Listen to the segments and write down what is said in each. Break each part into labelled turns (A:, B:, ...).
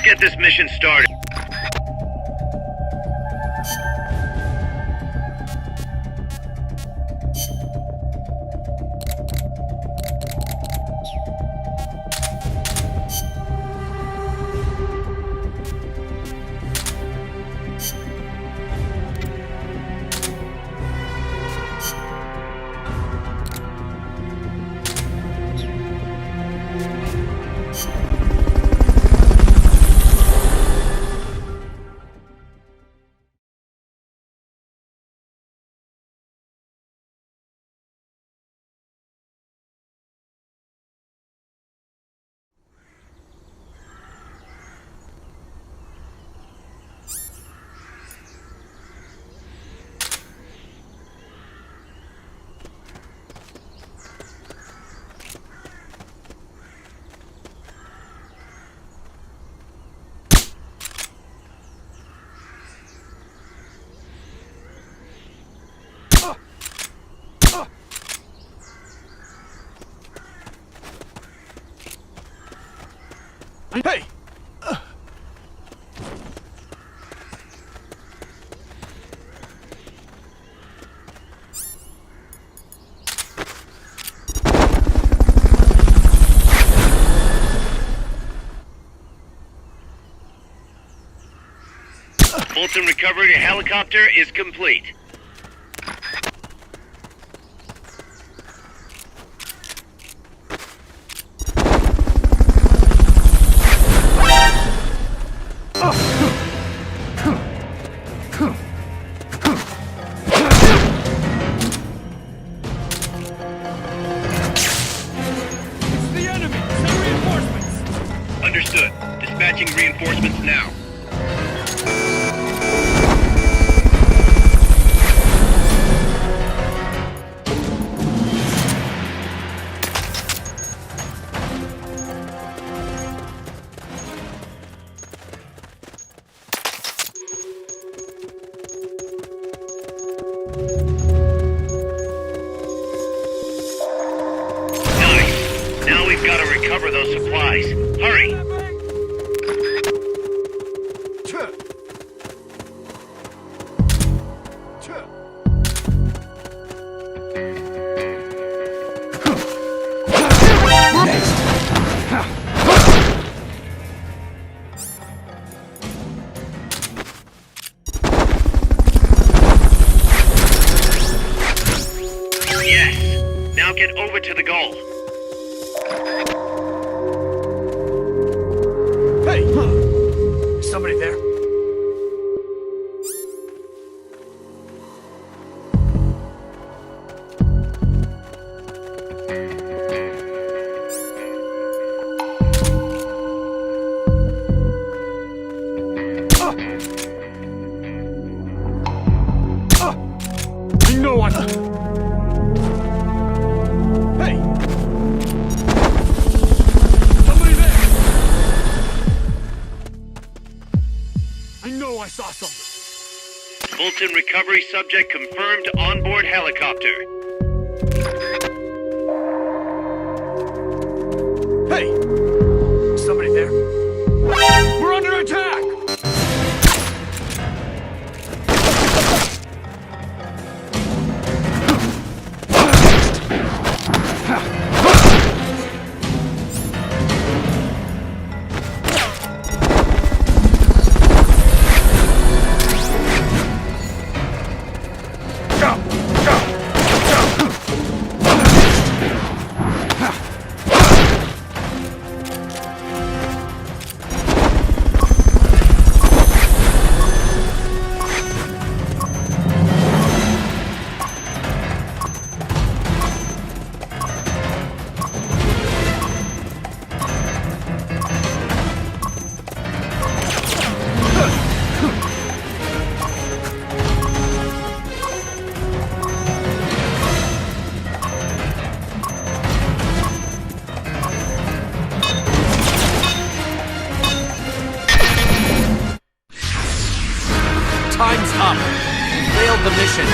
A: get this mission started.
B: Hey!
A: Fulton recovery helicopter is complete. Understood. Dispatching reinforcements now. Nice. Now we've got to recover those supplies. Hurry! Yes. Now get over to the goal.
B: Hey! Is somebody there? No one! Hey! Somebody there! I know I saw something.
A: Fulton recovery subject confirmed onboard helicopter.
B: Hey! Somebody there? We're under attack!
C: Time's up. You failed the mission.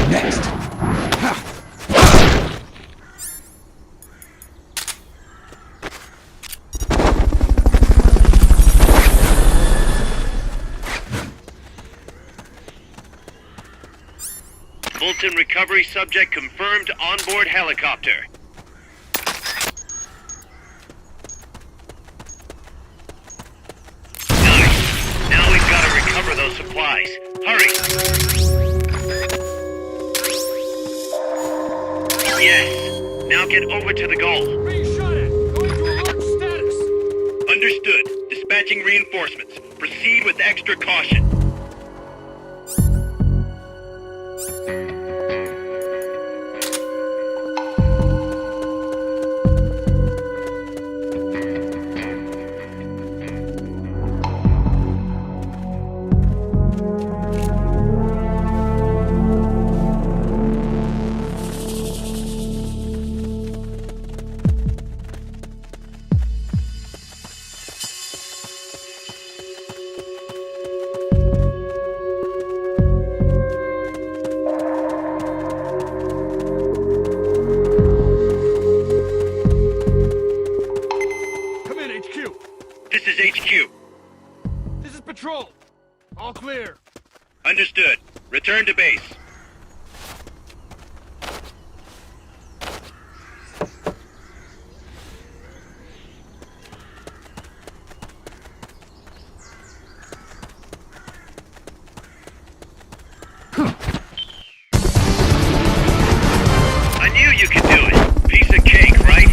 D: next.
A: Fulton recovery subject confirmed onboard helicopter. Nice. Now we've got to recover those supplies. Hurry. Yes. Now get over to the goal.
B: Being shot at. Going to alert status.
A: Understood. Dispatching reinforcements. Proceed with extra caution.
B: Come in, HQ.
A: This is HQ.
B: This is patrol. All clear.
A: Understood. Return to base. I knew you could do it. Piece of cake, right?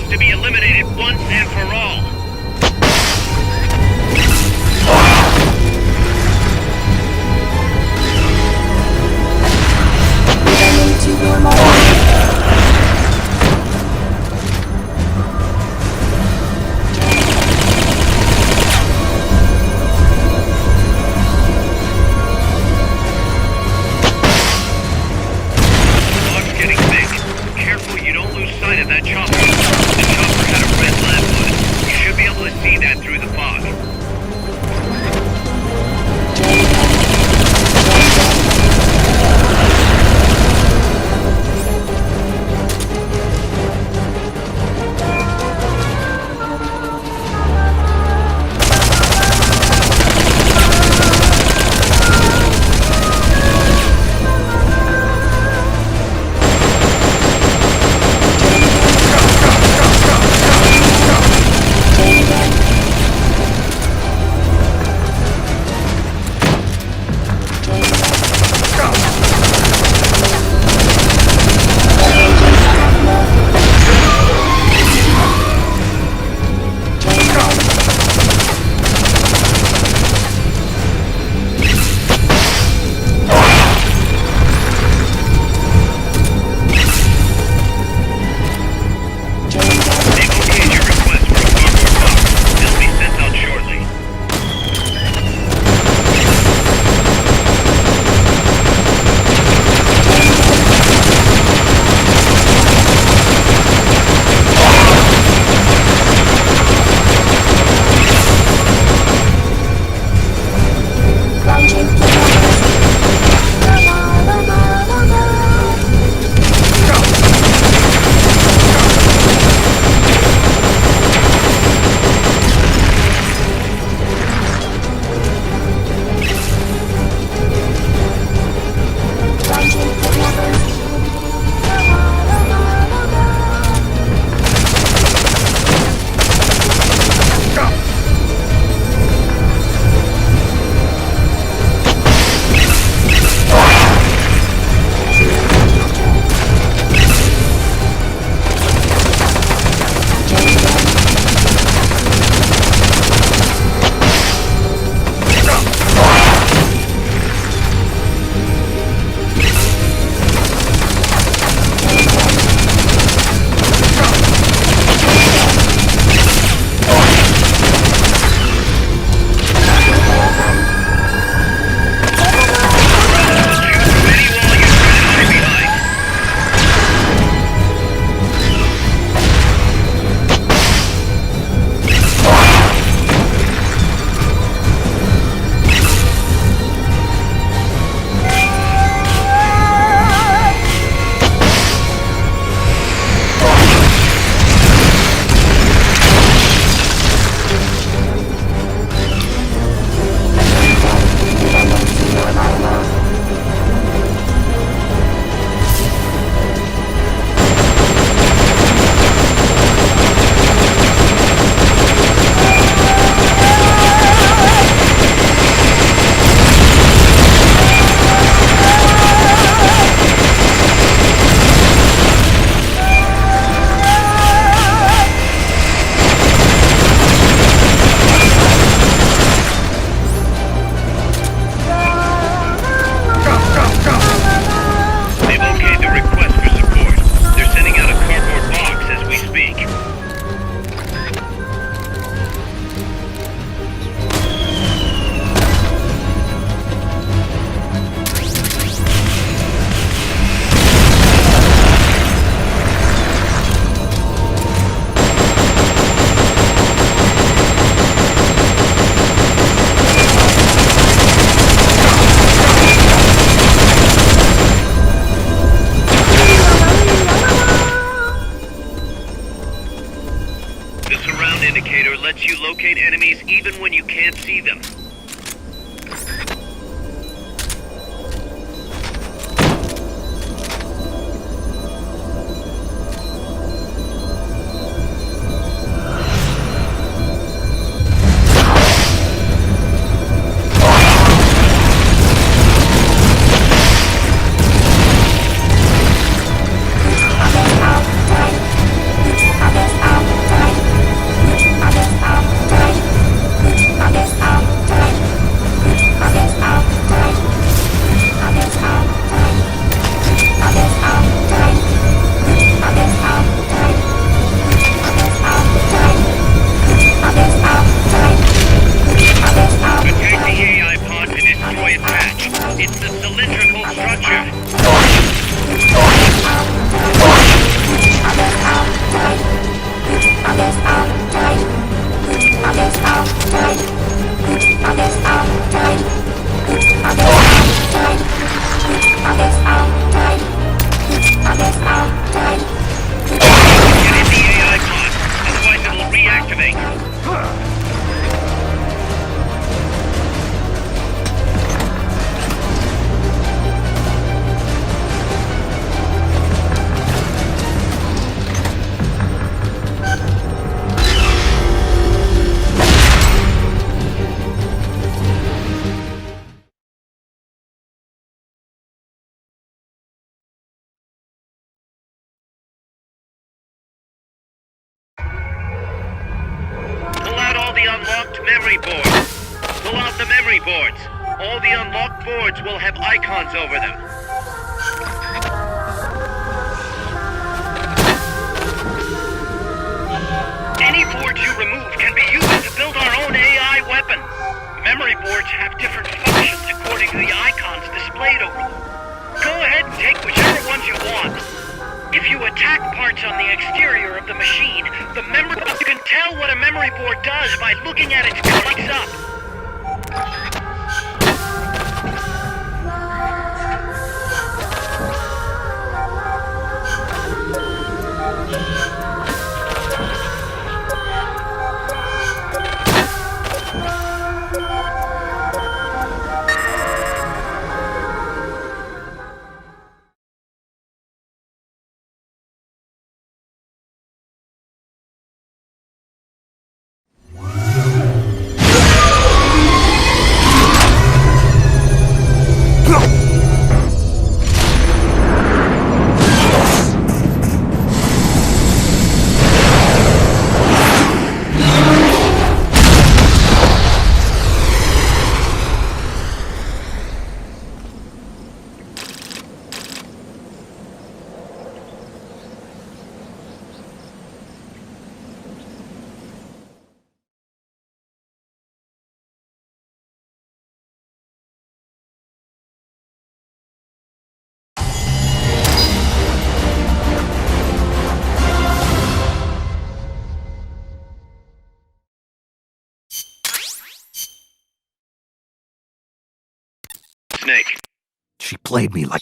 A: needs to be eliminated once and for all.
D: Returning to normal.
A: Sight of that chopper. The chopper had a red lamp on it. You should be able to see that through the fog. indicator lets you locate enemies even when you can't see them. memory boards. Pull out the memory boards. All the unlocked boards will have icons over them. Any boards you remove can be used to build our own AI weapons. Memory boards have different functions according to the icons displayed over them. Go ahead and take whichever ones you want. If you attack parts on the exterior of the machine, you can tell what a memory board does by looking at its lights up. Snake.
C: She played me like...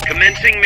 A: Commencing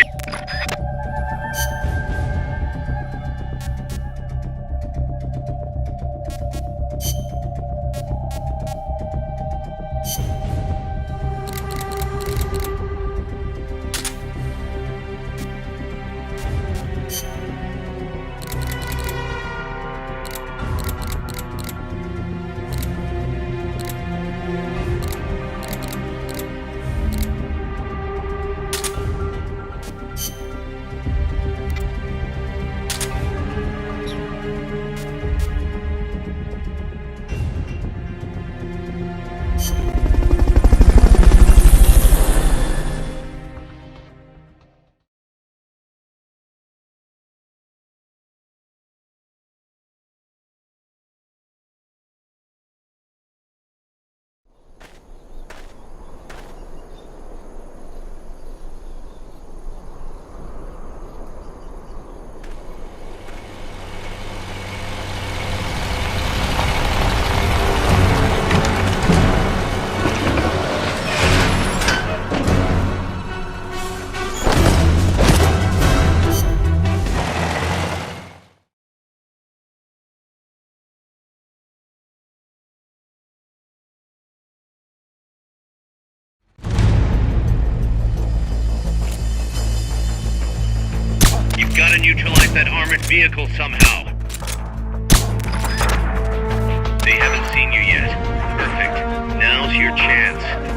A: gotta neutralize that armored vehicle somehow. They haven't seen you yet. Perfect. Now's your chance.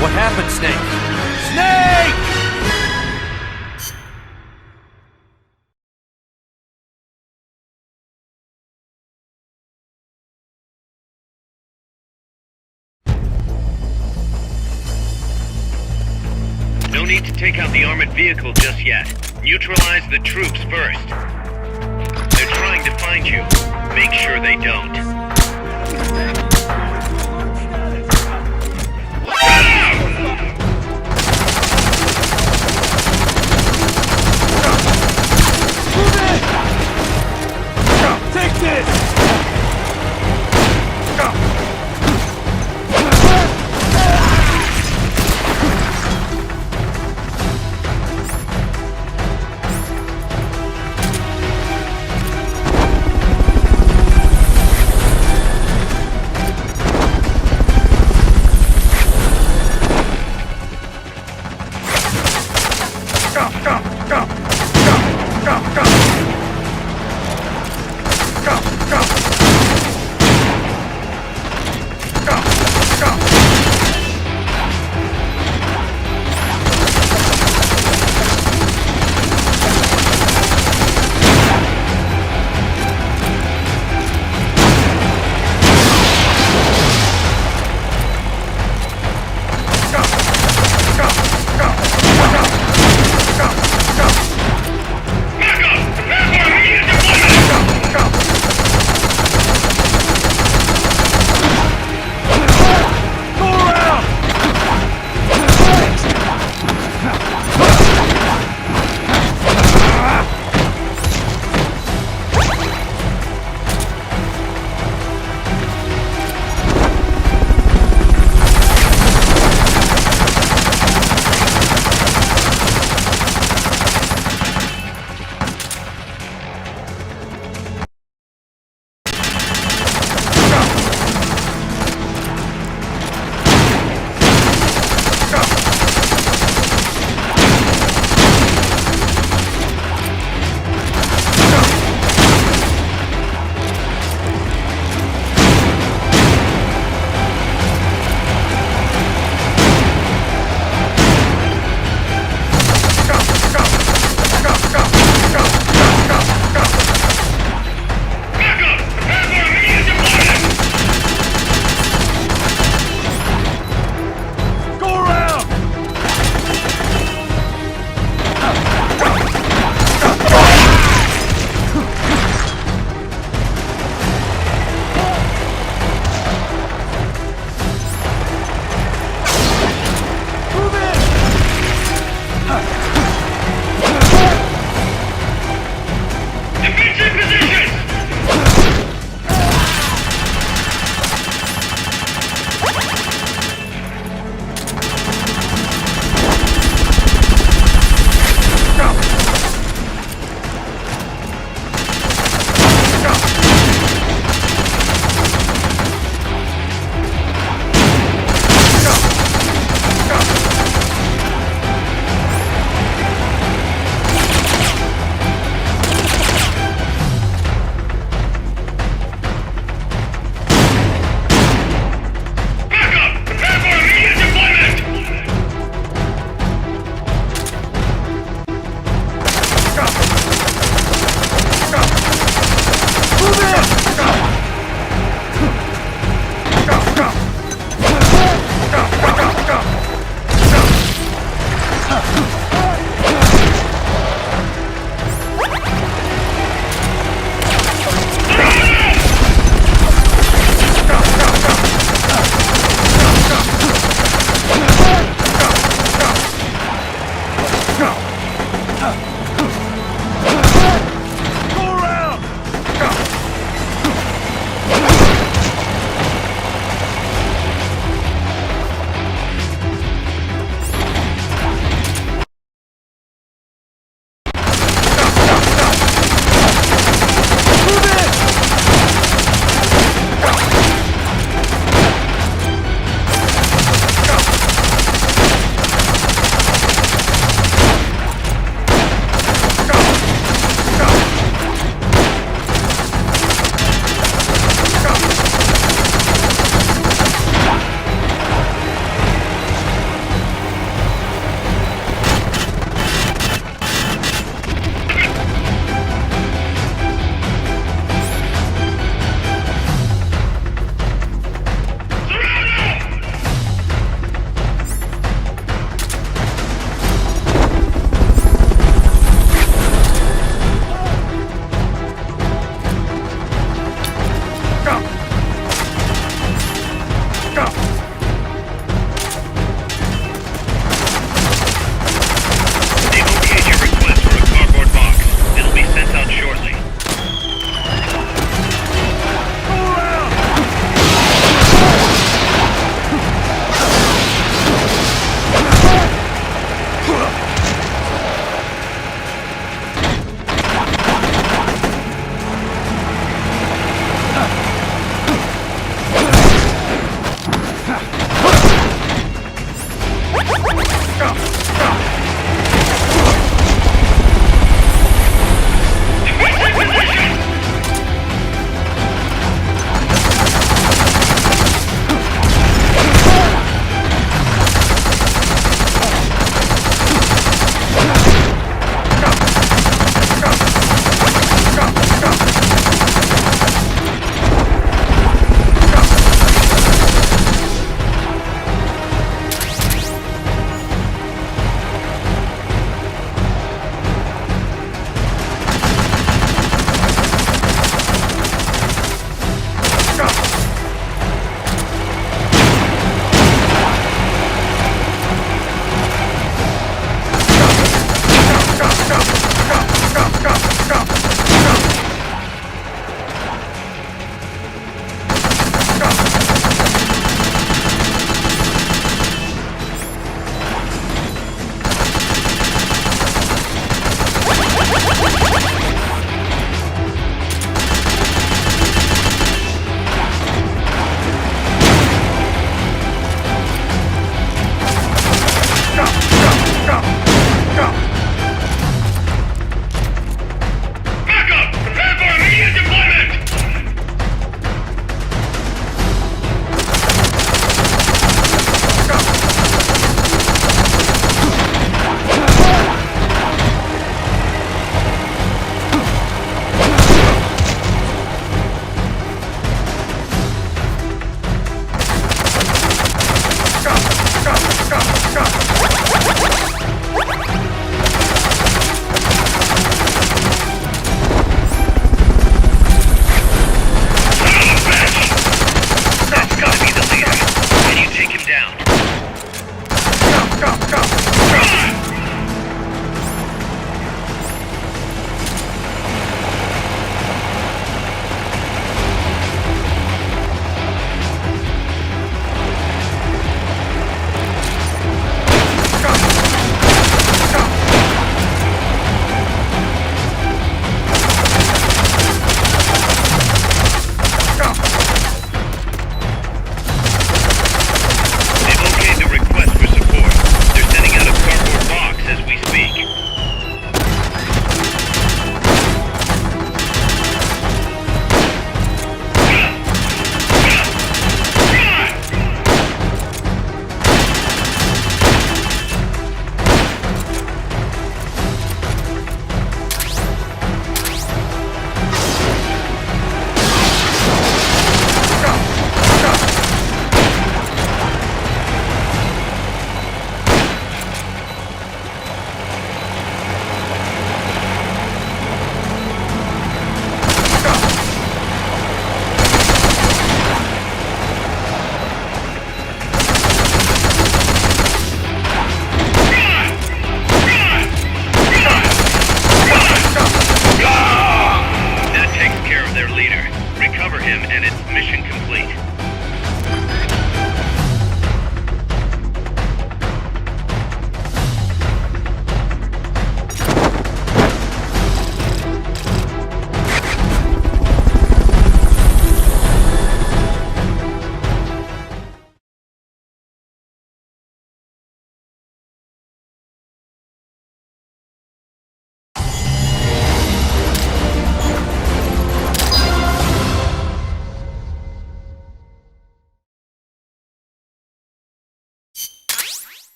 C: What happened, Snake? Snake!
A: No need to take out the armored vehicle just yet. Neutralize the troops first. They're trying to find you. Make sure they don't.
B: Take this!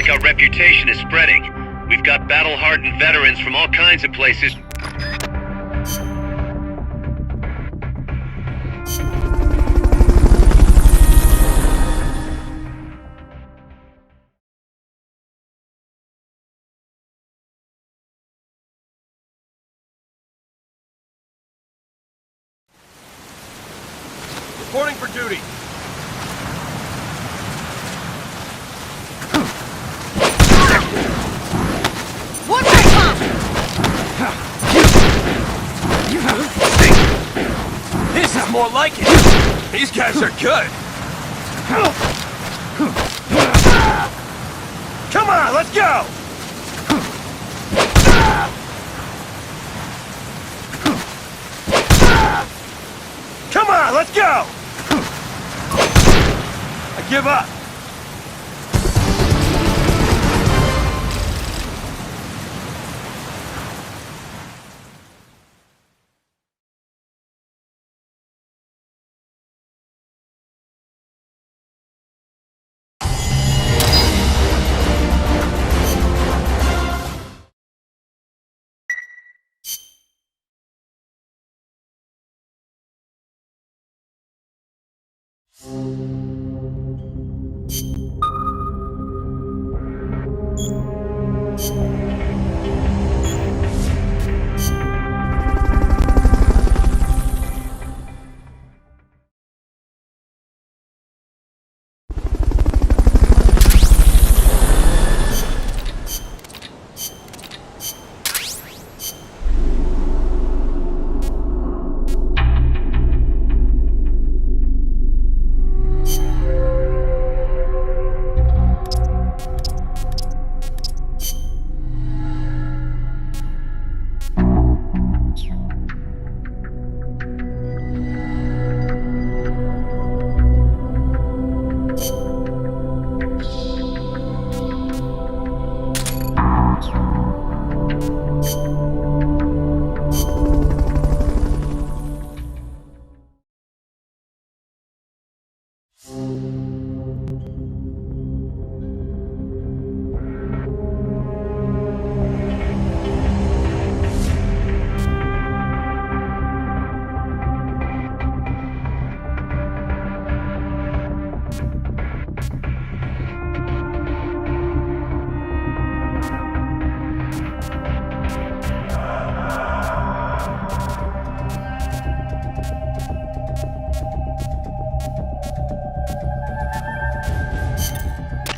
A: like our reputation is spreading. We've got battle-hardened veterans from all kinds of places.
C: Reporting for duty.
E: One more time!
C: This is more like it. These guys are good. Come on, let's go! Come on, let's go! I give up.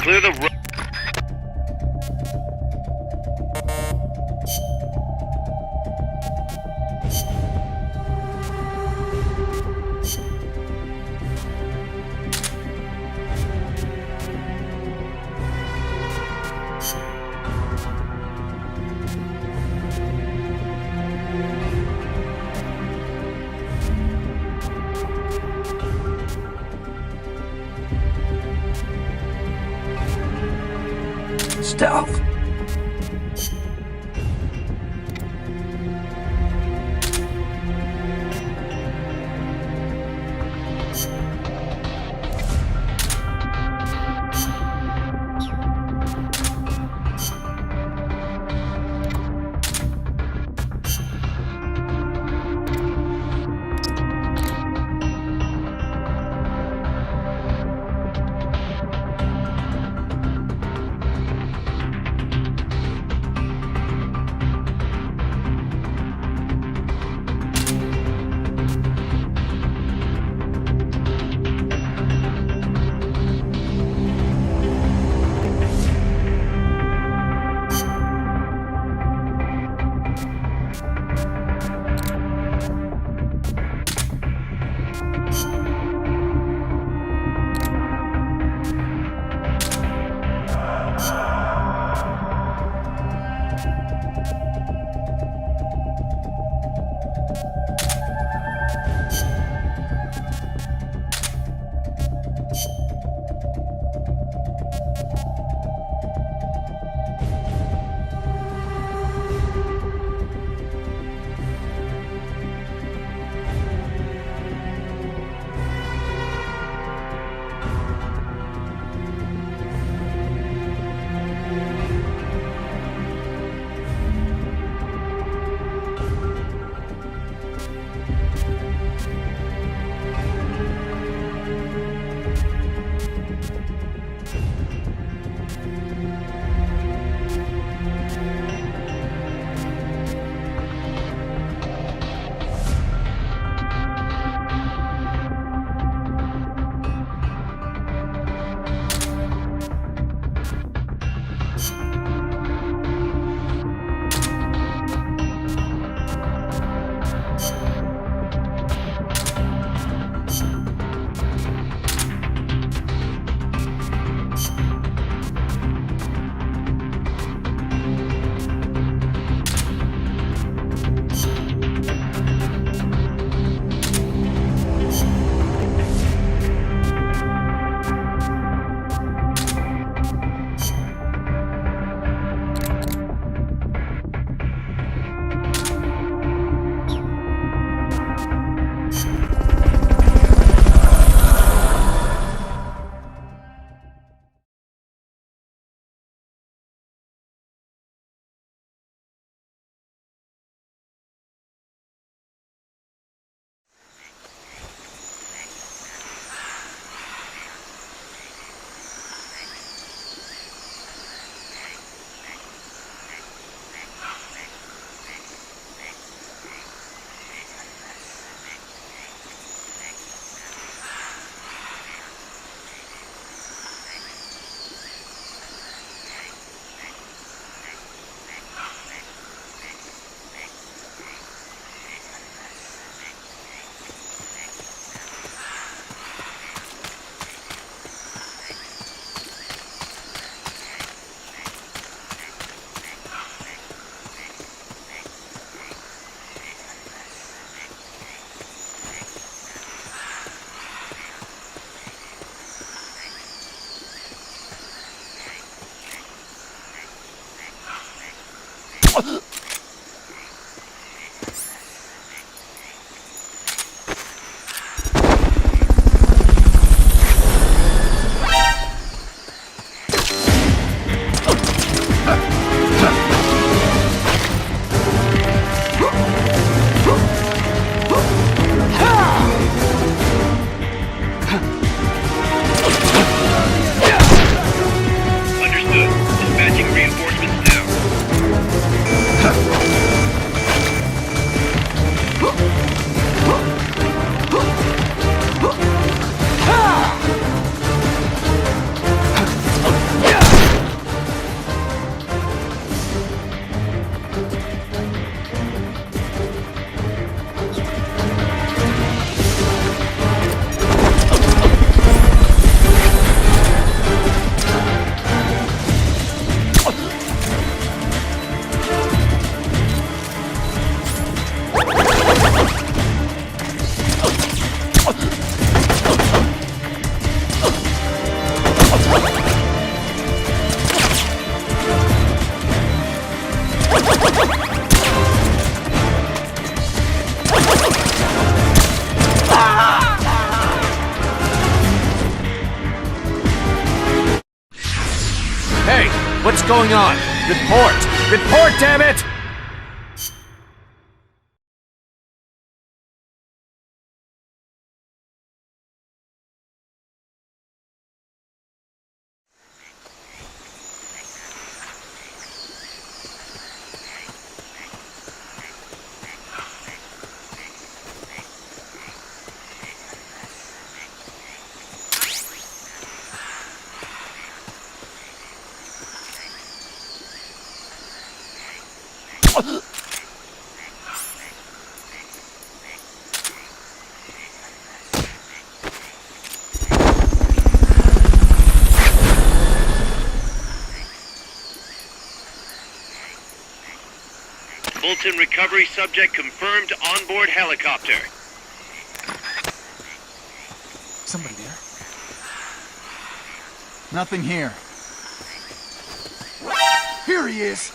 A: Clear the road.
C: Stealth. What's going on? Report! Report, damn it!
A: Bolton recovery subject confirmed onboard helicopter.
B: Somebody there? Nothing here. Here he is!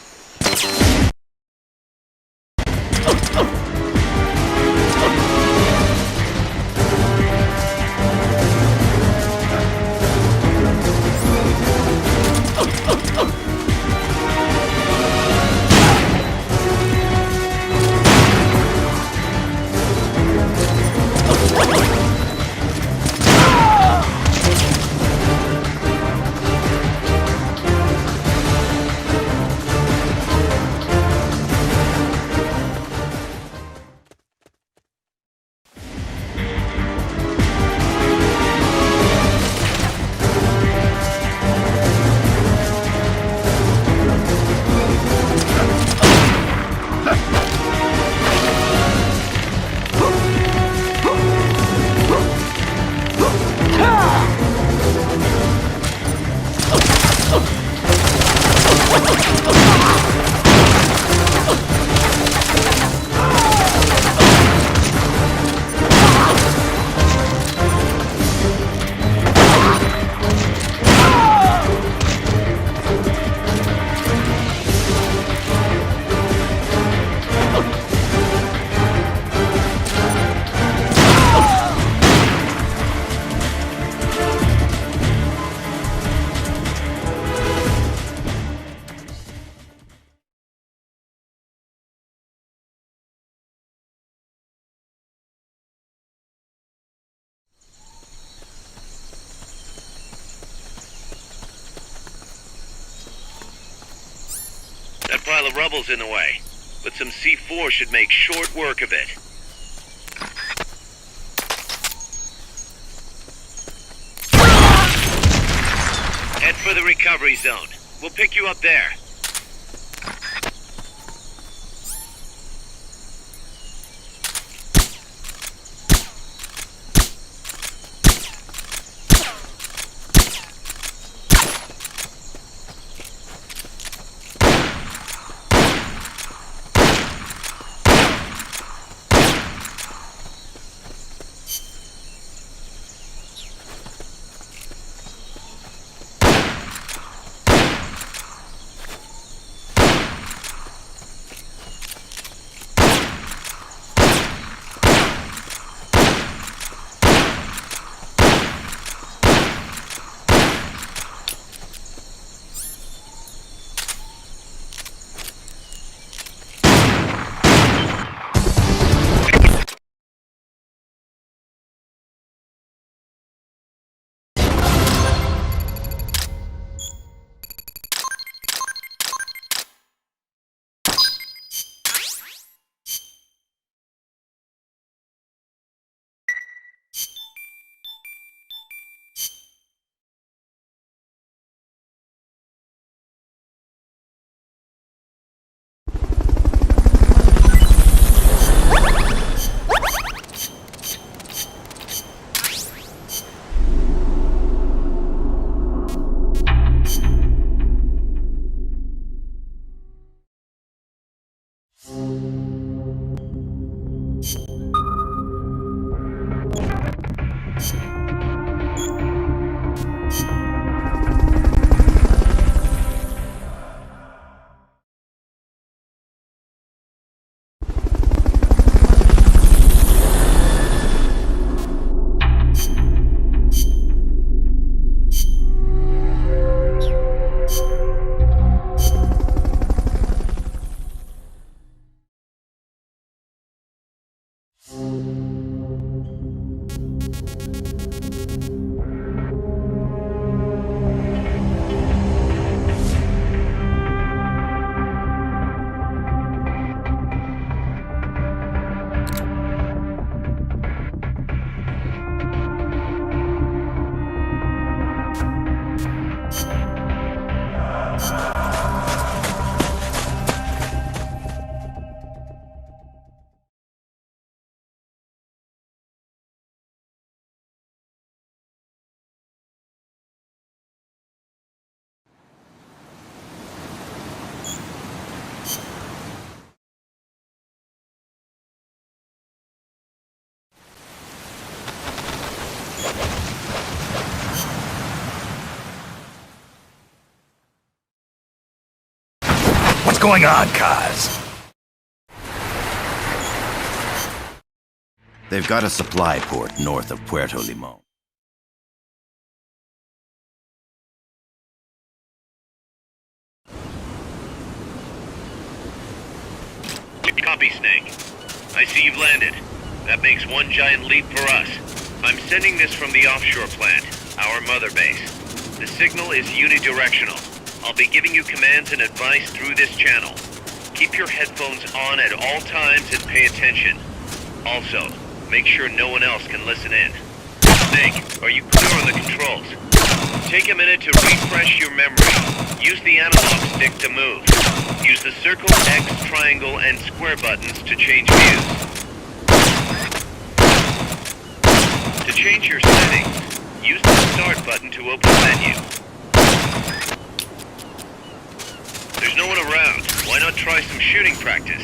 A: That pile of rubble's in the way, but some C4 should make short work of it. Head for the recovery zone. We'll pick you up there.
C: What's going on, Kaz?
F: They've got a supply port north of Puerto Limon.
A: Copy, Snake. I see you've landed. That makes one giant leap for us. I'm sending this from the offshore plant, our mother base. The signal is unidirectional. I'll be giving you commands and advice through this channel. Keep your headphones on at all times and pay attention. Also, make sure no one else can listen in. Snake, are you clear on the controls? Take a minute to refresh your memory. Use the analog stick to move. Use the circle, X, triangle, and square buttons to change views. To change your settings, use the start button to open the menu.
G: Why not try some shooting practice?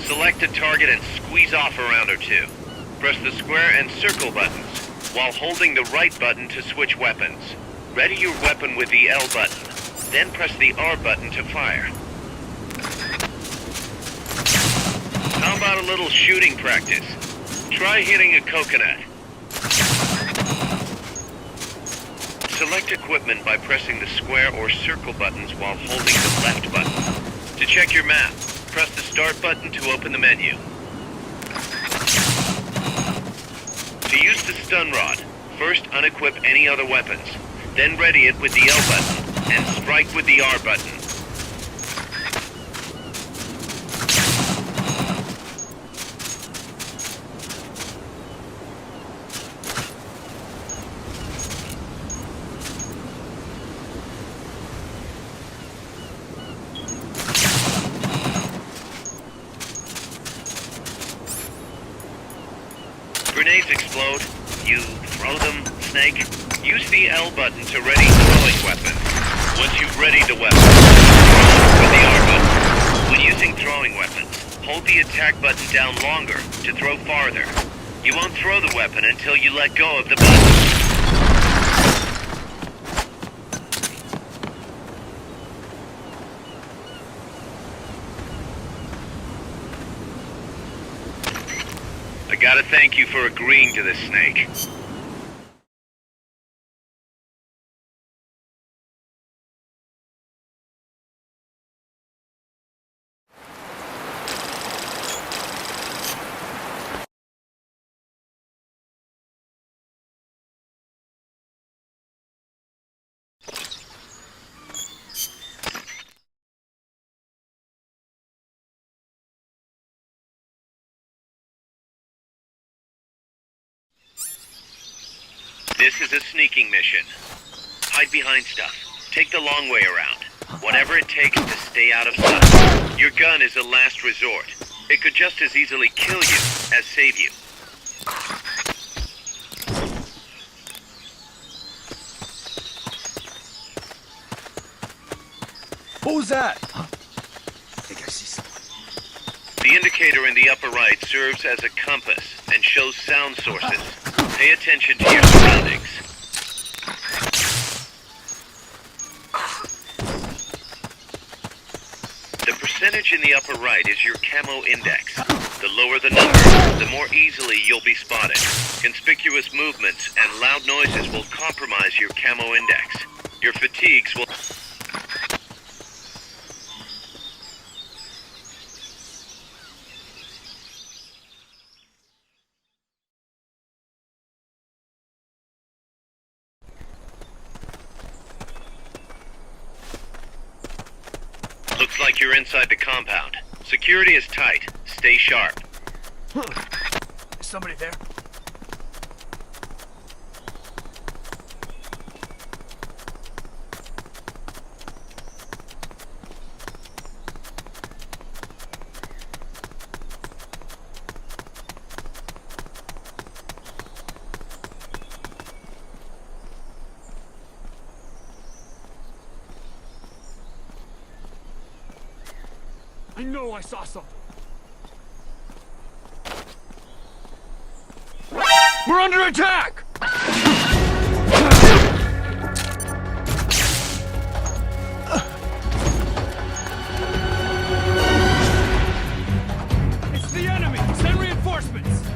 G: Select a target and squeeze off a round or two. Press the square and circle buttons, while holding the right button to switch weapons. Ready your weapon with the L button, then press the R button to fire. How about a little shooting practice? Try hitting a coconut. Select equipment by pressing the square or circle buttons while holding the left button. To check your map, press the start button to open the menu. To use the stun rod, first unequip any other weapons, then ready it with the L button, and strike with the R button. Grenades explode. You throw them, Snake. Use the L button to ready throwing weapon. Once you've readied the weapon, with the R button. When using throwing weapons, hold the attack button down longer to throw farther. You won't throw the weapon until you let go of the button. I gotta thank you for agreeing to this, Snake. This is a sneaking mission. Hide behind stuff. Take the long way around. Whatever it takes to stay out of sight. Your gun is a last resort. It could just as easily kill you as save you.
B: What was that?
C: I think I see something.
G: The indicator in the upper right serves as a compass and shows sound sources. Pay attention to your surroundings. The percentage in the upper right is your camo index. The lower the number, the more easily you'll be spotted. Conspicuous movements and loud noises will compromise your camo index. Your fatigues will... Looks like you're inside the compound. Security is tight. Stay sharp.
B: Is somebody there? I know I saw something. We're under attack! It's the enemy! Send reinforcements!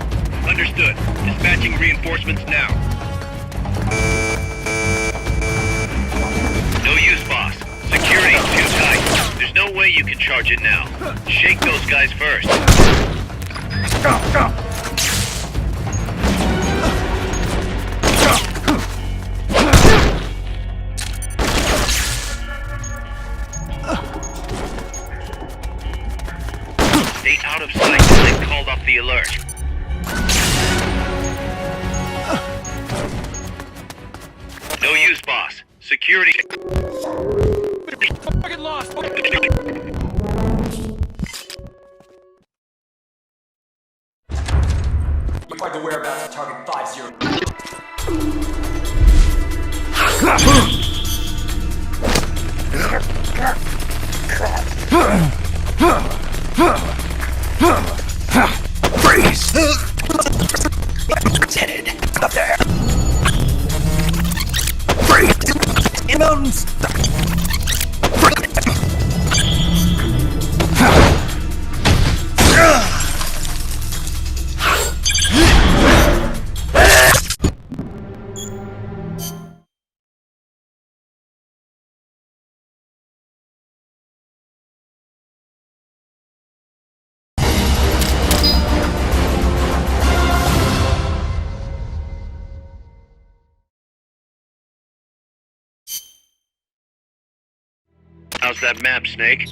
G: Understood. Dispatching reinforcements now. No use, boss. Security's too tight. There's no way you can charge it now. Shake those guys first. Stay out of sight until they've called off the alert. No use, boss. Security...
B: Target lost!
C: We find the whereabouts of target 50.
G: How's that map, Snake?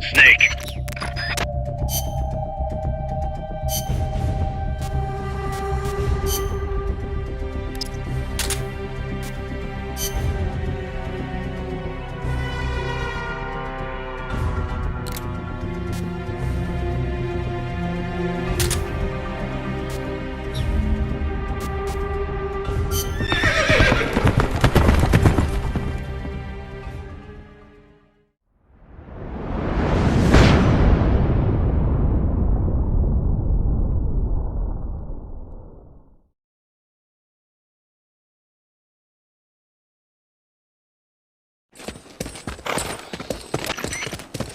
G: Snake.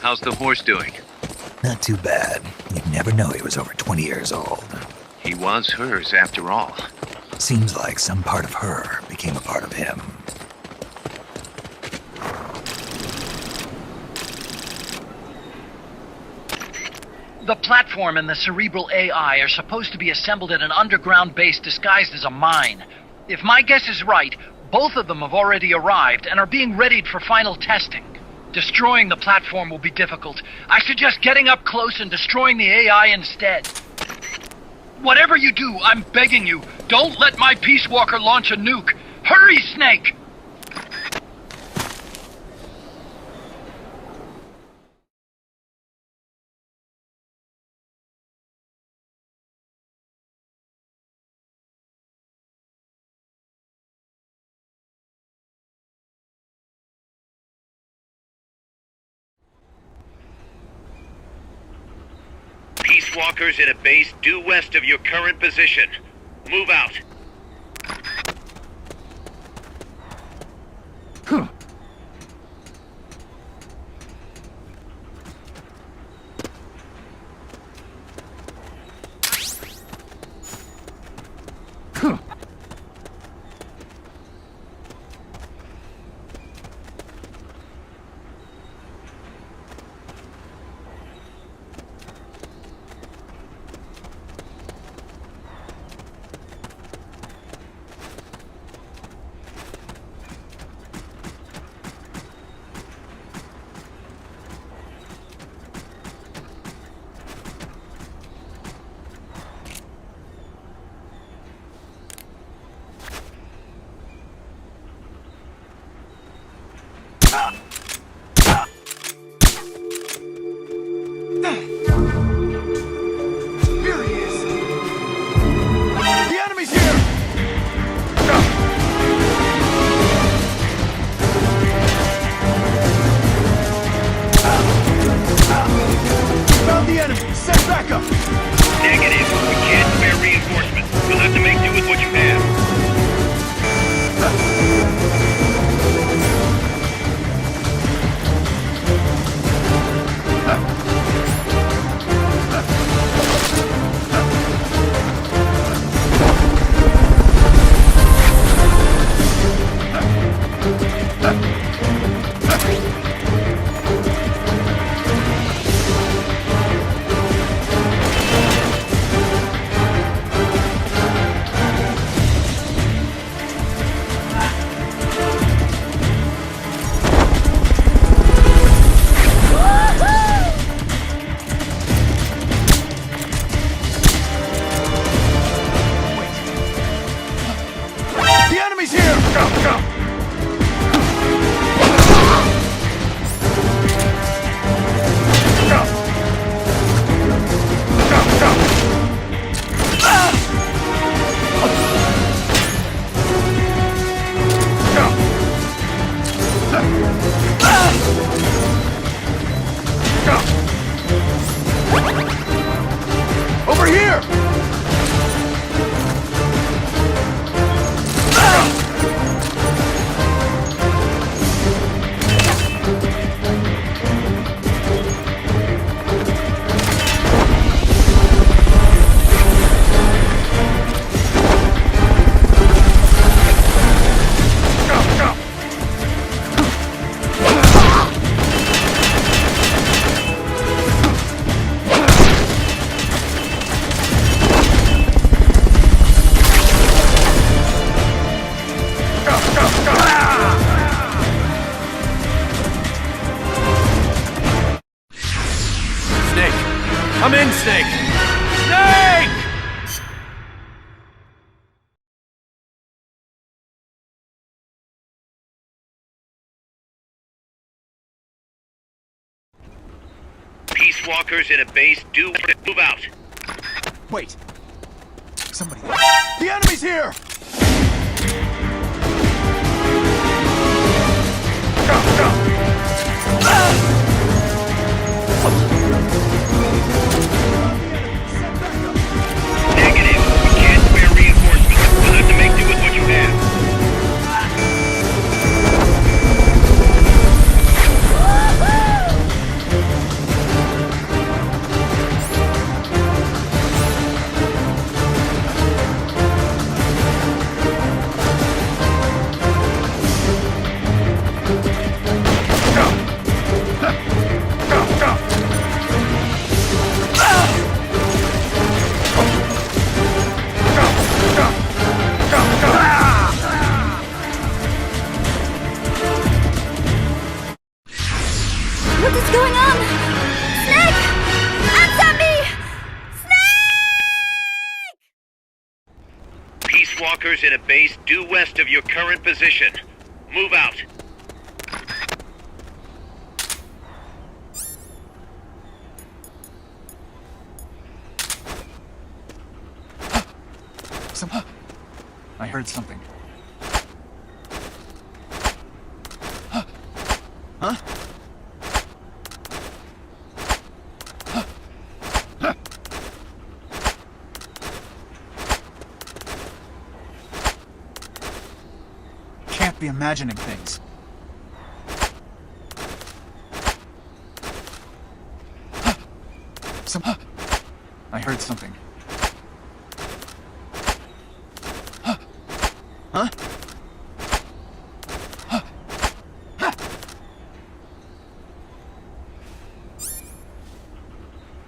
G: How's the horse doing?
F: Not too bad. You'd never know he was over 20 years old.
G: He was hers after all.
F: Seems like some part of her became a part of him.
H: The platform and the cerebral AI are supposed to be assembled at an underground base disguised as a mine. If my guess is right, both of them have already arrived and are being readied for final testing. Destroying the platform will be difficult. I suggest getting up close and destroying the AI instead. Whatever you do, I'm begging you, don't let my Peace Walker launch a nuke. Hurry, Snake!
G: Peace Walkers in a base due west of your current position. Move out.
B: Here he is! The enemy's here! Found the enemy! Set back up!
G: Negative. We can't spare reinforcements. You'll have to make do with what you have.
C: Come in, Snake! Snake!
G: Peace Walkers in a base, do move out.
B: Wait. Somebody. The enemy's here!
G: Negative. You can't spare reinforcements. We'll have to make do with what you have.
D: What is going on? Snake! Answer me! Snake!
G: Peace Walkers in a base due west of your current position. Move out.
B: I heard something. Huh? Can't be imagining things. I heard something. Huh?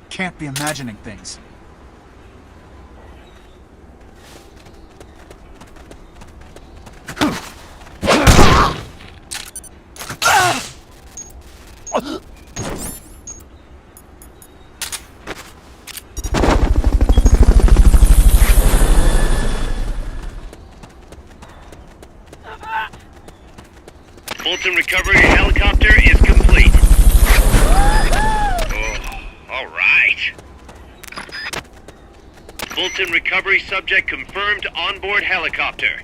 B: Can't be imagining things.
G: Fulton recovery helicopter is complete. Oh, all right. Fulton recovery subject confirmed onboard helicopter.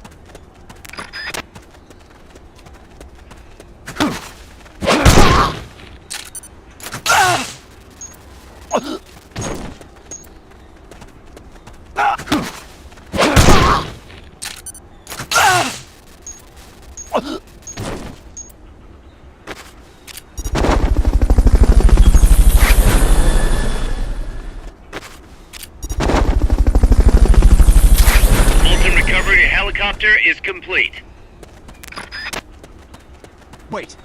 G: Helicopter is complete.
B: Wait.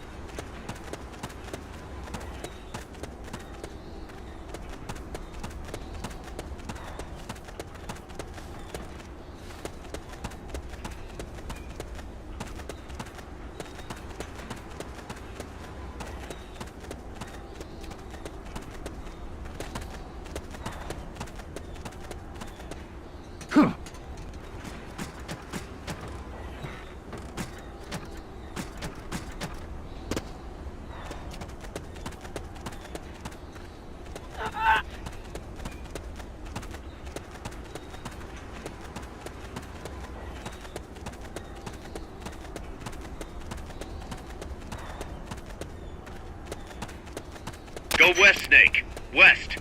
G: Go west, Snake. West.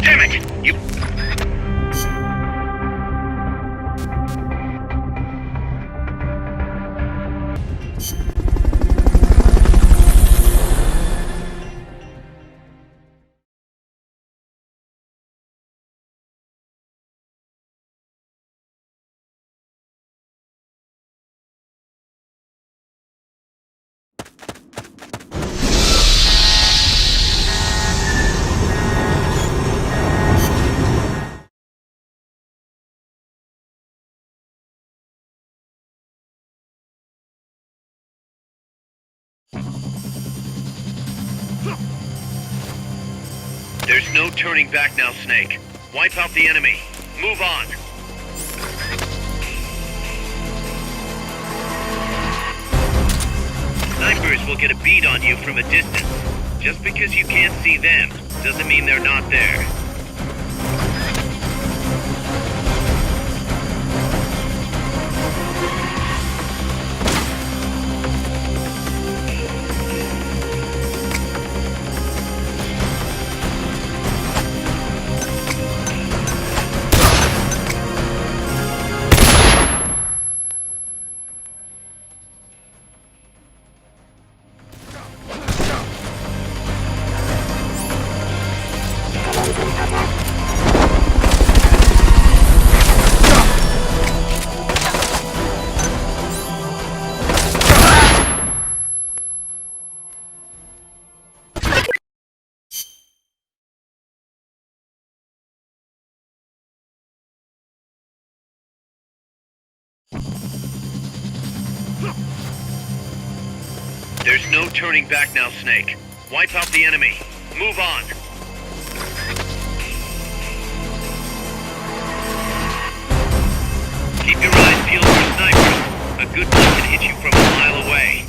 G: Damn it! You... There's no turning back now, Snake. Wipe out the enemy. Move on. Snipers will get a bead on you from a distance. Just because you can't see them doesn't mean they're not there. There's no turning back now, Snake. Wipe out the enemy. Move on. Keep your eyes peeled for snipers. A good one can hit you from a mile away.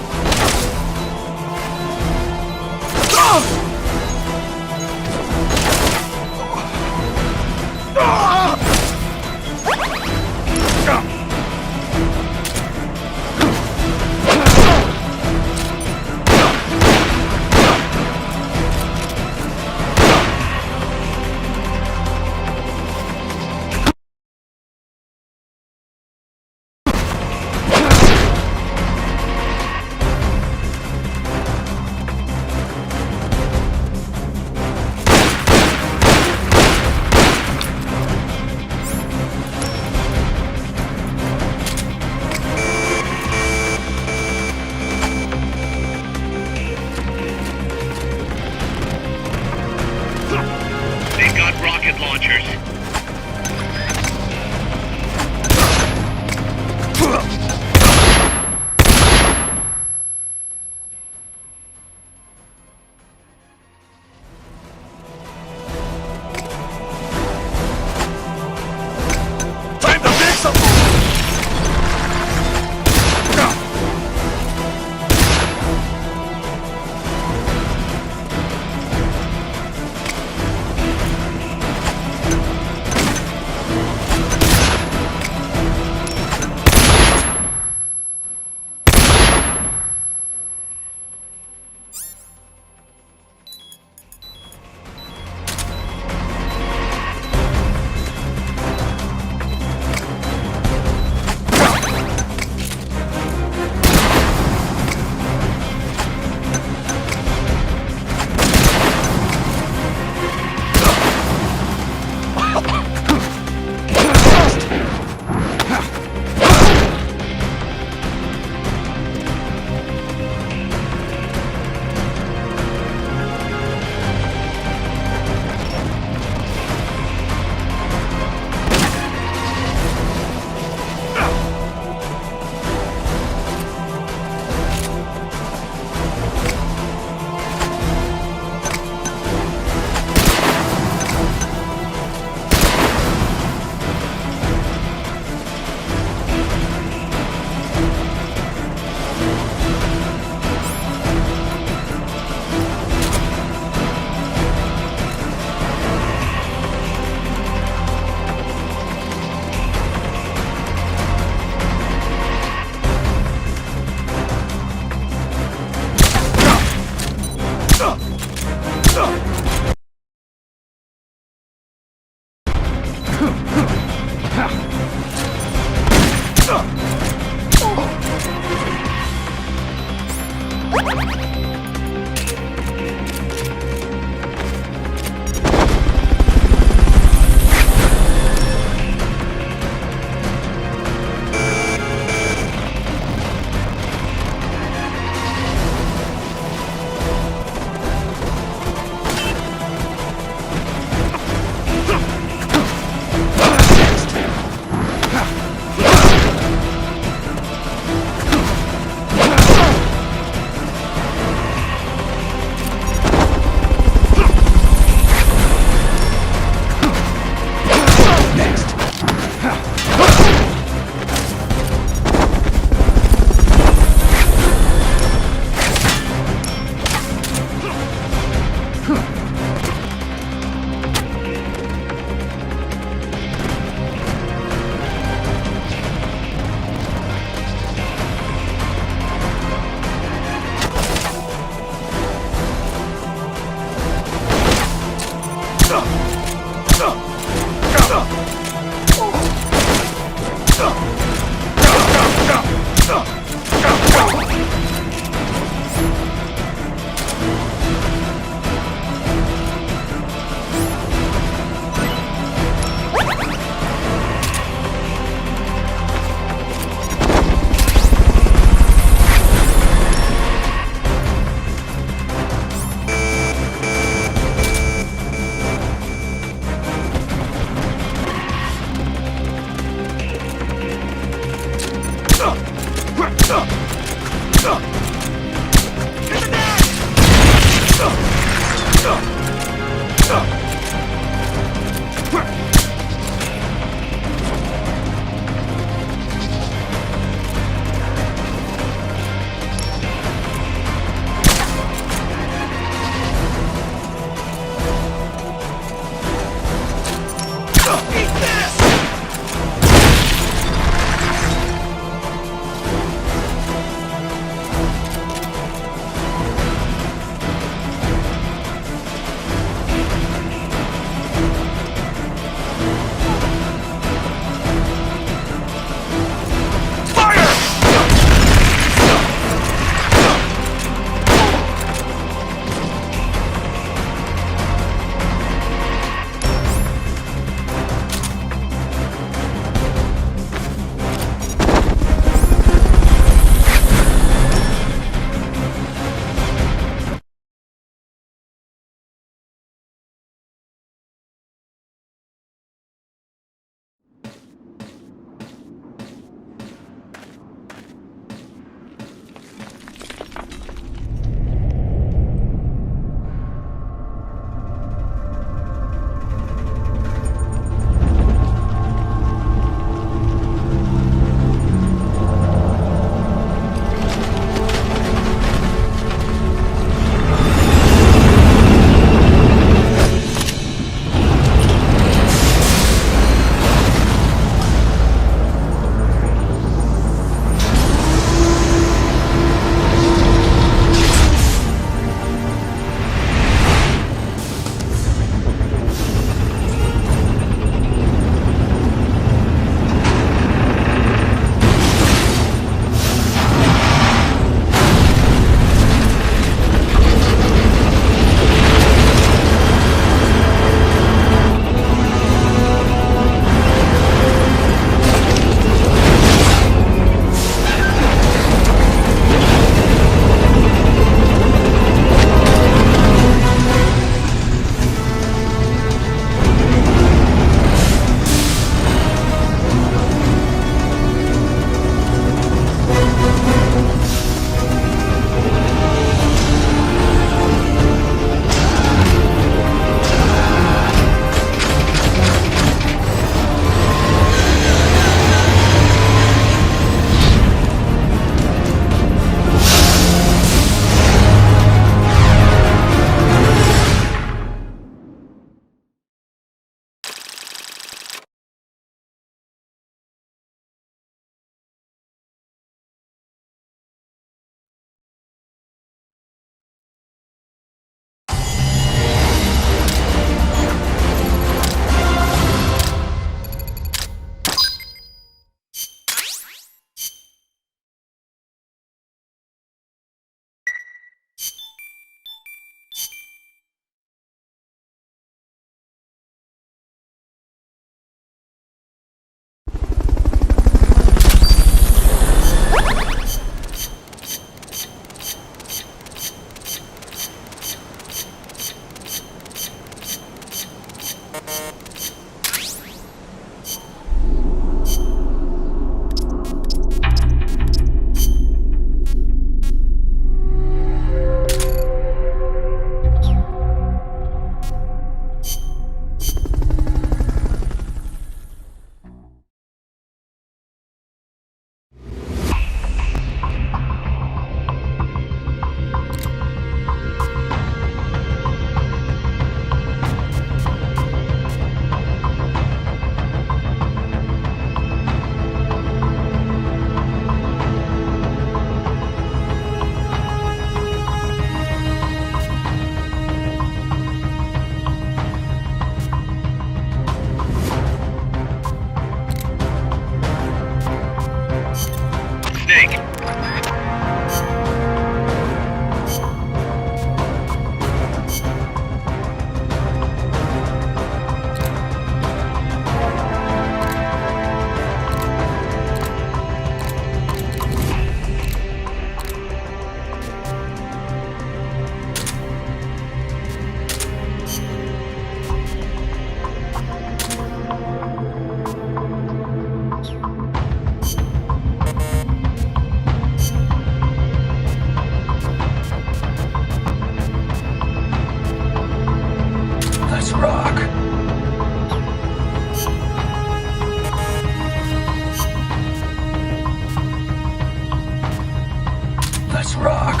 F: Let's rock.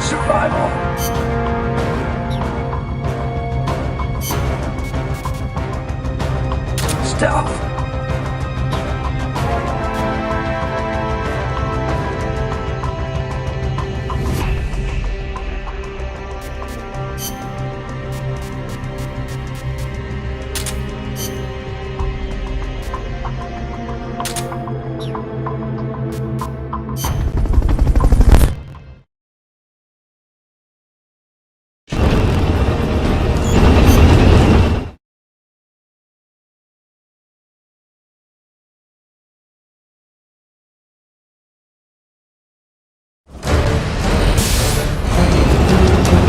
F: Survival. Stealth.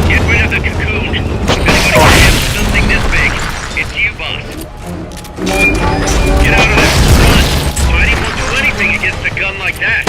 G: Get rid of the cocoon. If anybody can something this big, it's you, boss. Get out of there. Run. Hiding won't do anything against a gun like that.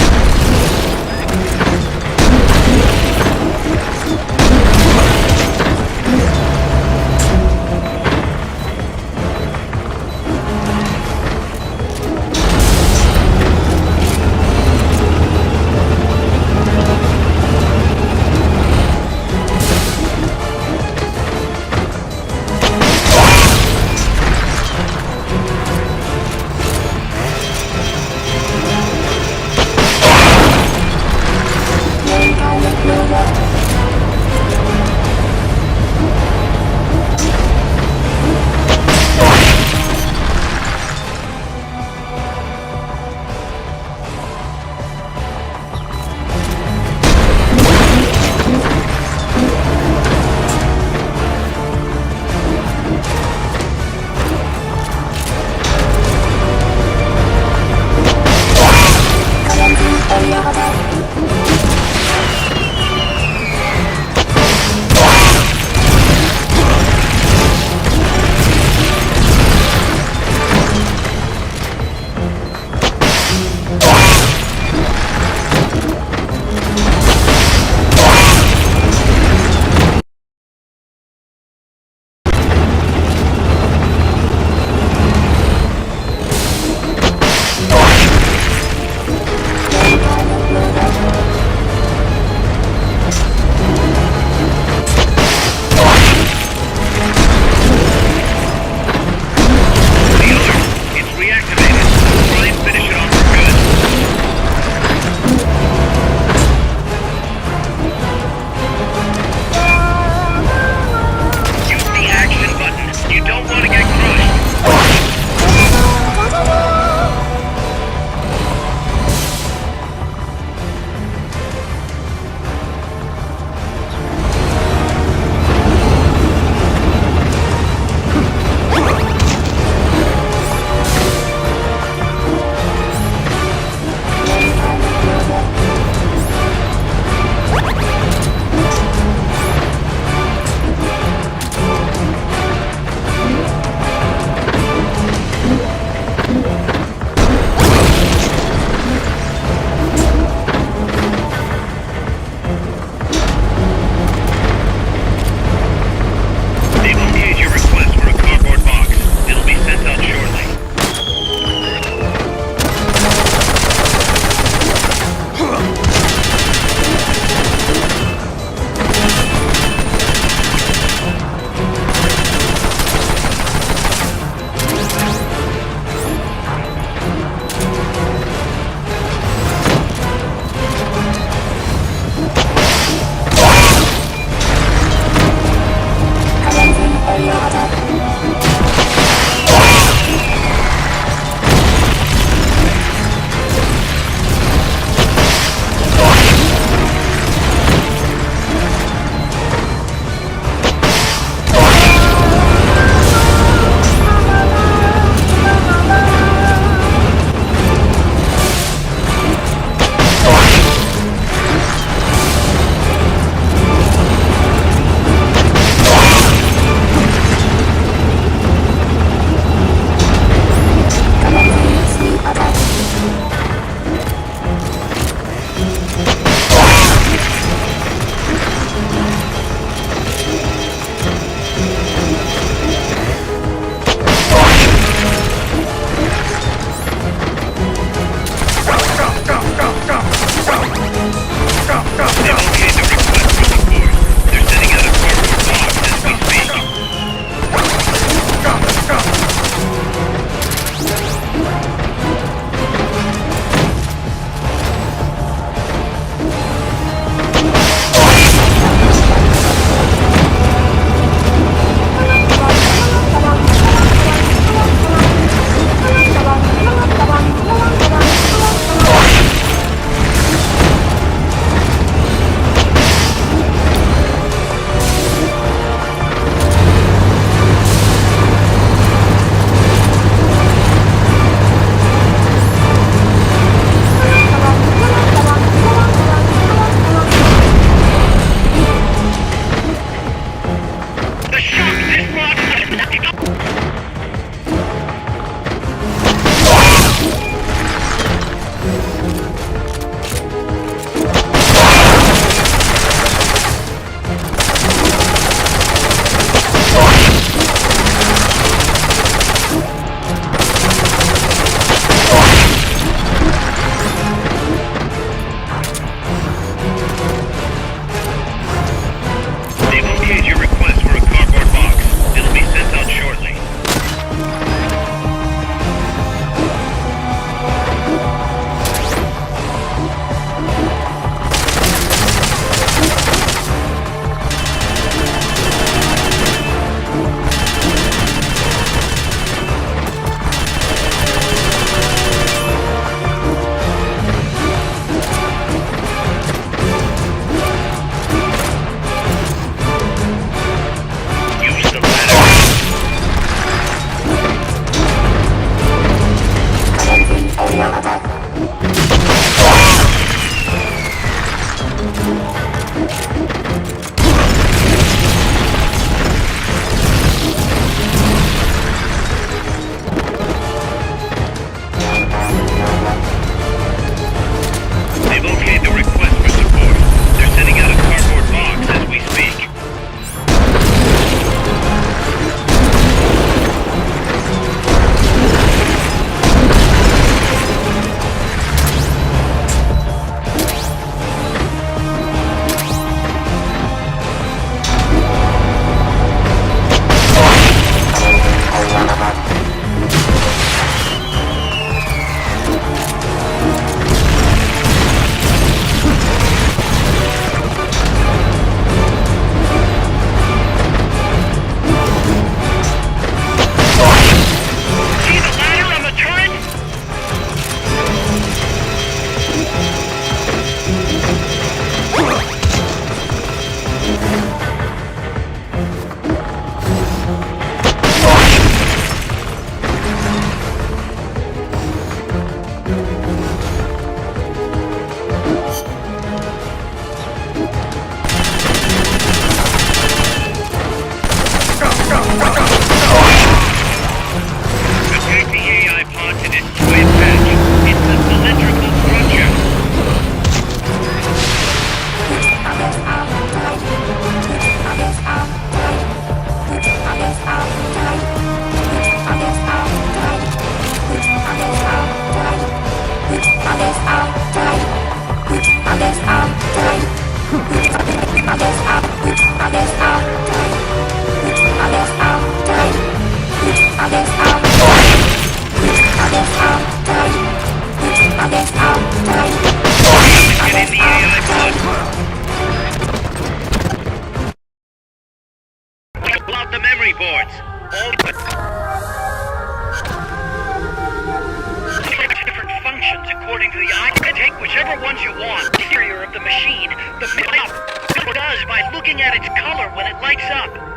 A: looking at its color when it lights up.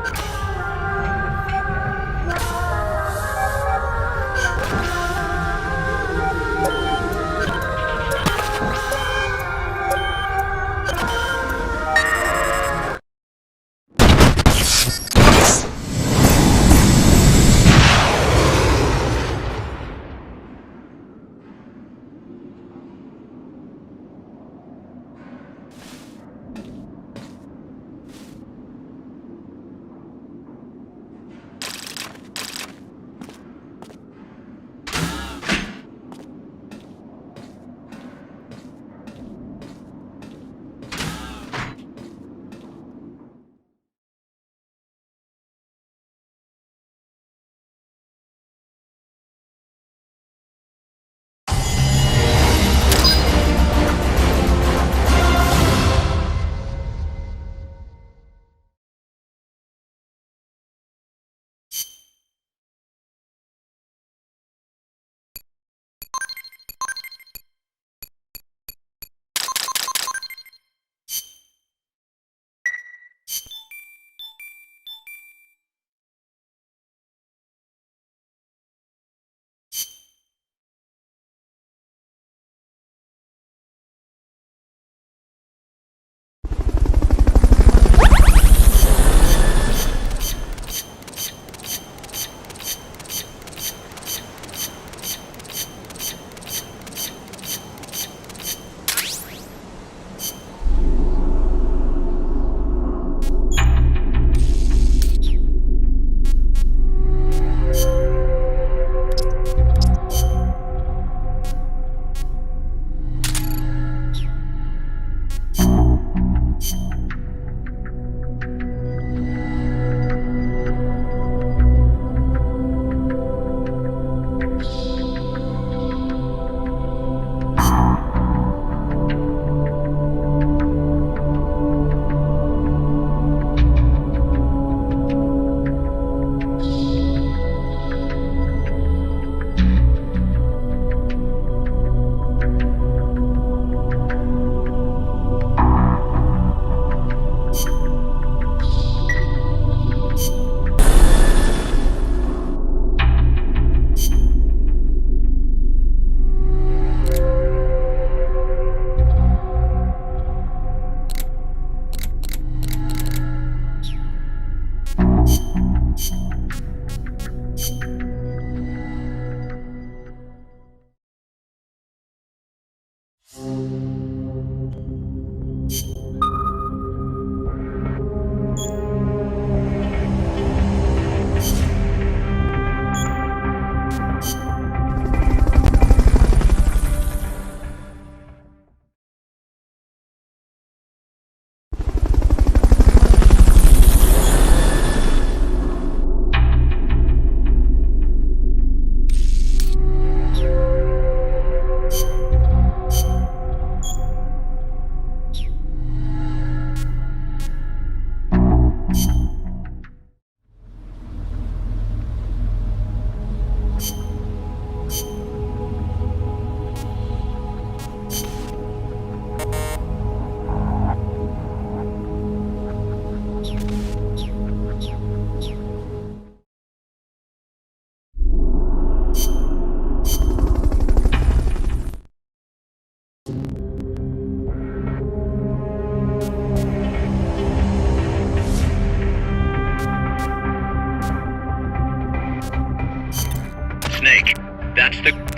G: Snake, that's the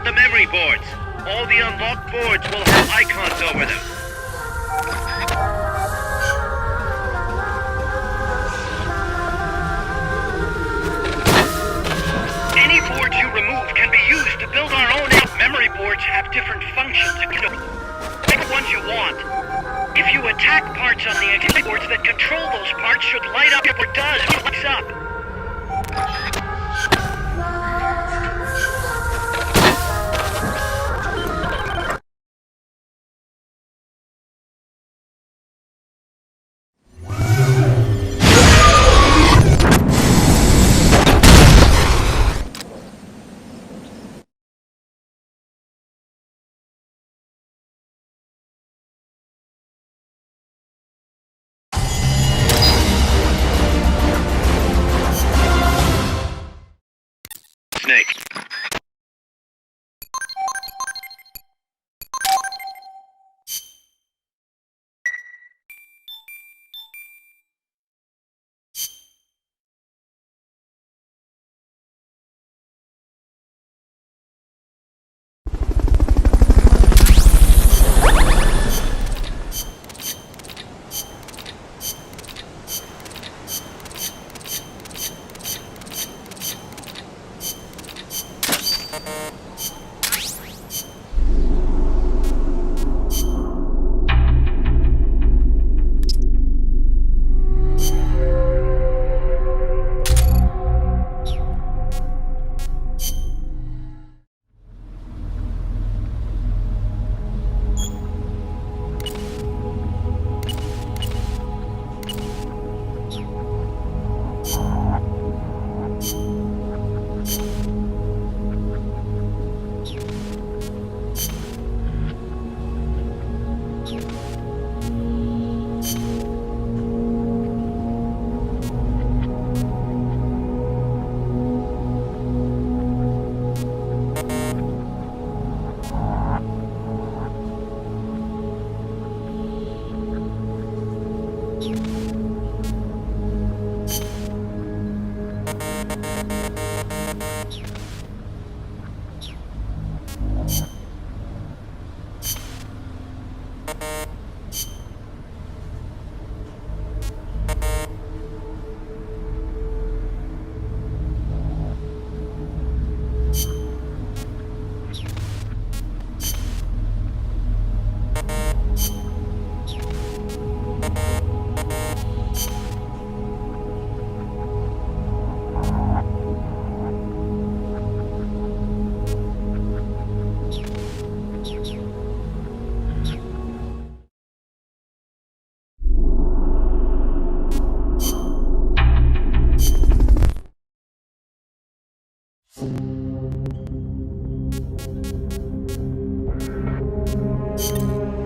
G: out the memory boards. All the unlocked boards will have icons over them.
A: Any boards you remove can be used to build our own. Memory boards have different functions. Pick the ones you want. If you attack parts on the existing boards that control those parts should light up or does lights up.
G: Snake.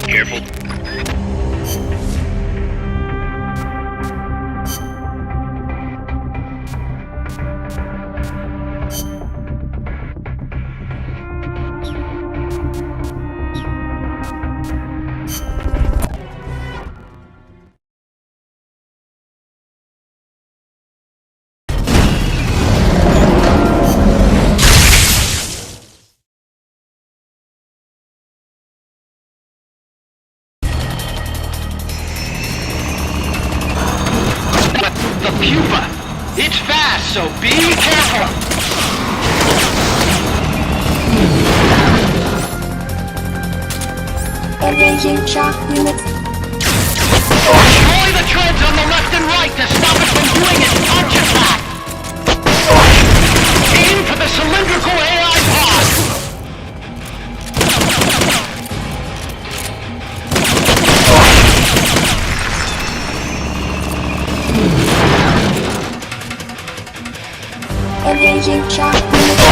G: Careful.
H: The pupa! It's fast, so be careful!
D: Engaging shock units.
H: Destroy the treads on the left and right to stop it from doing its punch attack! Aim for the cylindrical AI pod!
D: Engaging shock units.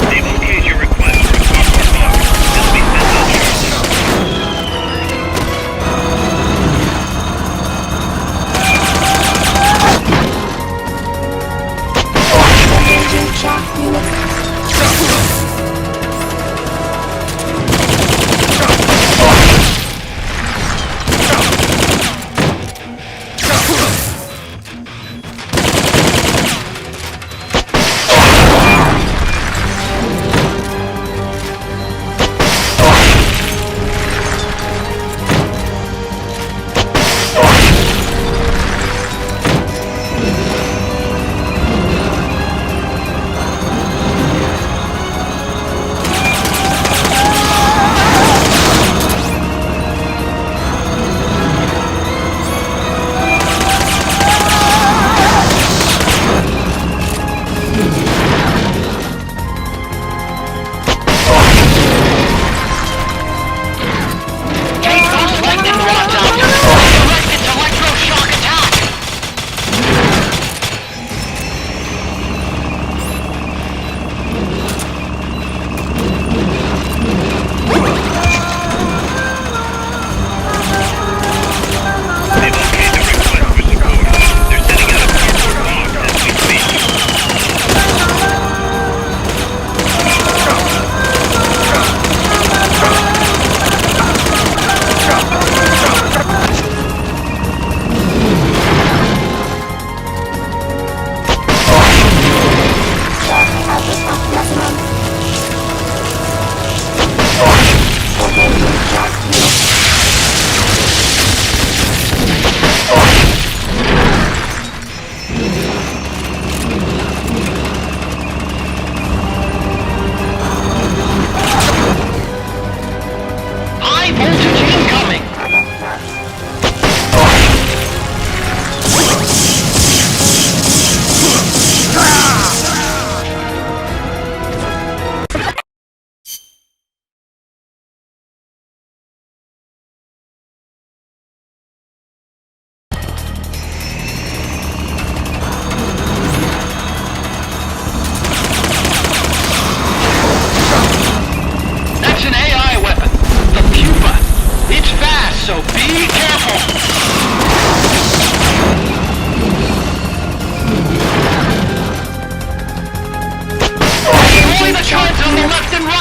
G: They've okayed your request for a software box. This will be sent out
D: Engaging shock units.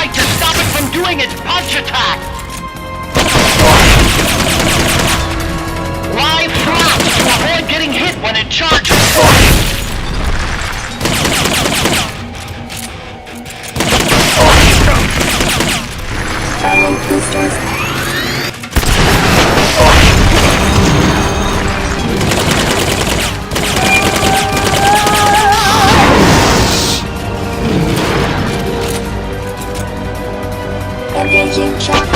H: right to stop it from doing its punch attack! Live flaps to avoid getting hit when it charges!
D: Firing boosters. Engaging shock.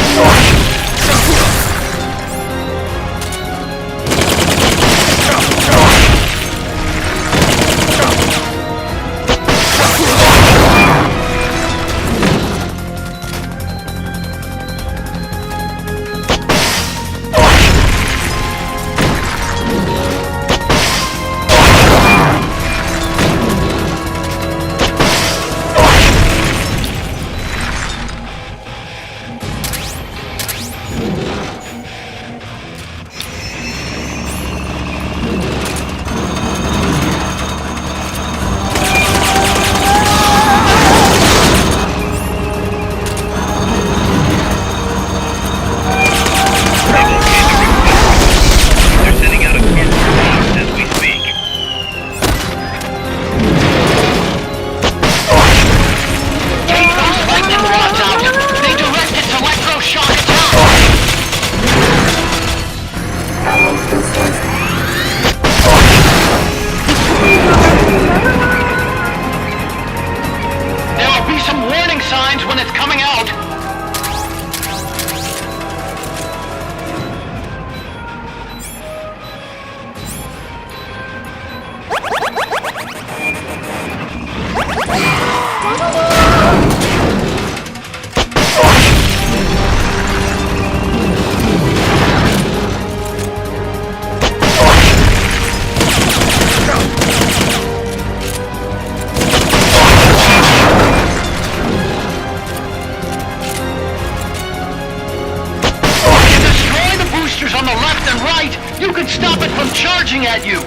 H: You can stop it from charging at you!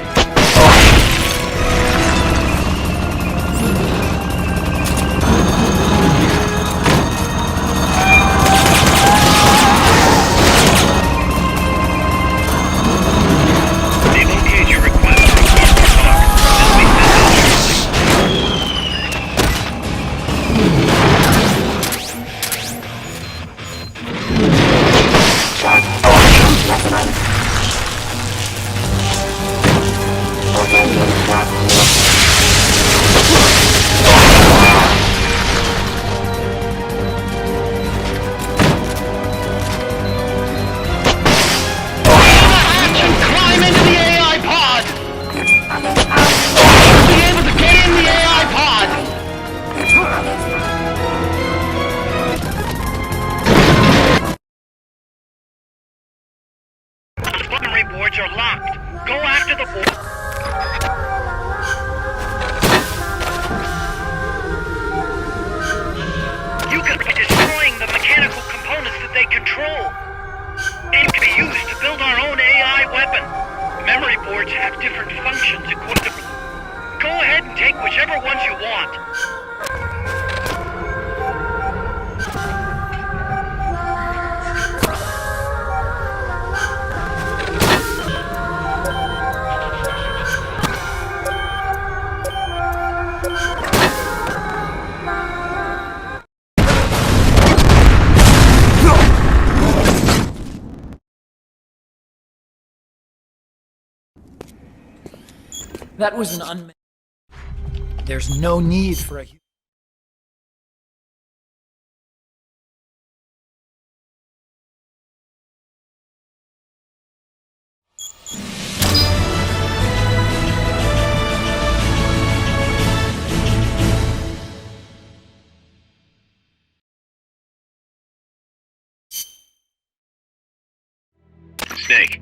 G: They've okayed your request for a call to talk. This will be
H: Climb into the AI pod! You'll be able to get in the AI pod!
A: Memory boards are locked. Go after the board. You can be destroying the mechanical components that they control. It can be used to build our own AI weapon. Memory boards have different functions according to... Go ahead and take whichever ones you want.
E: That was an unmet. There's no need for a...
G: Snake.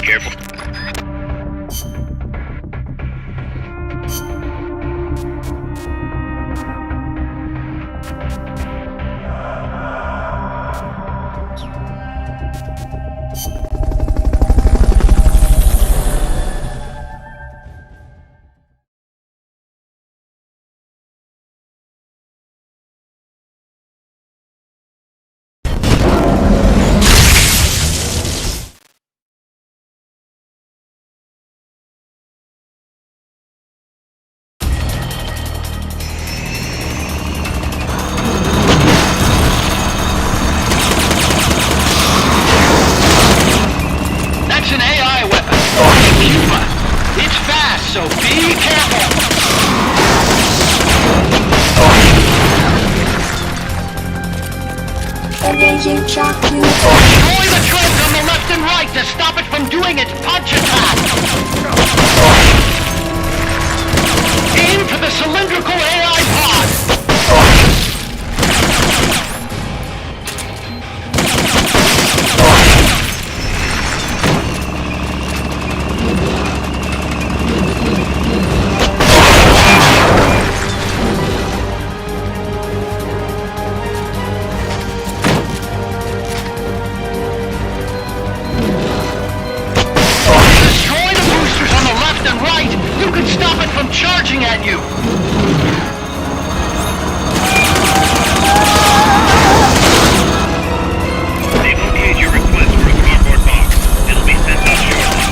G: Careful.
H: That's an AI weapon. Cuba. It's fast, so be careful.
D: Engaging shock unit.
H: Destroy the drones on the left and right to stop it from doing its punch attack. Aim for the cylindrical AI pod. Destroy the boosters on the left and right. You can stop it from charging at you.
G: They've okayed your request for a cardboard box. It'll be sent out shortly.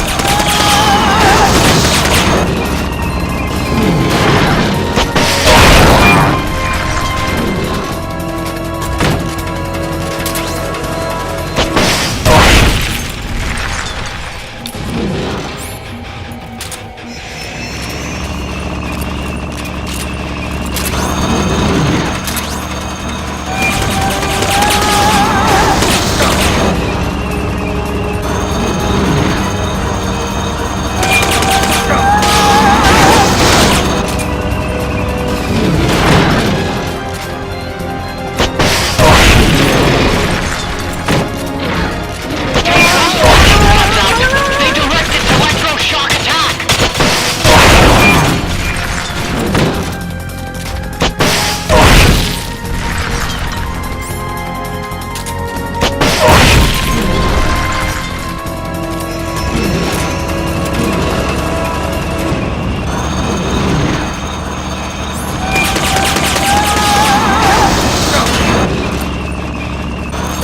H: They direct its electroshock attack.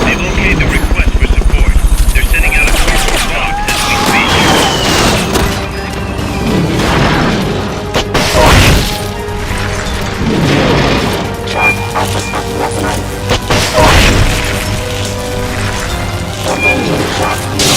G: They've okayed the request for support. They're sending out a cardboard box as we speak.
D: Shock artifact resonance. Engaging shock unit.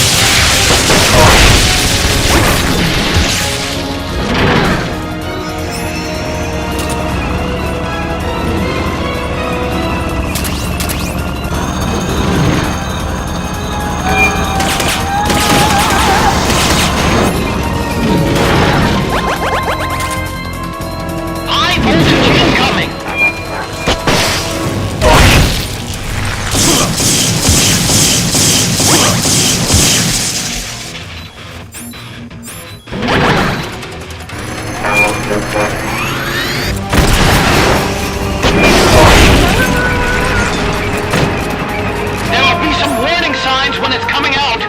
H: High voltage incoming. There will be some warning signs when it's coming out.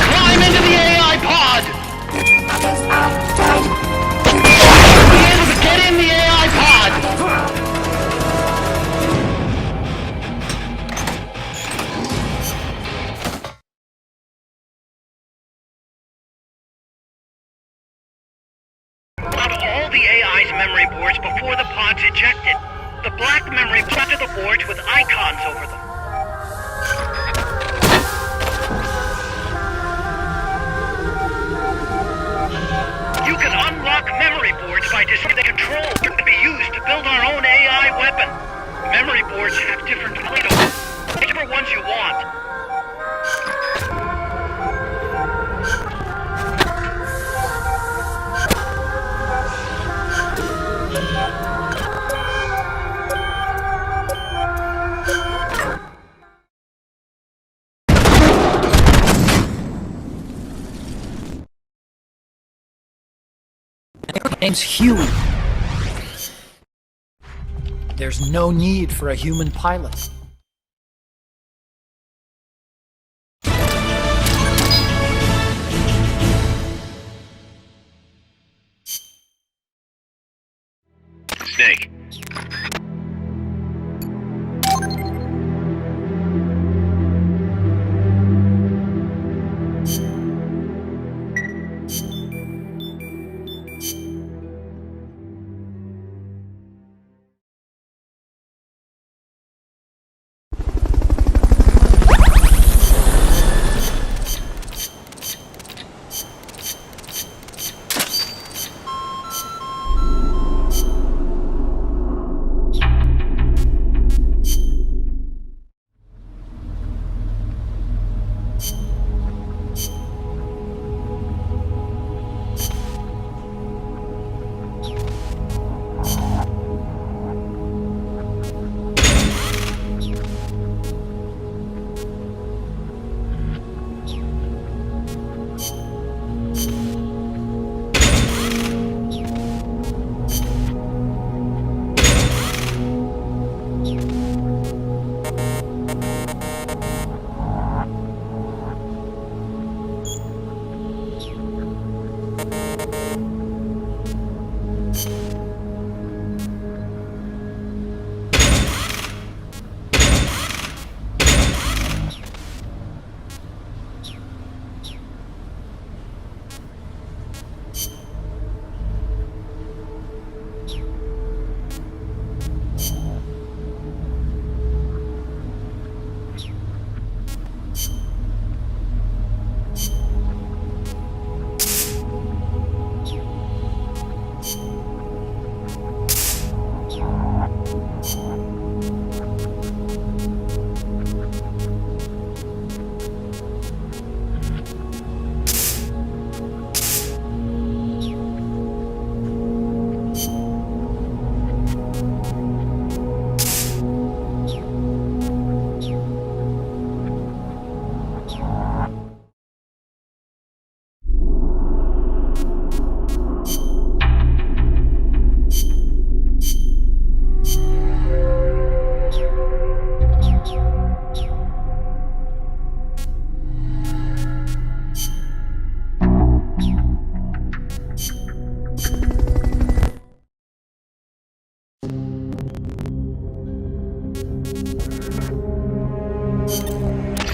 H: Climb into the AI pod!
D: Others outside.
H: Be able to get in the AI pod!
A: Out all the AI's memory boards before the pod's ejected. The black memory planted the boards with icons over them. You can unlock memory boards by deciding the controls to be used to build our own AI weapon. Memory boards have different
E: Name's Huey. There's no need for a human pilot.
G: Snake.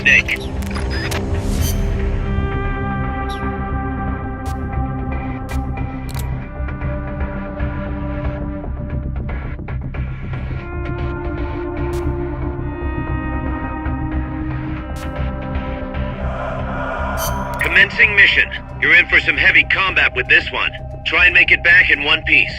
G: Snake. Commencing mission. You're in for some heavy combat with this one. Try and make it back in one piece.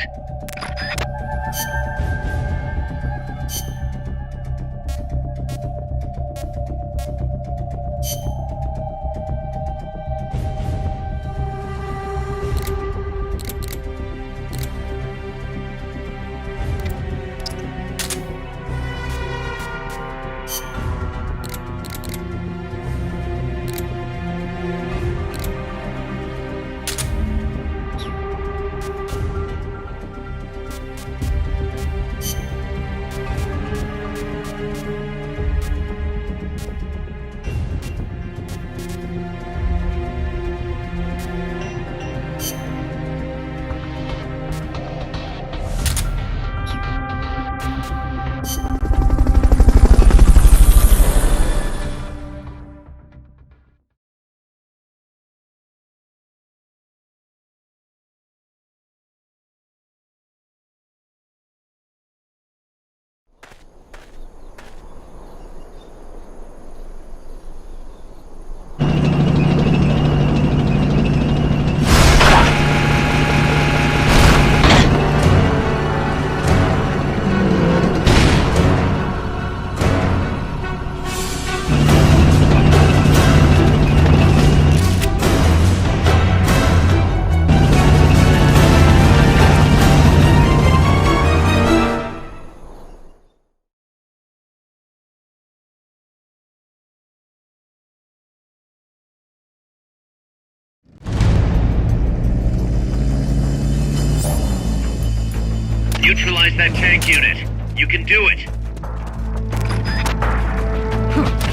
G: Neutralize that tank unit. You can do it.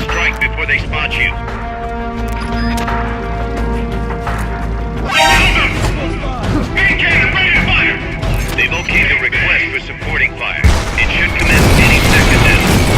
G: Strike before they spot you.
A: Main cannon ready to fire!
G: They've okayed the request for supporting fire. It should commence any second now.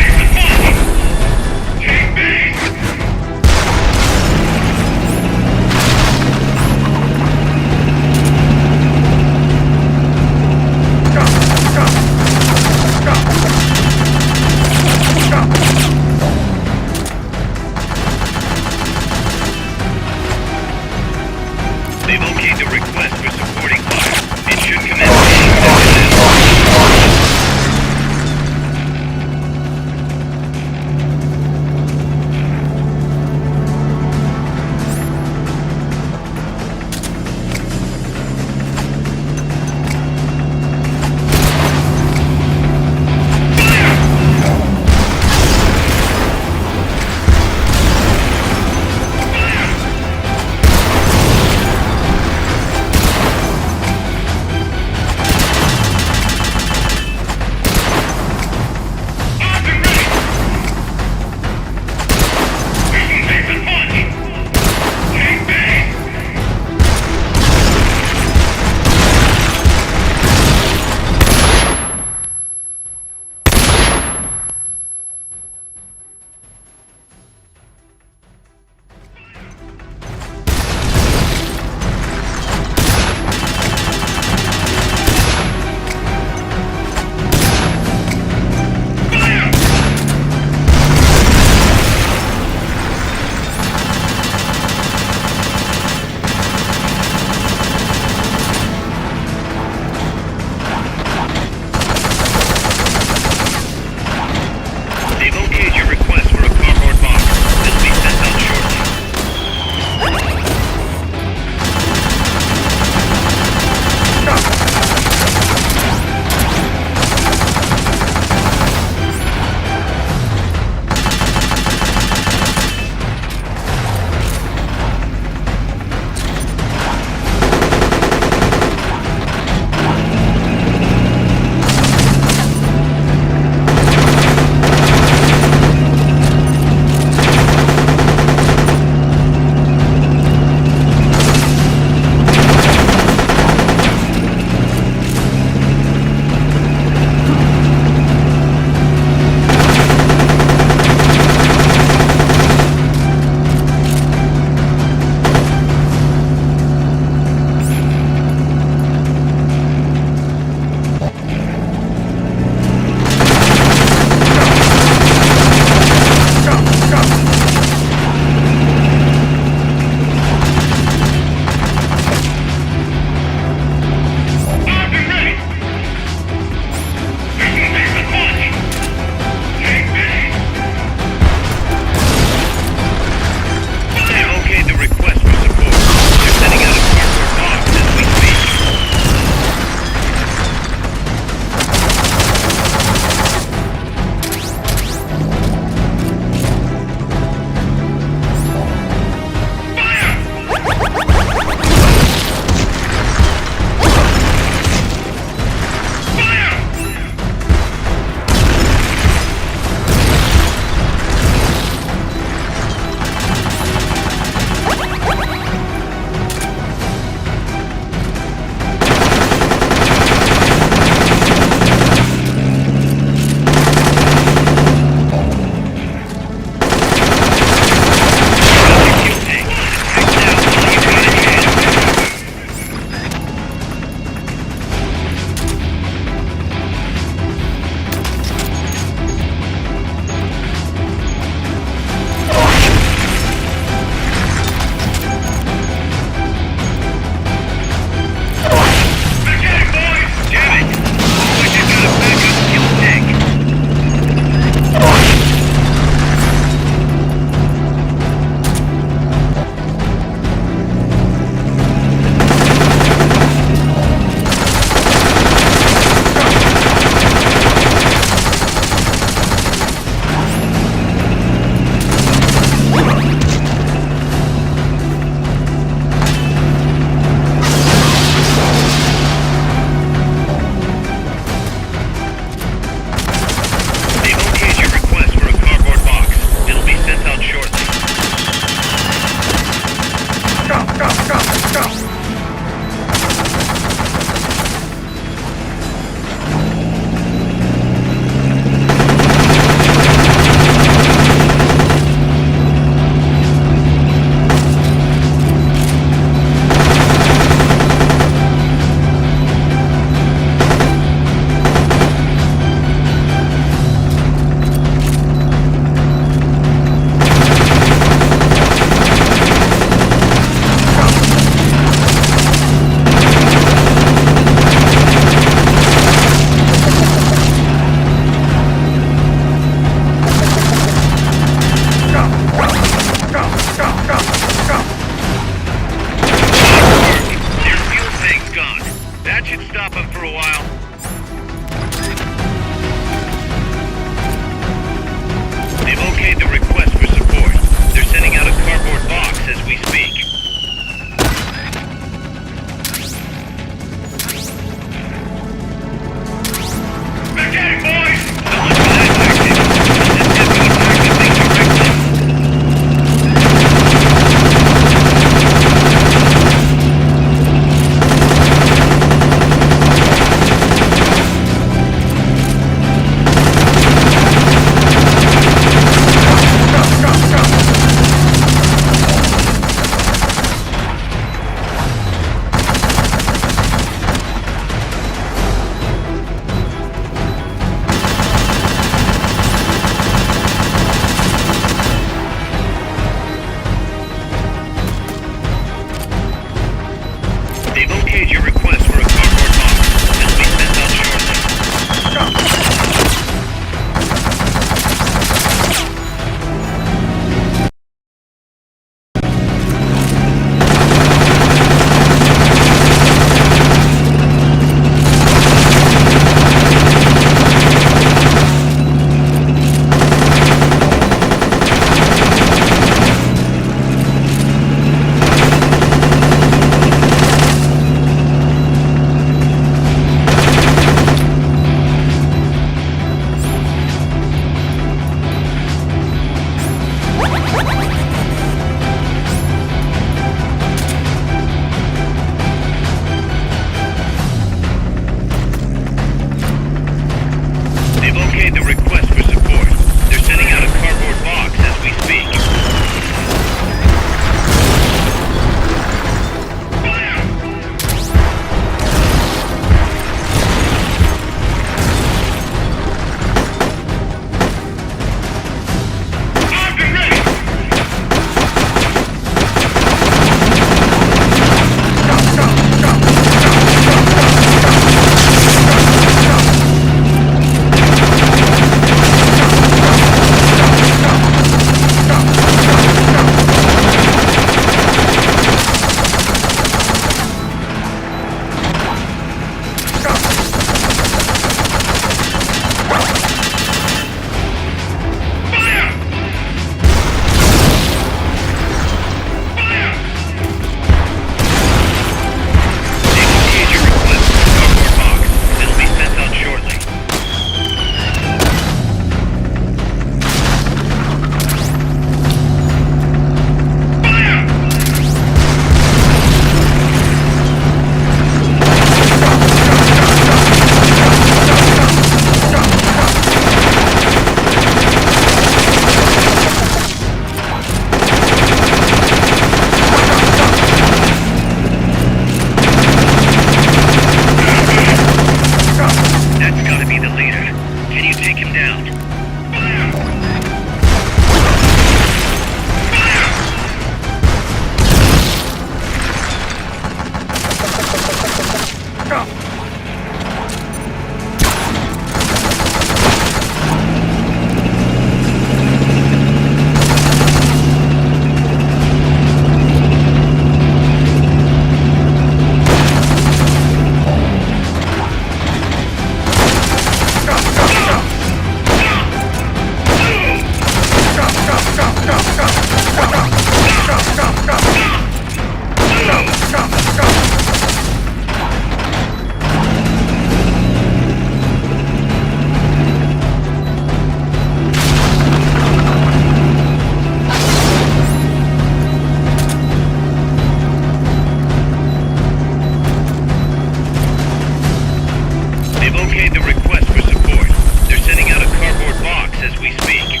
G: okayed the request for support. They're sending out a cardboard box as we speak.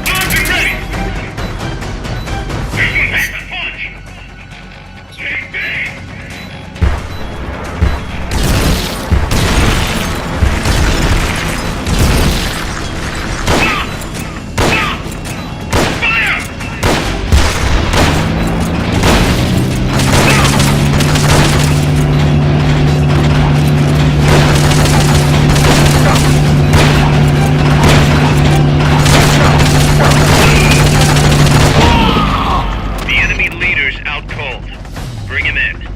A: Armed and ready! Make the punch! Take big!
G: The enemy leader's out cold. Bring him in.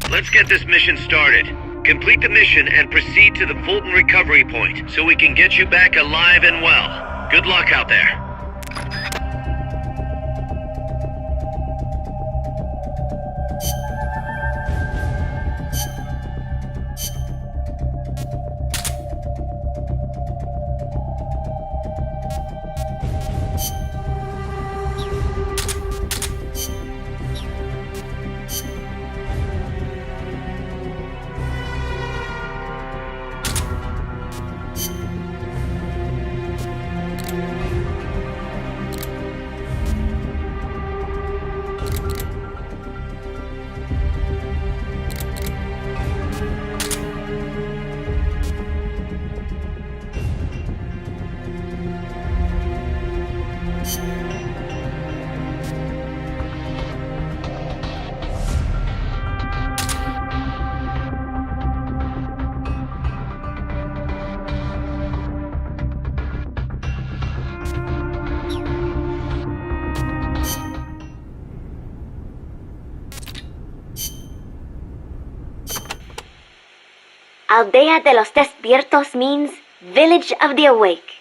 G: Let's get this mission started. Complete the mission and proceed to the Fulton recovery point so we can get you back alive and well. Good luck out there.
I: Aldea de los Despiertos means Village of the Awake.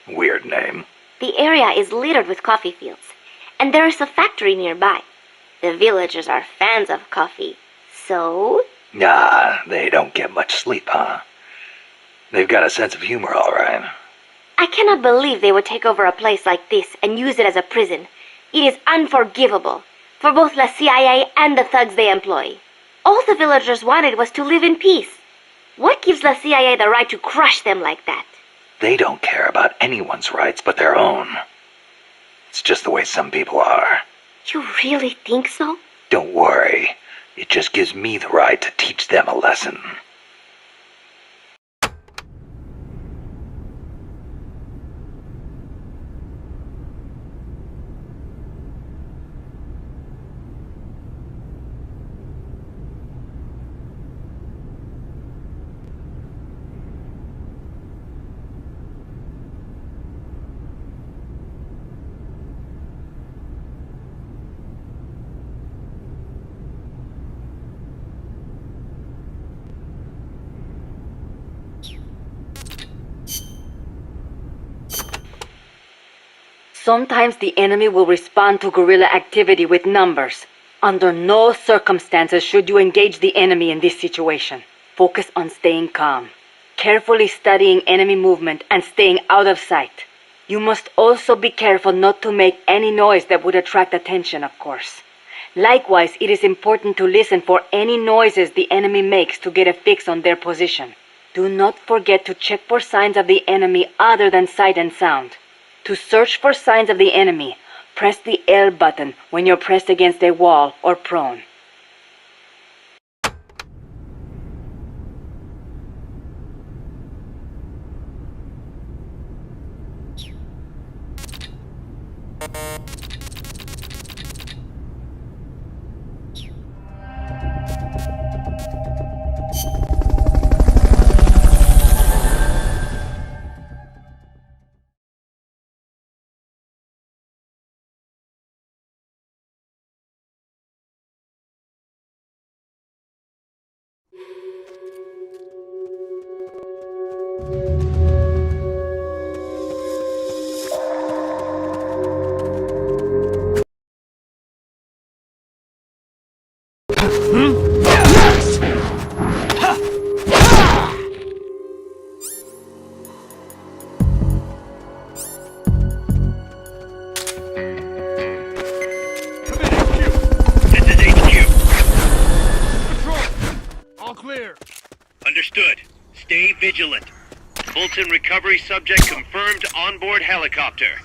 F: Weird name.
I: The area is littered with coffee fields, and there is a factory nearby. The villagers are fans of coffee, so
F: Nah, they don't get much sleep, huh? They've got a sense of humor, all right.
I: I cannot believe they would take over a place like this and use it as a prison. It is unforgivable for both the CIA and the thugs they employ. All the villagers wanted was to live in peace. What gives the CIA the right to crush them like that?
F: They don't care about anyone's rights but their own. It's just the way some people are.
I: You really think so?
F: Don't worry. It just gives me the right to teach them a lesson.
J: Sometimes the enemy will respond to guerrilla activity with numbers. Under no circumstances should you engage the enemy in this situation. Focus on staying calm, carefully studying enemy movement and staying out of sight. You must also be careful not to make any noise that would attract attention, of course. Likewise, it is important to listen for any noises the enemy makes to get a fix on their position. Do not forget to check for signs of the enemy other than sight and sound. To search for signs of the enemy, press the L button when you're pressed against a wall or prone.
G: This is HQ.
B: Control! All clear.
G: Understood. Stay vigilant. Fulton recovery subject confirmed onboard helicopter.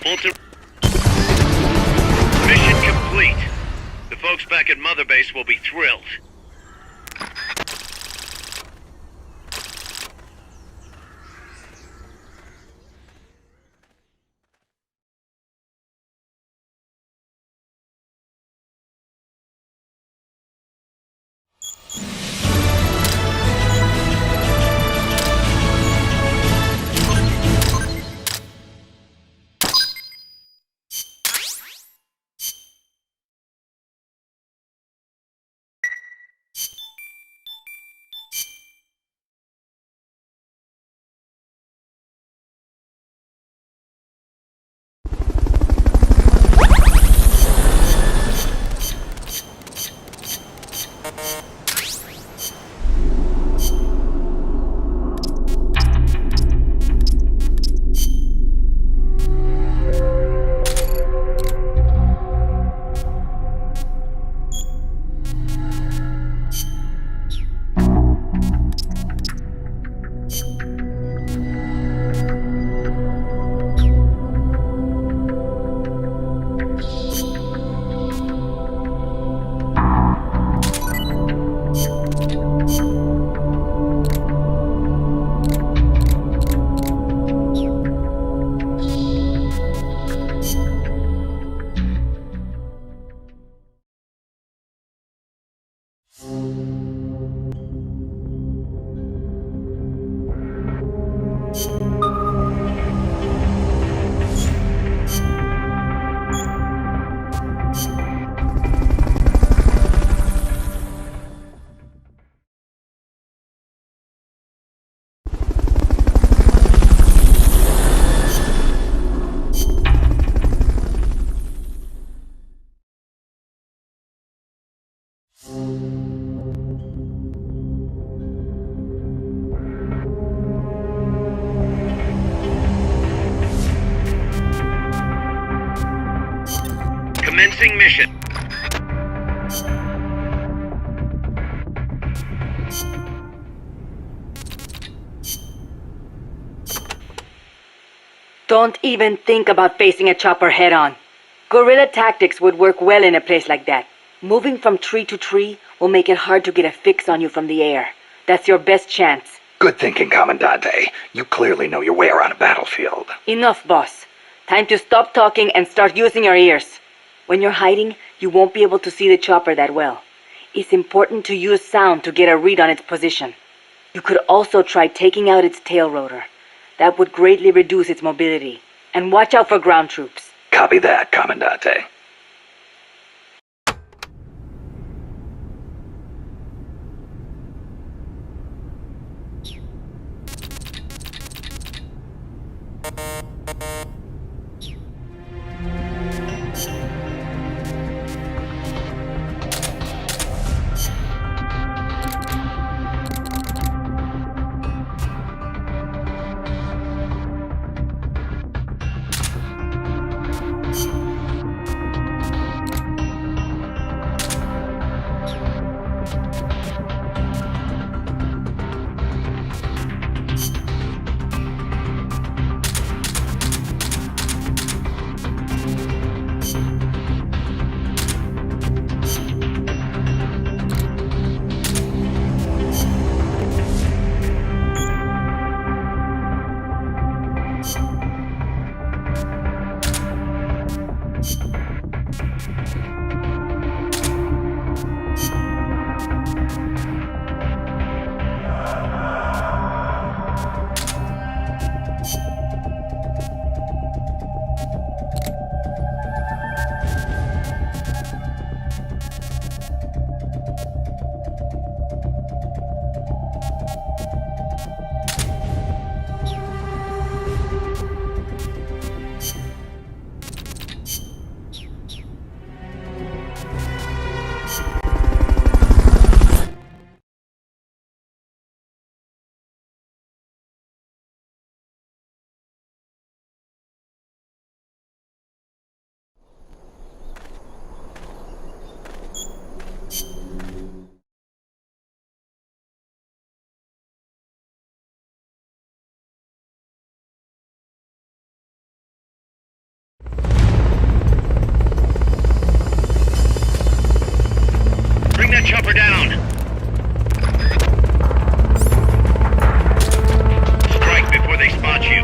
G: Fulton. Mission complete. The folks back at Mother Base will be thrilled. Commencing mission.
J: Don't even think about facing a chopper head-on. Guerrilla tactics would work well in a place like that. Moving from tree to tree will make it hard to get a fix on you from the air. That's your best chance.
F: Good thinking, Commandante. You clearly know your way around a battlefield.
J: Enough, boss. Time to stop talking and start using your ears. When you're hiding, you won't be able to see the chopper that well. It's important to use sound to get a read on its position. You could also try taking out its tail rotor. That would greatly reduce its mobility. And watch out for ground troops.
F: Copy that, Commandante.
G: Bring that chopper down. Strike before they spot you.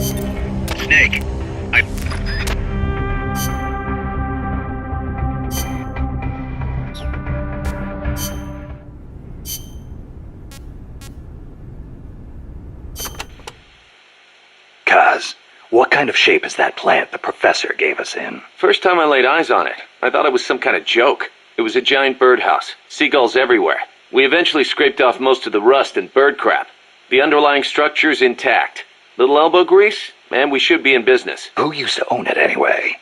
G: Snake, I...
F: Kaz, what kind of shape is that plant the professor gave us in?
C: First time I laid eyes on it, I thought it was some kind of joke. It was a giant birdhouse, seagulls everywhere. We eventually scraped off most of the rust and bird crap. The underlying structure's intact. Little elbow grease, and we should be in business.
F: Who used to own it anyway?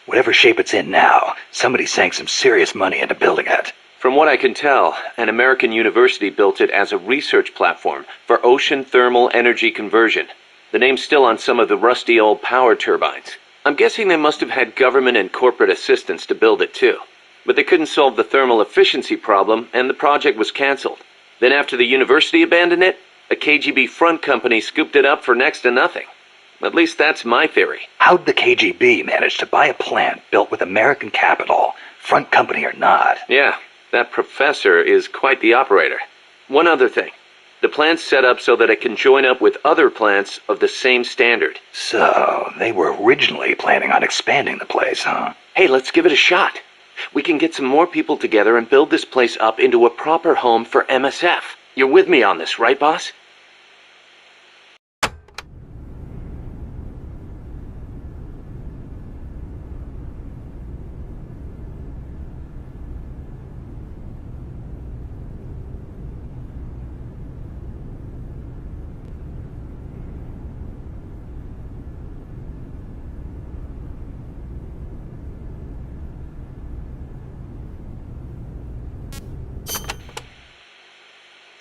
F: Whatever shape it's in now, somebody sank some serious money into building it.
C: From what I can tell, an American university built it as a research platform for ocean thermal energy conversion. The name's still on some of the rusty old power turbines. I'm guessing they must have had government and corporate assistance to build it too. But they couldn't solve the thermal efficiency problem, and the project was cancelled. Then after the university abandoned it, a KGB front company scooped it up for next to nothing. At least that's my theory.
F: How'd the KGB manage to buy a plant built with American capital, front company or not?
C: Yeah, that professor is quite the operator. One other thing. The plant's set up so that it can join up with other plants of the same standard.
F: So, they were originally planning on expanding the place, huh?
C: Hey, let's give it a shot. We can get some more people together and build this place up into a proper home for MSF. You're with me on this, right, boss?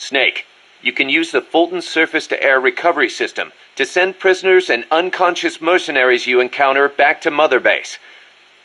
C: Snake, you can use the Fulton surface-to-air recovery system to send prisoners and unconscious mercenaries you encounter back to Mother Base.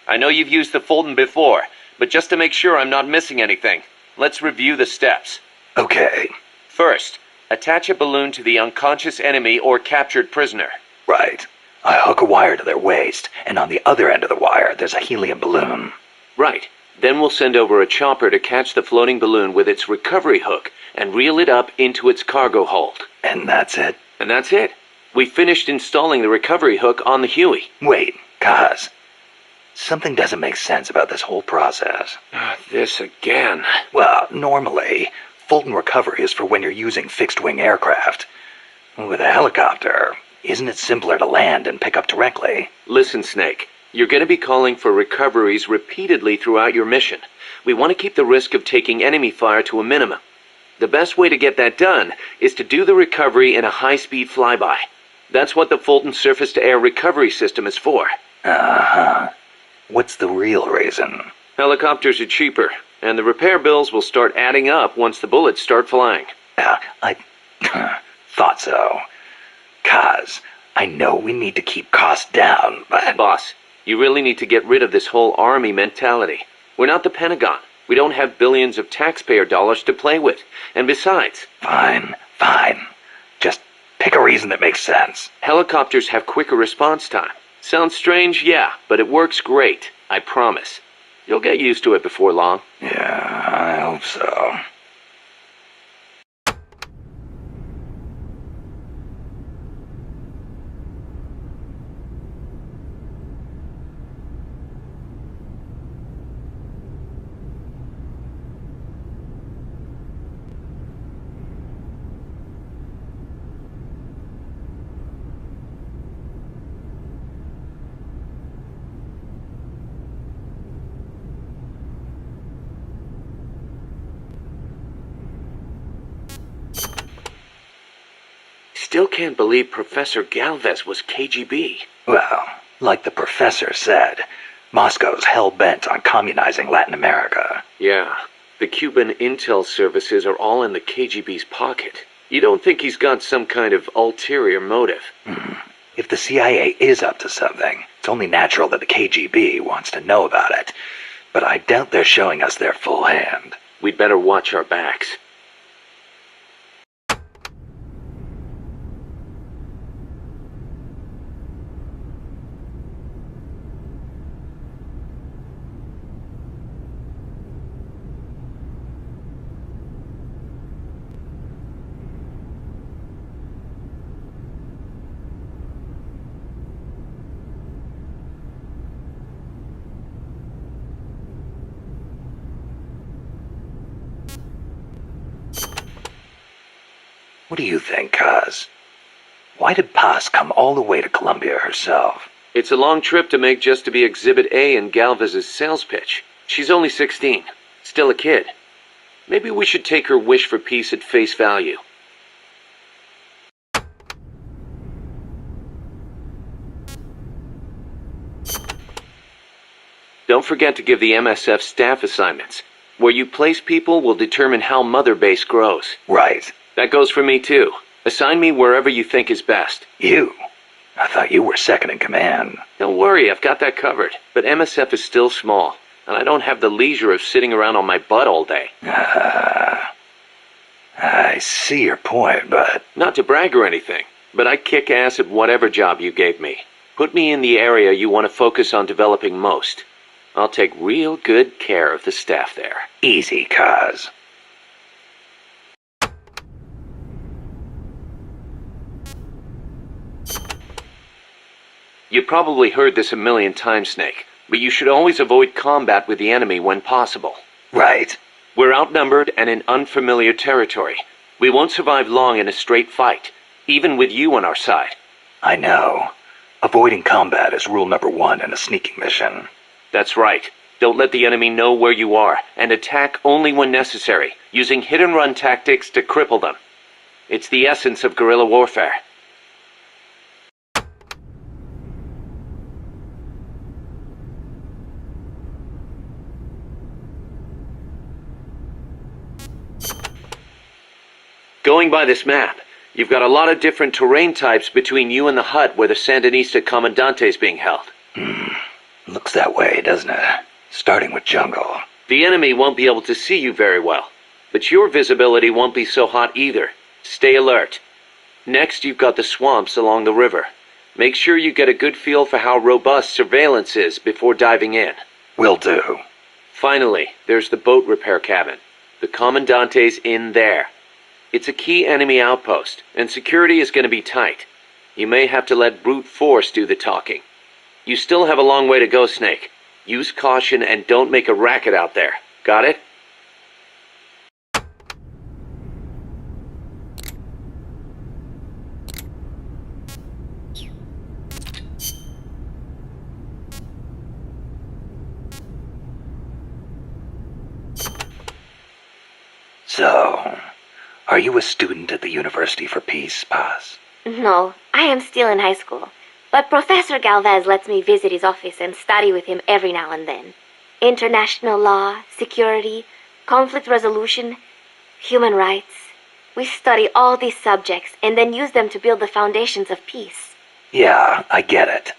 C: I know you've used the Fulton before, but just to make sure I'm not missing anything, let's review the steps.
F: Okay.
C: First, attach a balloon to the unconscious enemy or captured prisoner.
F: Right. I hook a wire to their waist, and on the other end of the wire, there's a helium balloon.
C: Right. Then we'll send over a chopper to catch the floating balloon with its recovery hook and reel it up into its cargo hold.
F: And that's it?
C: And that's it. We finished installing the recovery hook on the Huey.
F: Wait, Kaz. Something doesn't make sense about this whole process.
C: This again.
F: Well, normally, Fulton recovery is for when you're using fixed-wing aircraft. With a helicopter, isn't it simpler to land and pick up directly?
C: Listen, Snake. You're going to be calling for recoveries repeatedly throughout your mission. We want to keep the risk of taking enemy fire to a minimum. The best way to get that done is to do the recovery in a high-speed flyby. That's what the Fulton surface-to-air recovery system is for.
F: Uh-huh. What's the real reason?
C: Helicopters are cheaper, and the repair bills will start adding up once the bullets start flying.
F: I thought so. Kaz, I know we need to keep costs down, but...
C: Boss, you really need to get rid of this whole army mentality. We're not the Pentagon. We don't have billions of taxpayer dollars to play with. And besides...
F: Fine. Just pick a reason that makes sense.
C: Helicopters have quicker response time. Sounds strange, yeah, but it works great. I promise. You'll get used to it before long.
F: Yeah, I hope so.
C: Still can't believe Professor Galvez was KGB.
F: Well, like the professor said, Moscow's hell-bent on communizing Latin America.
C: Yeah, the Cuban intel services are all in the KGB's pocket. You don't think he's got some kind of ulterior motive?
F: If the CIA is up to something, it's only natural that the KGB wants to know about it. But I doubt they're showing us their full hand.
C: We'd better watch our backs.
F: What do you think, Kaz? Why did Paz come all the way to Colombia herself?
C: It's a long trip to make just to be Exhibit A in Galvez's sales pitch. She's only 16. Still a kid. Maybe we should take her wish for peace at face value. Don't forget to give the MSF staff assignments. Where you place people will determine how Mother Base grows.
F: Right.
C: That goes for me too. Assign me wherever you think is best.
F: You? I thought you were second in command.
C: Don't worry, I've got that covered. But MSF is still small, and I don't have the leisure of sitting around on my butt all day.
F: I see your point, but...
C: Not to brag or anything, but I kick ass at whatever job you gave me. Put me in the area you want to focus on developing most. I'll take real good care of the staff there.
F: Easy, Kaz.
C: You probably heard this a million times, Snake, but you should always avoid combat with the enemy when possible.
F: Right.
C: We're outnumbered and in unfamiliar territory. We won't survive long in a straight fight, even with you on our side.
F: I know. Avoiding combat is rule number 1 in a sneaking mission.
C: That's right. Don't let the enemy know where you are, and attack only when necessary, using hit-and-run tactics to cripple them. It's the essence of guerrilla warfare. Going by this map, you've got a lot of different terrain types between you and the hut where the Sandinista Comandante is being held.
F: Looks that way, doesn't it? Starting with jungle.
C: The enemy won't be able to see you very well, but your visibility won't be so hot either. Stay alert. Next, you've got the swamps along the river. Make sure you get a good feel for how robust surveillance is before diving in.
F: Will do.
C: Finally, there's the boat repair cabin. The Commandante's in there. It's a key enemy outpost, and security is going to be tight. You may have to let brute force do the talking. You still have a long way to go, Snake. Use caution and don't make a racket out there. Got it?
F: So, are you a student at the University for Peace, Paz?
I: No, I am still in high school. But Professor Galvez lets me visit his office and study with him every now and then. International law, security, conflict resolution, human rights. We study all these subjects and then use them to build the foundations of peace.
F: Yeah, I get it.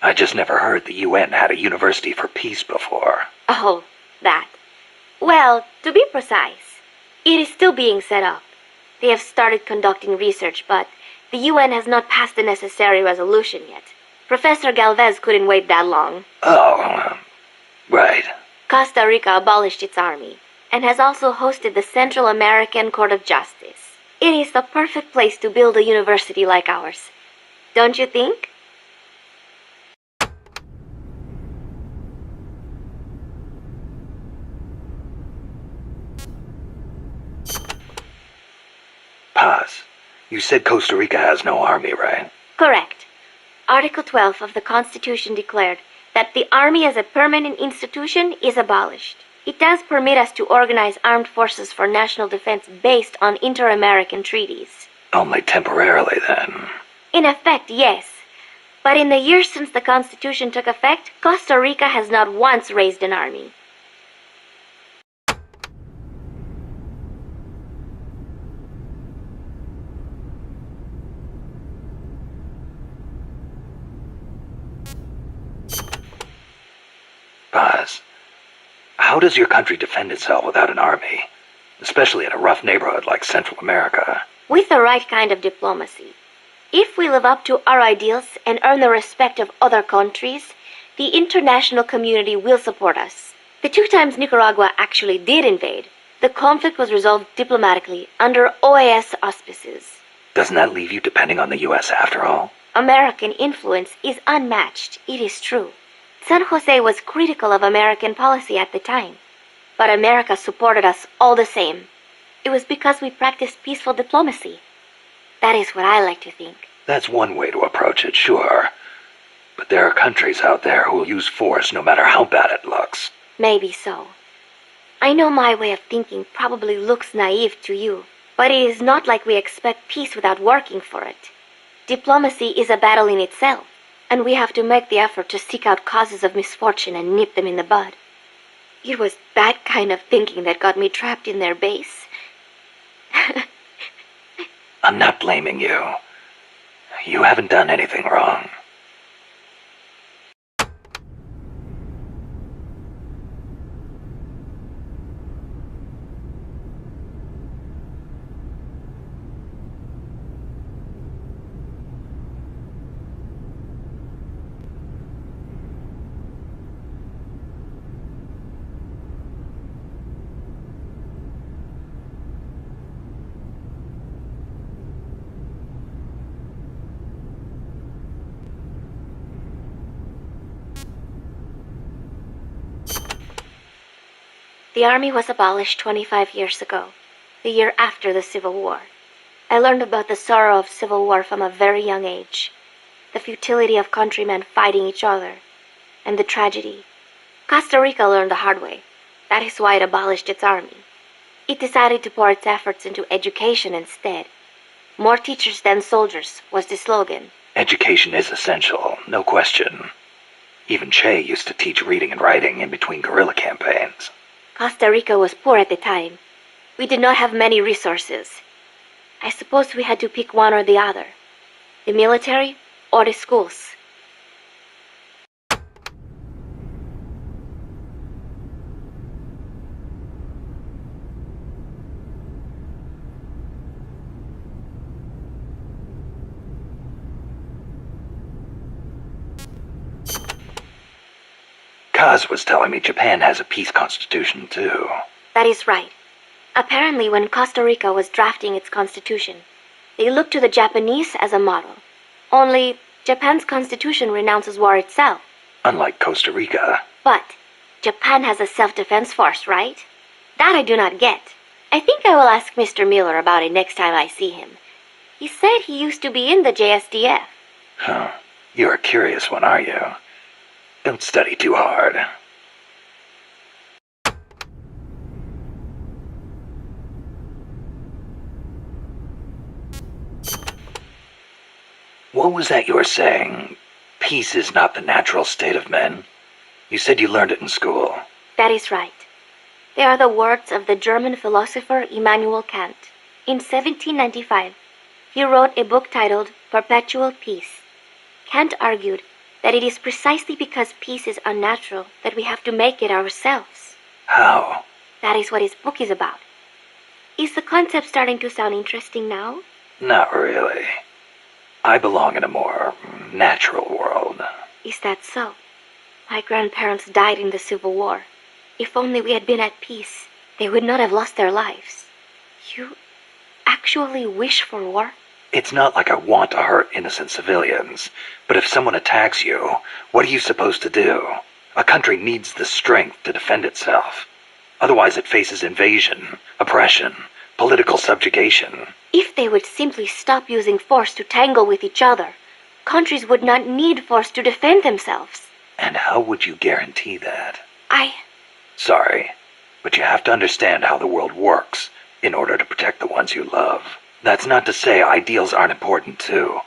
F: I just never heard the UN had a University for Peace before.
I: Oh, that. Well, to be precise, it is still being set up. They have started conducting research, but the UN has not passed the necessary resolution yet. Professor Galvez couldn't wait that long.
F: Oh, right.
I: Costa Rica abolished its army, and has also hosted the Central American Court of Justice. It is the perfect place to build a university like ours. Don't you think?
F: Paz, you said Costa Rica has no army, right?
I: Correct. Article 12 of the Constitution declared that the army as a permanent institution is abolished. It does permit us to organize armed forces for national defense based on inter-American treaties.
F: Only temporarily, then.
I: In effect, yes. But in the years since the Constitution took effect, Costa Rica has not once raised an army.
F: Paz, how does your country defend itself without an army? Especially in a rough neighborhood like Central America.
I: With the right kind of diplomacy. If we live up to our ideals and earn the respect of other countries, the international community will support us. The 2 times Nicaragua actually did invade, the conflict was resolved diplomatically under OAS auspices.
F: Doesn't that leave you depending on the U.S. after all?
I: American influence is unmatched, it is true. San Jose was critical of American policy at the time, but America supported us all the same. It was because we practiced peaceful diplomacy. That is what I like to think.
F: That's one way to approach it, sure. But there are countries out there who will use force no matter how bad it looks.
I: Maybe so. I know my way of thinking probably looks naive to you, but it is not like we expect peace without working for it. Diplomacy is a battle in itself, and we have to make the effort to seek out causes of misfortune and nip them in the bud. It was that kind of thinking that got me trapped in their base.
F: I'm not blaming you. You haven't done anything wrong.
I: The army was abolished 25 years ago, the year after the Civil War. I learned about the sorrow of civil war from a very young age, the futility of countrymen fighting each other, and the tragedy. Costa Rica learned the hard way. That is why it abolished its army. It decided to pour its efforts into education instead. More teachers than soldiers was the slogan.
F: Education is essential, no question. Even Che used to teach reading and writing in between guerrilla campaigns.
I: Costa Rica was poor at the time. We did not have many resources. I suppose we had to pick one or the other. The military or the schools.
F: Kaz was telling me Japan has a peace constitution, too.
I: That is right. Apparently, when Costa Rica was drafting its constitution, they looked to the Japanese as a model. Only, Japan's constitution renounces war itself.
F: Unlike Costa Rica.
I: But, Japan has a self-defense force, right? That I do not get. I think I will ask Mr. Miller about it next time I see him. He said he used to be in the JSDF.
F: Huh. You're a curious one, are you? Don't study too hard. What was that you were saying? Peace is not the natural state of men? You said you learned it in school.
I: That is right. They are the words of the German philosopher Immanuel Kant. In 1795, he wrote a book titled Perpetual Peace. Kant argued that it is precisely because peace is unnatural that we have to make it ourselves.
F: How?
I: That is what his book is about. Is the concept starting to sound interesting now?
F: Not really. I belong in a more natural world.
I: Is that so? My grandparents died in the Civil War. If only we had been at peace, they would not have lost their lives. You actually wish for war?
F: It's not like I want to hurt innocent civilians, but if someone attacks you, what are you supposed to do? A country needs the strength to defend itself. Otherwise it faces invasion, oppression, political subjugation.
I: If they would simply stop using force to tangle with each other, countries would not need force to defend themselves.
F: And how would you guarantee that?
I: I...
F: Sorry, but you have to understand how the world works in order to protect the ones you love. That's not to say ideals aren't important too.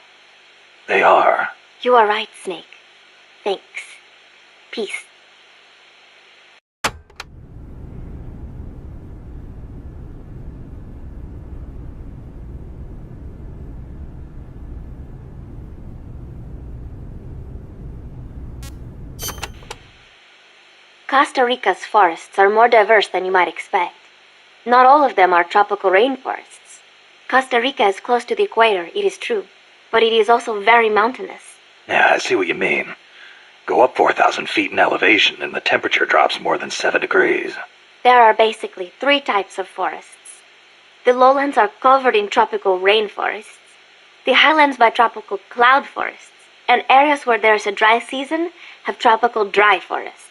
F: They are.
I: You are right, Snake. Thanks. Peace. Costa Rica's forests are more diverse than you might expect. Not all of them are tropical rainforests. Costa Rica is close to the equator, it is true, but it is also very mountainous.
F: Yeah, I see what you mean. Go up 4,000 feet in elevation and the temperature drops more than 7 degrees.
I: There are basically 3 types of forests. The lowlands are covered in tropical rainforests, the highlands by tropical cloud forests, and areas where there is a dry season have tropical dry forests.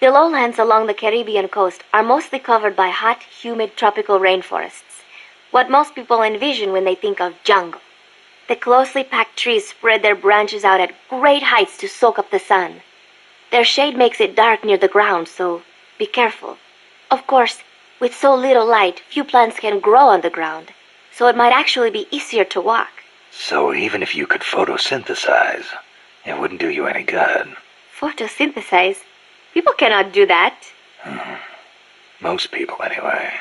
I: The lowlands along the Caribbean coast are mostly covered by hot, humid tropical rainforests, what most people envision when they think of jungle. The closely packed trees spread their branches out at great heights to soak up the sun. Their shade makes it dark near the ground, so be careful. Of course, with so little light, few plants can grow on the ground, so it might actually be easier to walk.
F: So even if you could photosynthesize, it wouldn't do you any good.
I: Photosynthesize? People cannot do that.
F: Most people, anyway.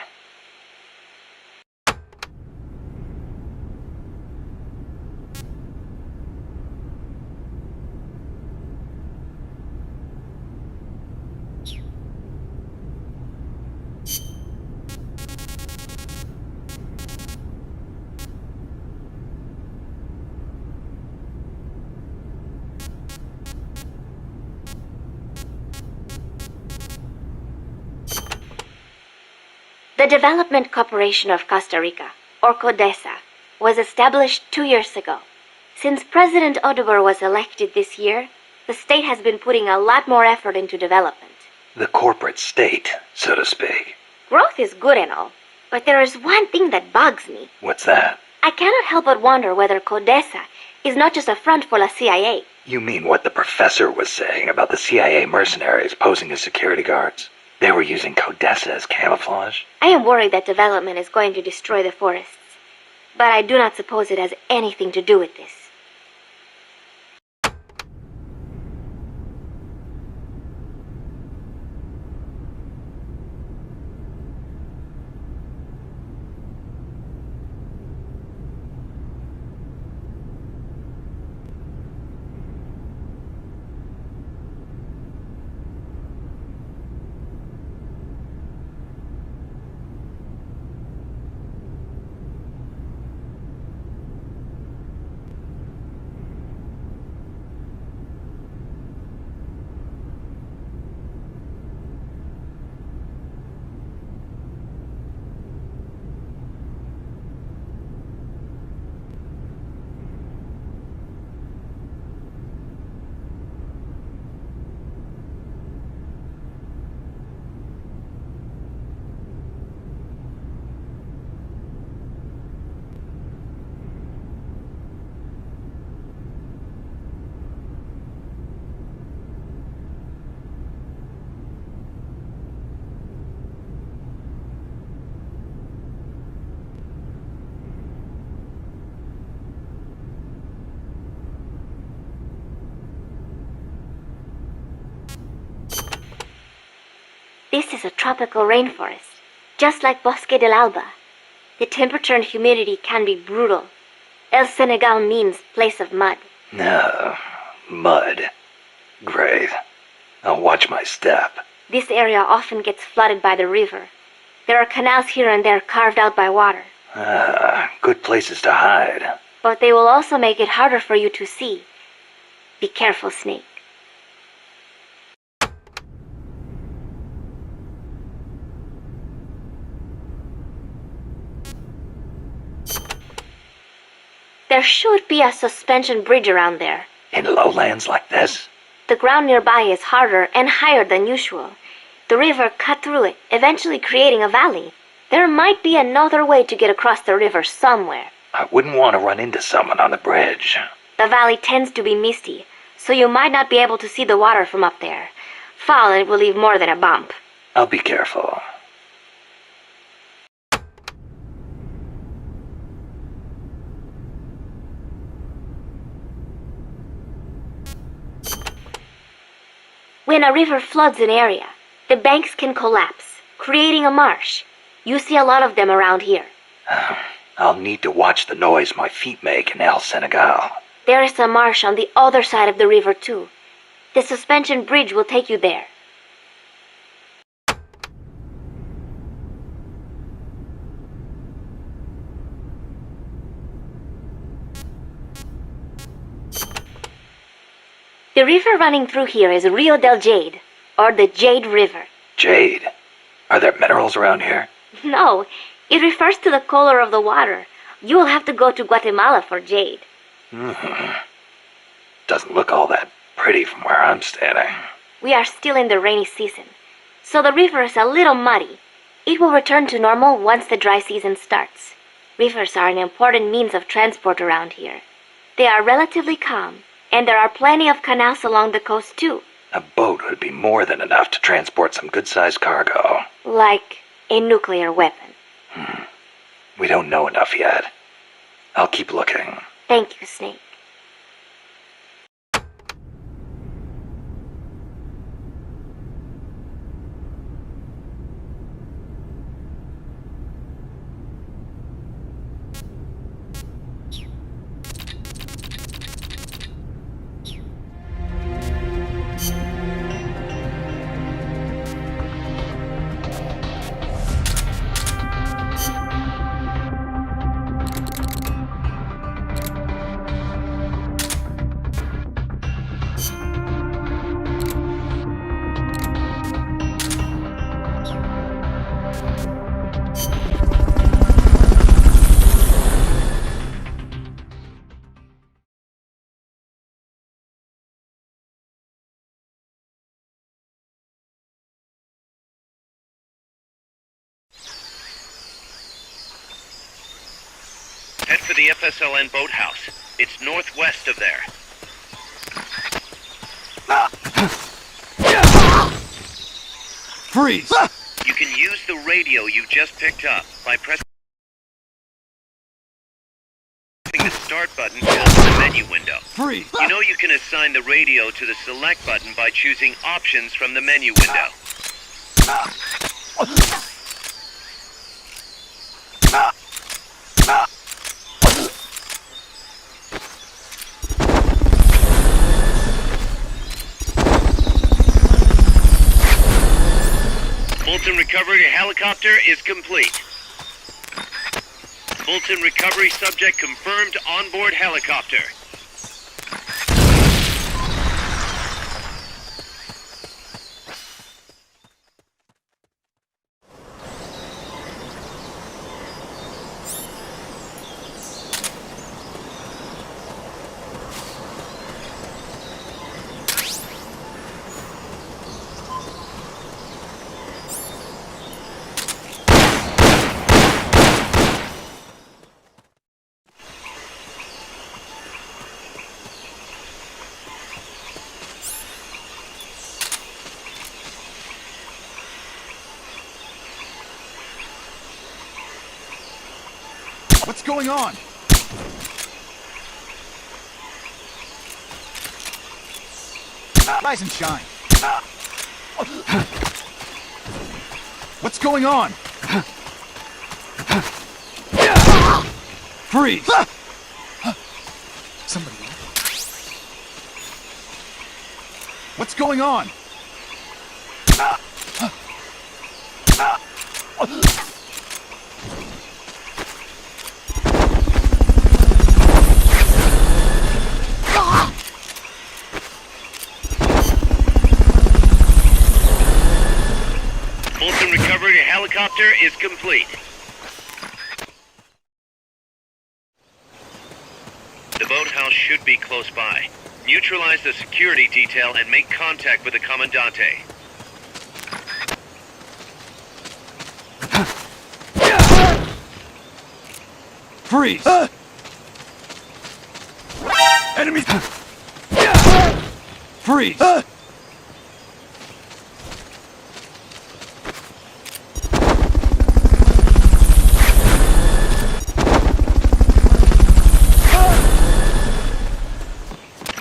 I: The Development Corporation of Costa Rica, or CODESA, was established 2 years ago. Since President Oduber was elected this year, the state has been putting a lot more effort into development.
F: The corporate state, so to speak.
I: Growth is good and all, but there is one thing that bugs me.
F: What's that?
I: I cannot help but wonder whether CODESA is not just a front for the CIA.
F: You mean what the professor was saying about the CIA mercenaries posing as security guards? They were using CODESA as camouflage?
I: I am worried that development is going to destroy the forests, but I do not suppose it has anything to do with this. This is a tropical rainforest, just like Bosque del Alba. The temperature and humidity can be brutal. El Senegal means place of mud.
F: No, mud. Great. I'll watch my step.
I: This area often gets flooded by the river. There are canals here and there carved out by water.
F: Good places to hide.
I: But they will also make it harder for you to see. Be careful, Snake. There should be a suspension bridge around there.
F: In lowlands like this?
I: The ground nearby is harder and higher than usual. The river cut through it, eventually creating a valley. There might be another way to get across the river somewhere.
F: I wouldn't want to run into someone on the bridge.
I: The valley tends to be misty, so you might not be able to see the water from up there. Fall and it will leave more than a bump.
F: I'll be careful.
I: When a river floods an area, the banks can collapse, creating a marsh. You see a lot of them around here.
F: I'll need to watch the noise my feet make in El Senegal.
I: There is a marsh on the other side of the river too. The suspension bridge will take you there. The river running through here is Rio del Jade, or the Jade River.
F: Jade? Are there minerals around here?
I: No, it refers to the color of the water. You will have to go to Guatemala for jade.
F: Doesn't look all that pretty from where I'm standing.
I: We are still in the rainy season, so the river is a little muddy. It will return to normal once the dry season starts. Rivers are an important means of transport around here. They are relatively calm, and there are plenty of canals along the coast too.
F: A boat would be more than enough to transport some good-sized cargo.
I: Like a nuclear weapon.
F: We don't know enough yet. I'll keep looking.
I: Thank you, Snake.
G: Head for the FSLN boathouse. It's northwest of there.
B: Freeze!
G: You can use the radio you just picked up by pressing the start button to open the menu window.
B: Freeze!
G: You know you can assign the radio to the select button by choosing options from the menu window. Fulton recovery helicopter is complete. Fulton recovery subject confirmed onboard helicopter.
B: What's going on? Rise and shine. What's going on? Freeze! Somebody. What's going on?
G: Fulton recovery helicopter is complete. The boathouse should be close by. Neutralize the security detail and make contact with the Commandante.
B: Freeze! Enemies! Freeze!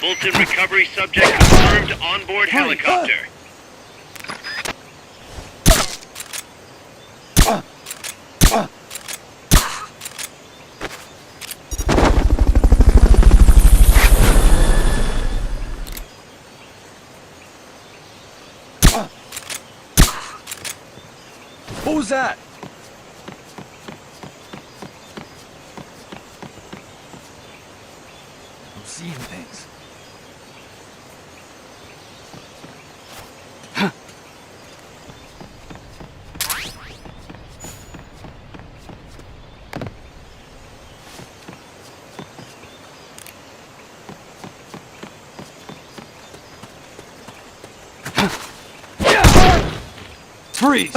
G: Fulton recovery subject confirmed onboard helicopter.
B: What was that? I'm seeing things. Freeze!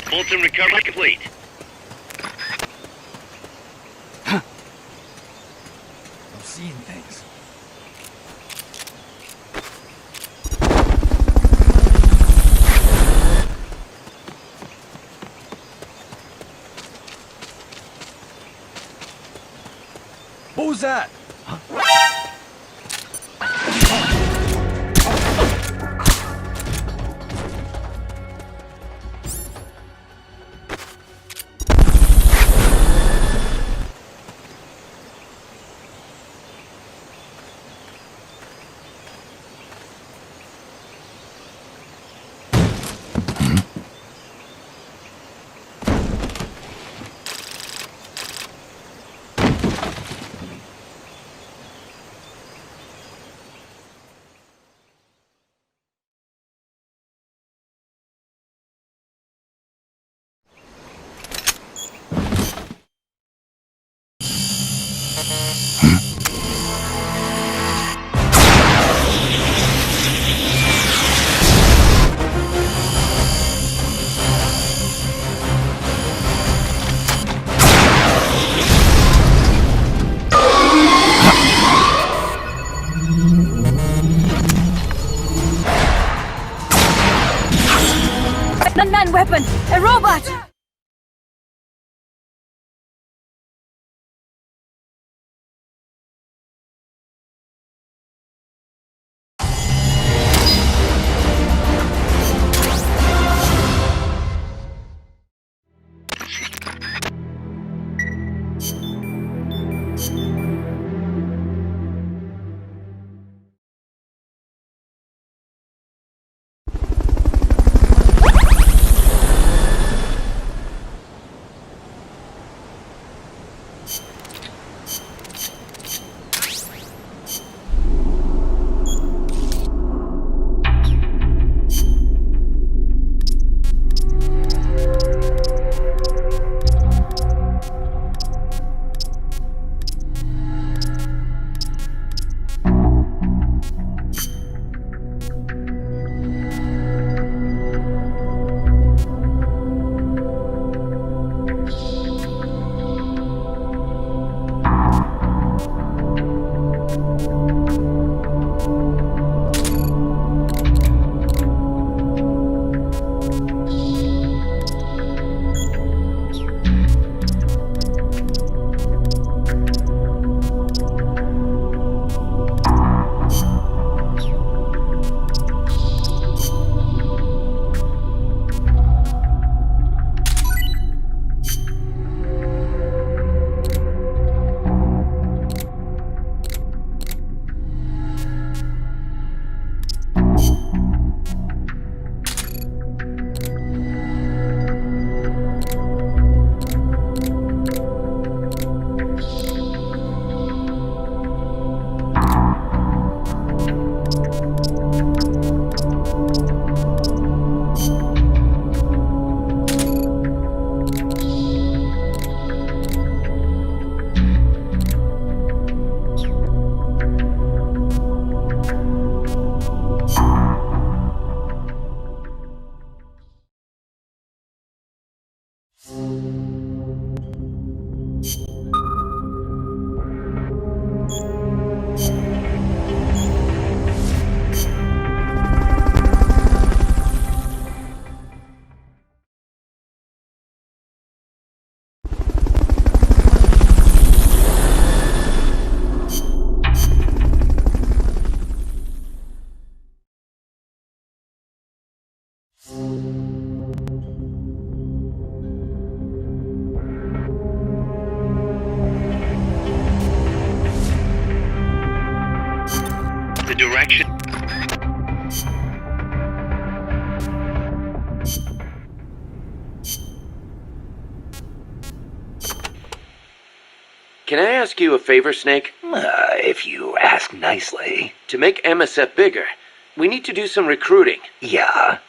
G: Bolton recovery complete.
B: I'm seeing things. What was that?
J: Non-man weapon! A robot!
G: The direction.
C: Can I ask you a favor, Snake?
F: If you ask nicely.
C: To make MSF bigger, we need to do some recruiting.
F: Yeah.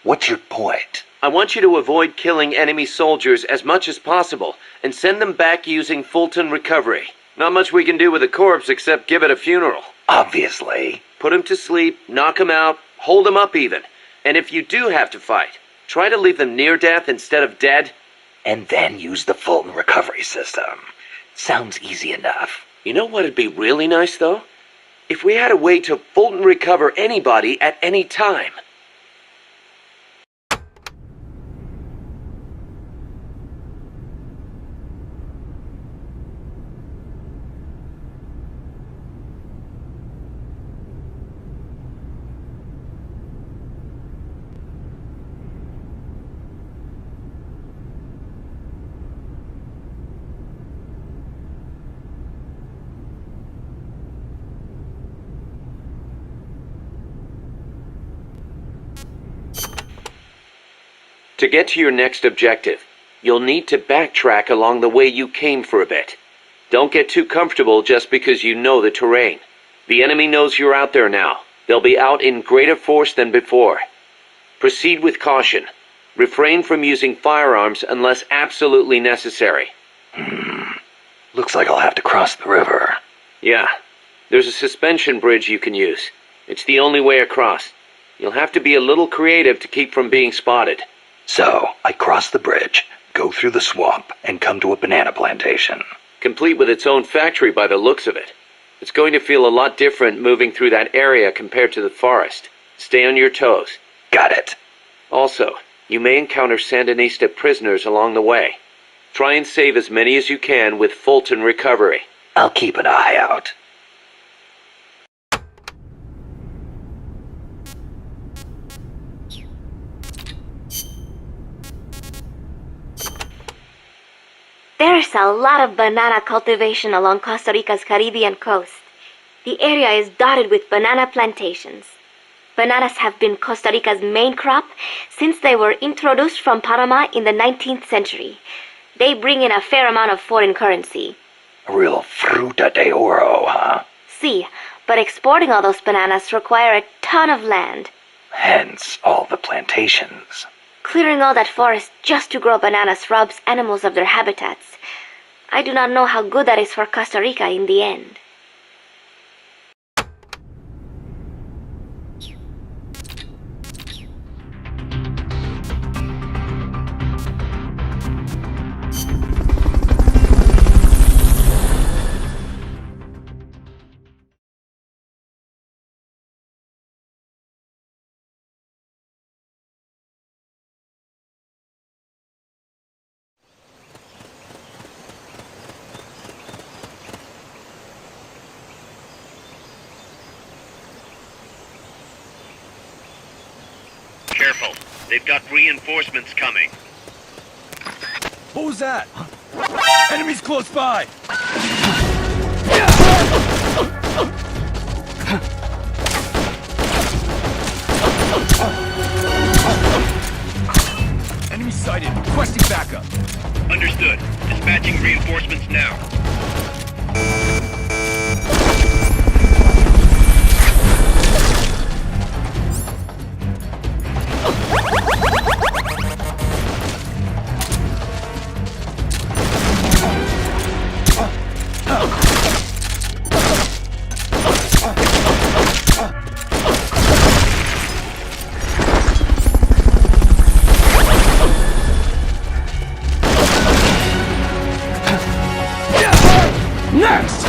F: What's your point?
C: I want you to avoid killing enemy soldiers as much as possible and send them back using Fulton recovery. Not much we can do with a corpse except give it a funeral.
F: Obviously.
C: Put him to sleep, knock him out, hold him up even. And if you do have to fight, try to leave them near death instead of dead.
F: And then use the Fulton recovery system. Sounds easy enough.
C: You know what'd be really nice, though? If we had a way to Fulton recover anybody at any time. To get to your next objective, you'll need to backtrack along the way you came for a bit. Don't get too comfortable just because you know the terrain. The enemy knows you're out there now. They'll be out in greater force than before. Proceed with caution. Refrain from using firearms unless absolutely necessary.
F: Looks like I'll have to cross the river.
C: Yeah, there's a suspension bridge you can use. It's the only way across. You'll have to be a little creative to keep from being spotted.
F: So, I cross the bridge, go through the swamp, and come to a banana plantation.
C: Complete with its own factory by the looks of it. It's going to feel a lot different moving through that area compared to the forest. Stay on your toes.
F: Got it.
C: Also, you may encounter Sandinista prisoners along the way. Try and save as many as you can with Fulton recovery.
F: I'll keep an eye out.
I: There's a lot of banana cultivation along Costa Rica's Caribbean coast. The area is dotted with banana plantations. Bananas have been Costa Rica's main crop since they were introduced from Panama in the 19th century. They bring in a fair amount of foreign currency.
F: A real fruta de oro, huh?
I: See, but exporting all those bananas require a ton of land.
F: Hence all the plantations.
I: Clearing all that forest just to grow bananas robs animals of their habitats. I do not know how good that is for Costa Rica in the end.
G: Careful. They've got reinforcements coming.
B: What was that? Enemies close by! Enemy sighted. Requesting backup.
G: Understood. Dispatching reinforcements now.
B: Next!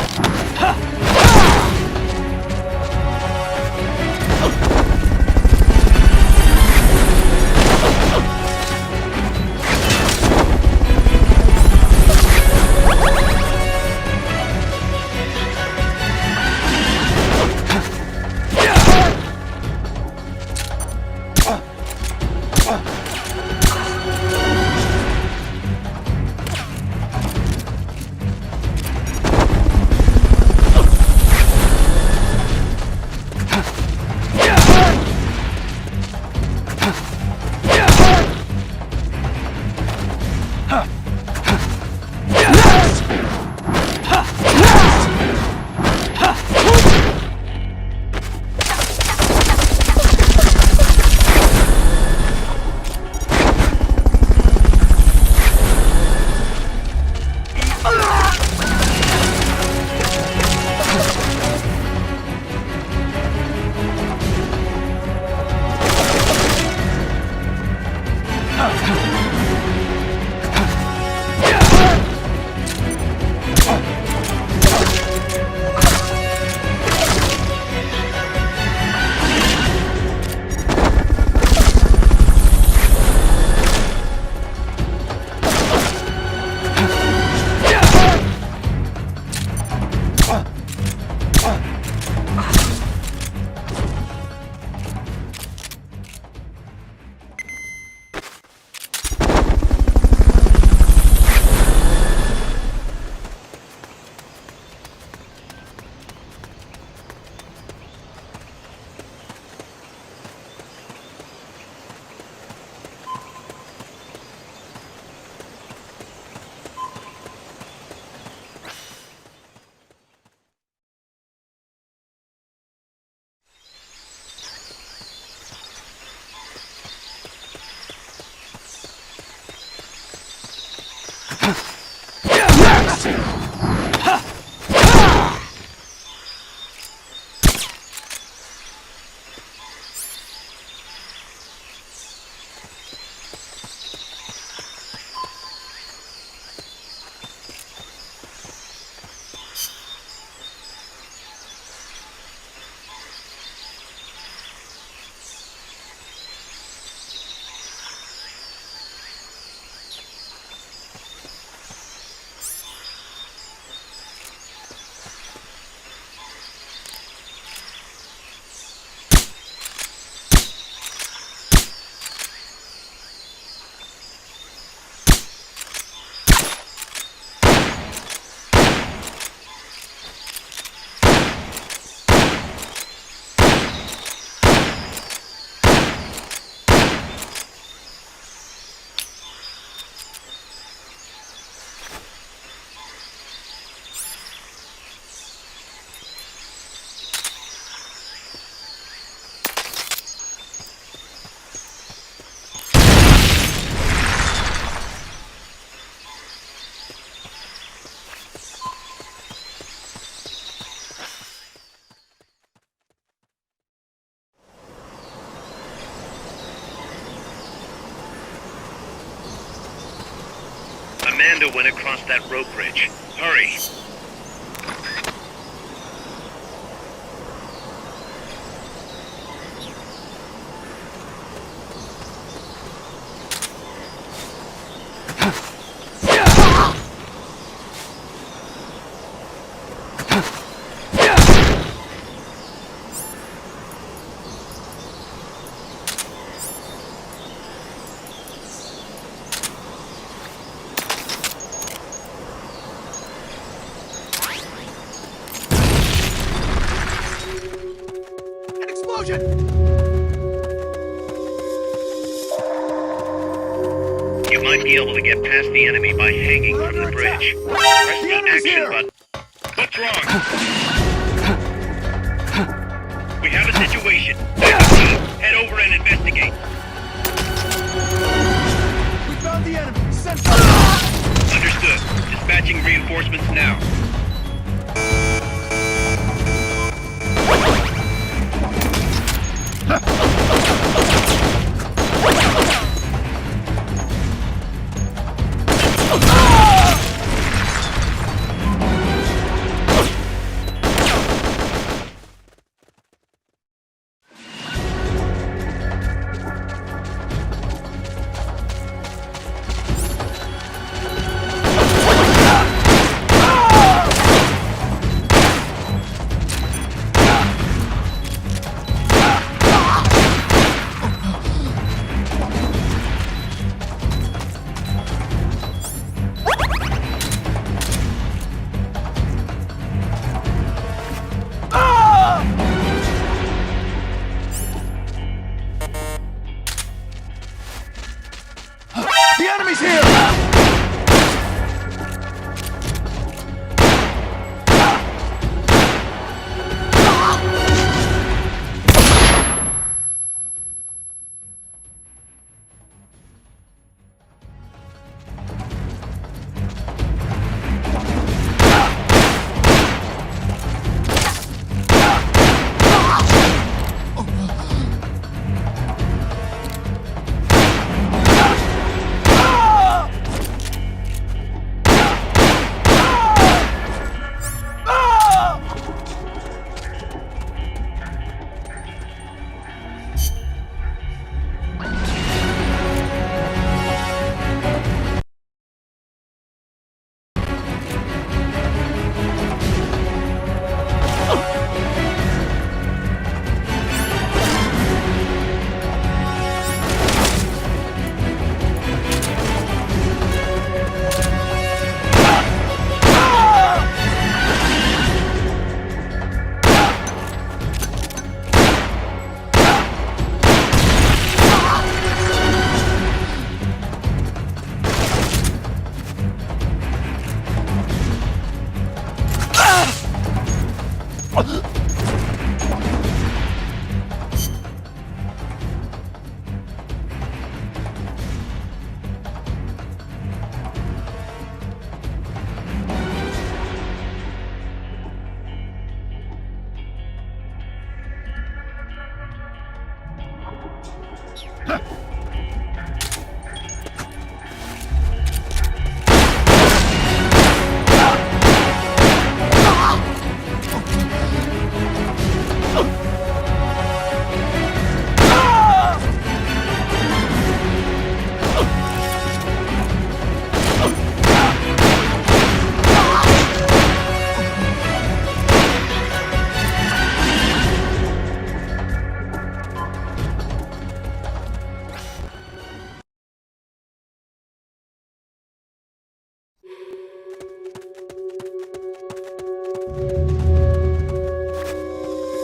G: Amanda went across that rope bridge. Hurry.
B: An explosion!
G: You might be able to get past the enemy by hanging from the bridge. Press the
B: enemy's
G: action
B: here!
G: button. What's wrong? We have a situation. Backup team, head over and investigate.
B: We found the enemy! Send
G: Understood. Dispatching reinforcements now.
B: The enemy's here!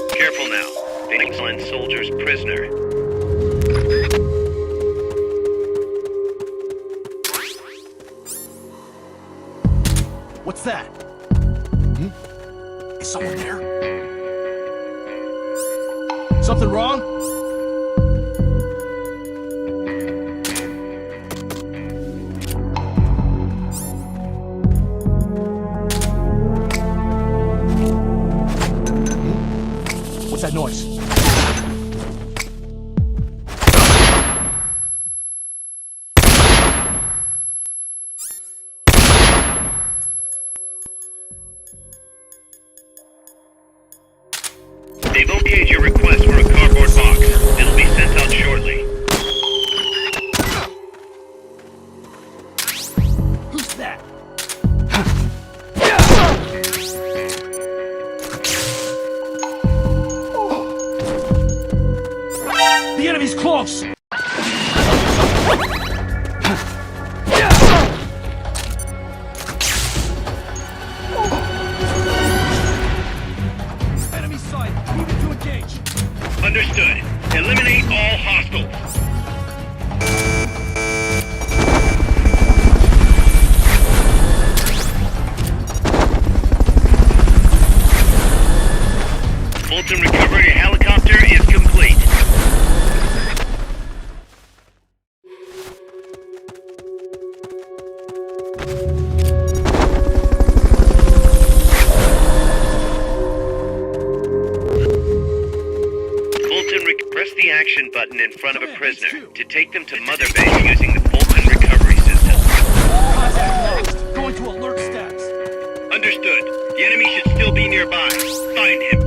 G: Careful now. The excellent soldier's prisoner.
B: What's that? Is someone there? Something wrong? What's that noise?
G: They've okayed your request for a cardboard box. It'll be sent out shortly.
B: Who's that? The enemy's close! Enemy sight! Moving to engage!
G: Understood. Eliminate all hostiles. Fulton recovery helicopter is complete. Press the action button in front of a prisoner to take them to Mother Base using the Fulton recovery system.
B: Contact lost! Going to alert status!
G: Understood. The enemy should still be nearby. Find him.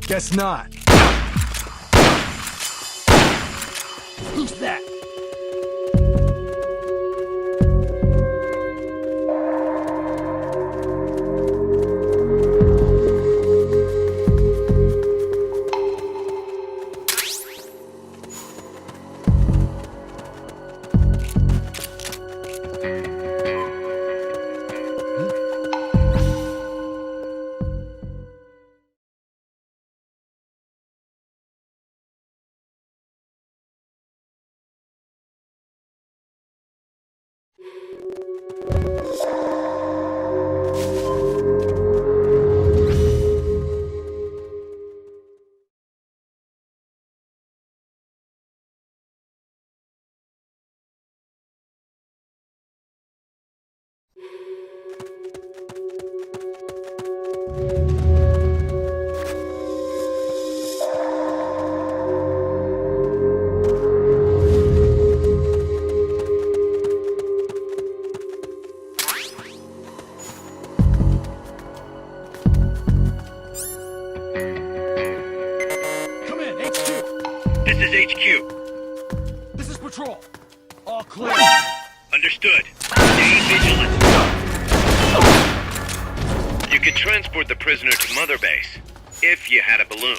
B: Guess not. Who's that?
G: This is HQ.
B: This is patrol. All clear.
G: Understood. Stay vigilant. You could transport the prisoner to Mother Base, if you had a balloon.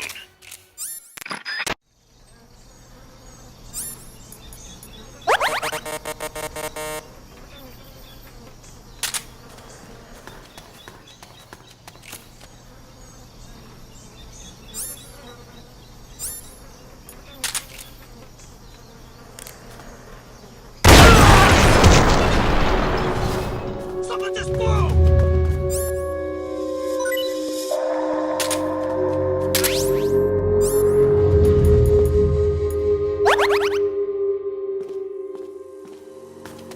B: Someone just blew!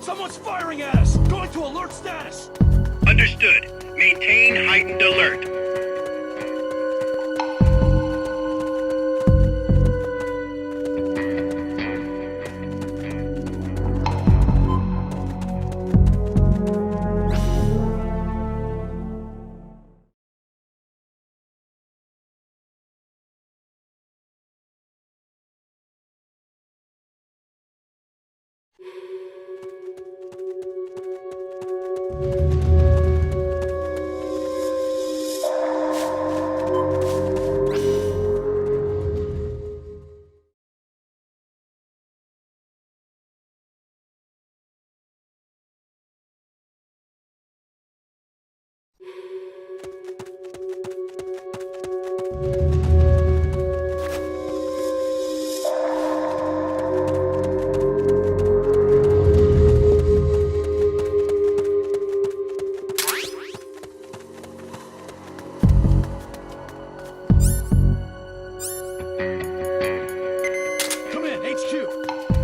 B: Someone's firing at us! Going to alert status!
G: Understood. Maintain heightened alert.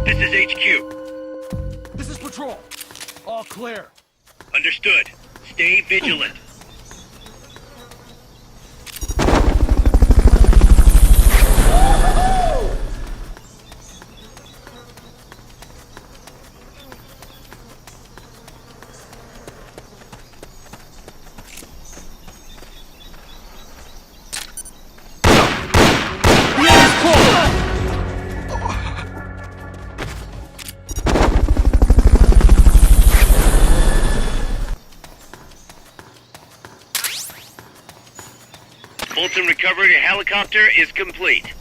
G: This is HQ.
B: This is patrol. All clear.
G: Understood. Stay vigilant. and recovery helicopter is complete.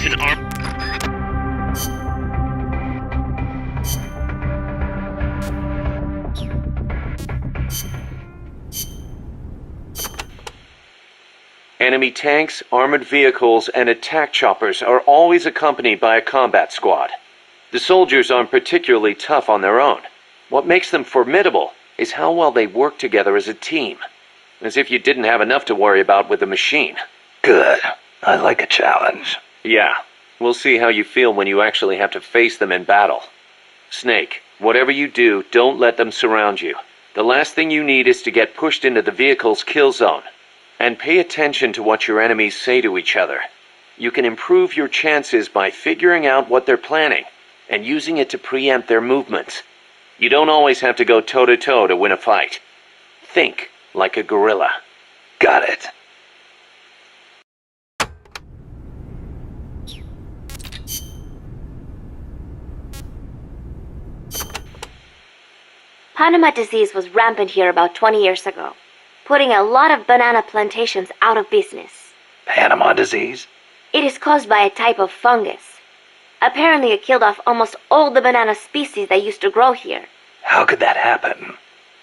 G: It's an arm.
C: Enemy tanks, armored vehicles, and attack choppers are always accompanied by a combat squad. The soldiers aren't particularly tough on their own. What makes them formidable is how well they work together as a team. As if you didn't have enough to worry about with the machine.
F: Good. I like a challenge.
C: Yeah, we'll see how you feel when you actually have to face them in battle. Snake, whatever you do, don't let them surround you. The last thing you need is to get pushed into the vehicle's kill zone. And pay attention to what your enemies say to each other. You can improve your chances by figuring out what they're planning and using it to preempt their movements. You don't always have to go toe-to-toe to win a fight. Think like a gorilla.
F: Got it.
I: Panama disease was rampant here about 20 years ago, putting a lot of banana plantations out of business.
F: Panama disease?
I: It is caused by a type of fungus. Apparently it killed off almost all the banana species that used to grow here.
F: How could that happen?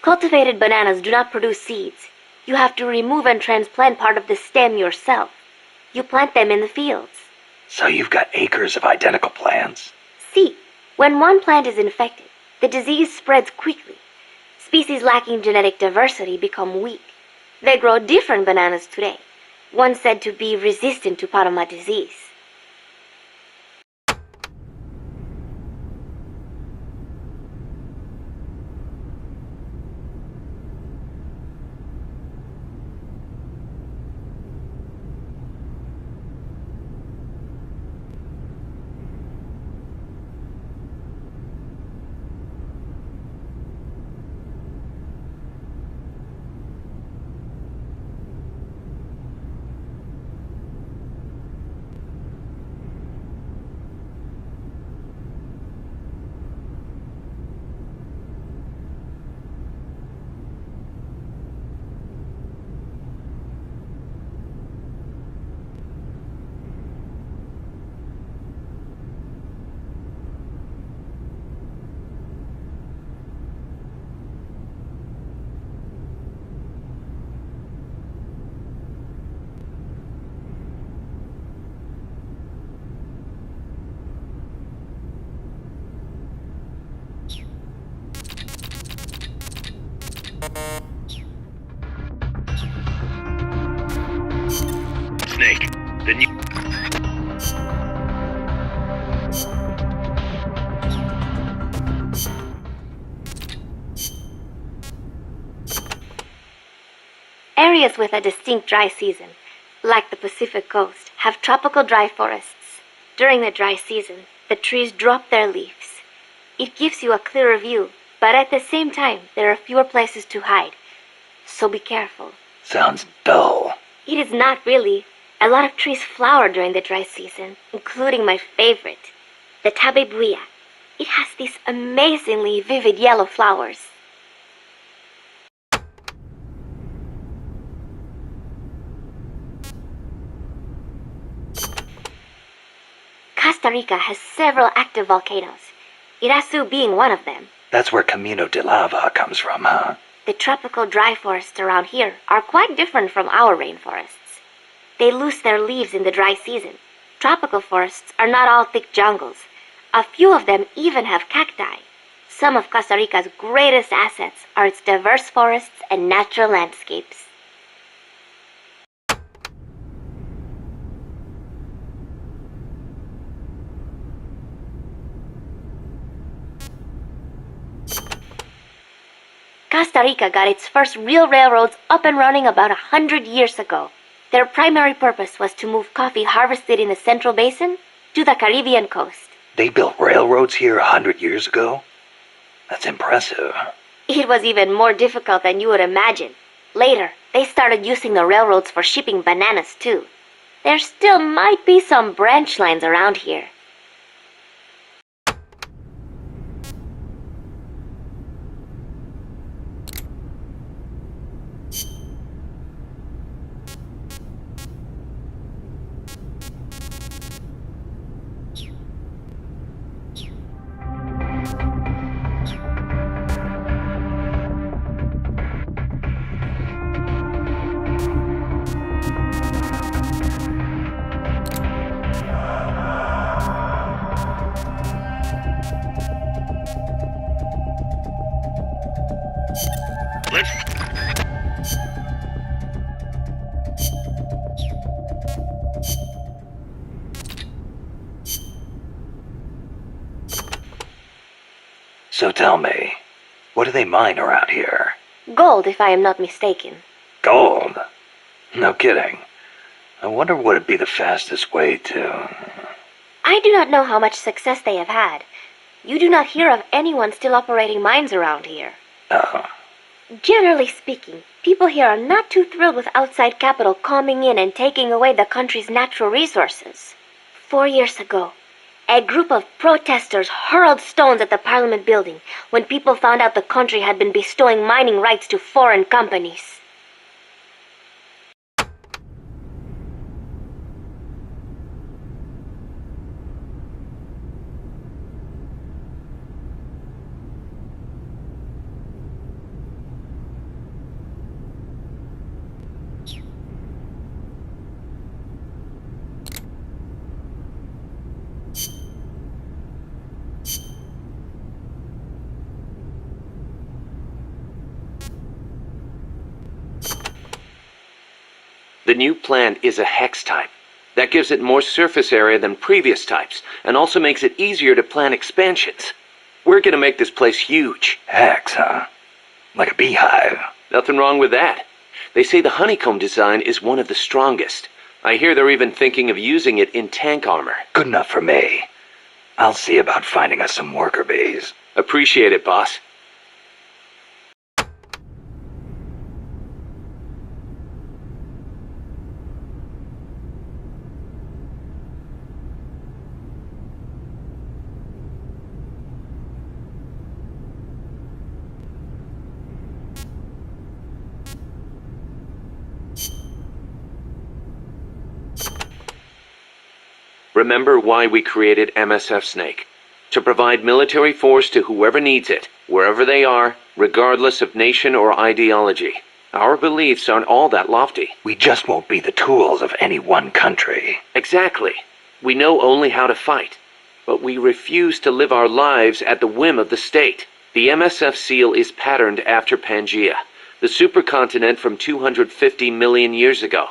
I: Cultivated bananas do not produce seeds. You have to remove and transplant part of the stem yourself. You plant them in the fields.
F: So you've got acres of identical plants?
I: See, when one plant is infected, the disease spreads quickly. Species lacking genetic diversity become weak. They grow different bananas today, one said to be resistant to Panama disease.
G: Snake, the new...
I: Areas with a distinct dry season, like the Pacific coast, have tropical dry forests. During the dry season, the trees drop their leaves. It gives you a clearer view, but at the same time, there are fewer places to hide. So be careful.
F: Sounds dull.
I: It is not really. A lot of trees flower during the dry season, including my favorite, the tabebuya. It has these amazingly vivid yellow flowers. Costa Rica has several active volcanoes, Irasu being one of them.
F: That's where Camino de Lava comes from, huh?
I: The tropical dry forests around here are quite different from our rainforests. They lose their leaves in the dry season. Tropical forests are not all thick jungles. A few of them even have cacti. Some of Costa Rica's greatest assets are its diverse forests and natural landscapes. Costa Rica got its first real railroads up and running about 100 years ago. Their primary purpose was to move coffee harvested in the Central Basin to the Caribbean coast.
F: They built railroads here 100 years ago? That's impressive.
I: It was even more difficult than you would imagine. Later, they started using the railroads for shipping bananas too. There still might be some branch lines around here.
F: So tell me, what do they mine around here?
I: Gold, if I am not mistaken.
F: Gold? No kidding. I wonder what would be the fastest way to...
I: I do not know how much success they have had. You do not hear of anyone still operating mines around here.
F: Oh.
I: Generally speaking, people here are not too thrilled with outside capital coming in and taking away the country's natural resources. 4 years ago, a group of protesters hurled stones at the Parliament building when people found out the country had been bestowing mining rights to foreign companies.
C: The new plant is a hex type. That gives it more surface area than previous types, and also makes it easier to plan expansions. We're gonna make this place huge.
F: Hex, huh? Like a beehive.
C: Nothing wrong with that. They say the honeycomb design is one of the strongest. I hear they're even thinking of using it in tank armor.
F: Good enough for me. I'll see about finding us some worker bees.
C: Appreciate it, boss. Remember why we created MSF Snake. To provide military force to whoever needs it, wherever they are, regardless of nation or ideology. Our beliefs aren't all that lofty.
F: We just won't be the tools of any one country.
C: Exactly. We know only how to fight. But we refuse to live our lives at the whim of the state. The MSF seal is patterned after Pangaea, the supercontinent from 250 million years ago.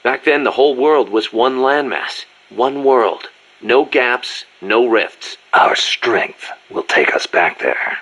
C: Back then, the whole world was one landmass. One world. No gaps, no rifts.
F: Our strength will take us back there.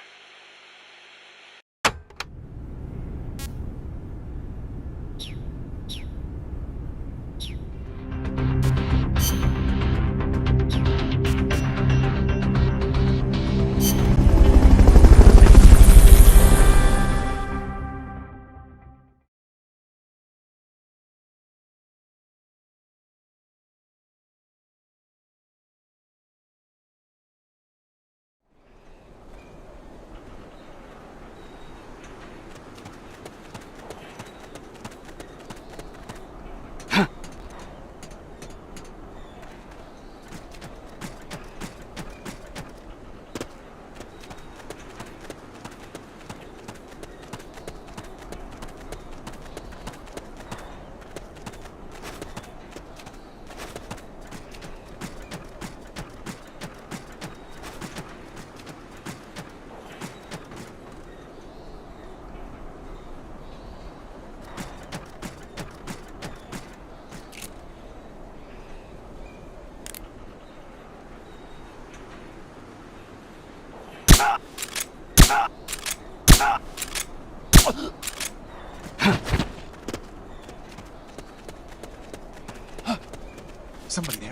B: Somebody there.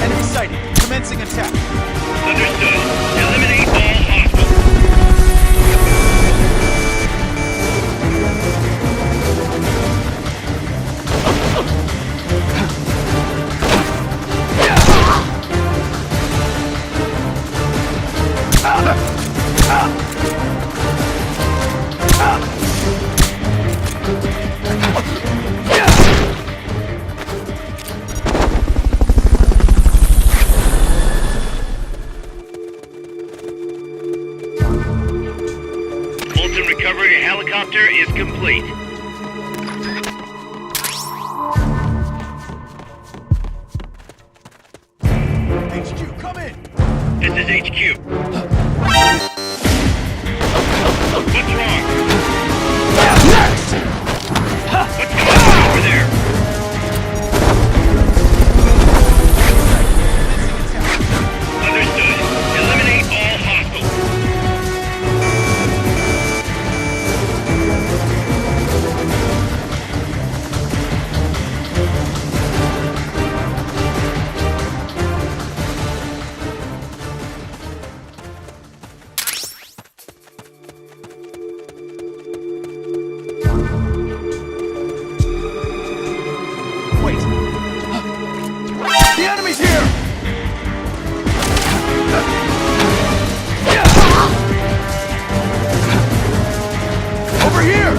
B: Enemy sighted. Commencing attack.
G: Understood. Eliminate all hostiles. Fulton recovery helicopter is complete.
B: HQ, come in.
G: This is HQ. What's wrong?
B: Next!
G: What's going on over there? Understood. Eliminate all hostiles.
B: Wait! The enemy's here! Over here!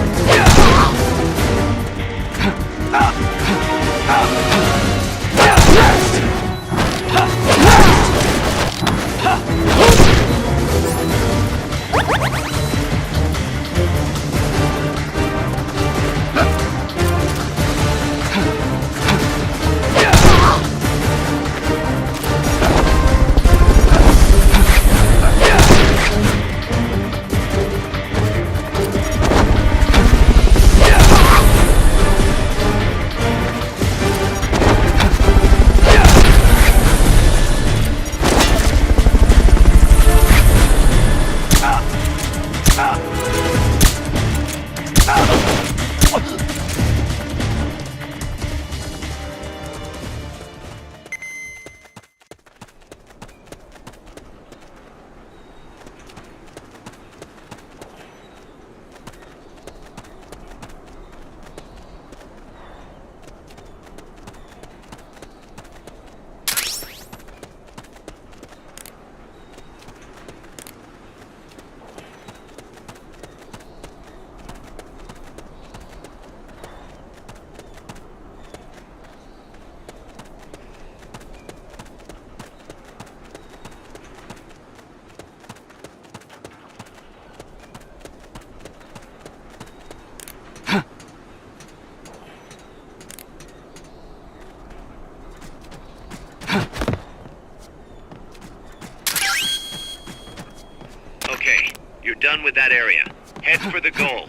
G: Okay, you're done with that area. Head for the goal.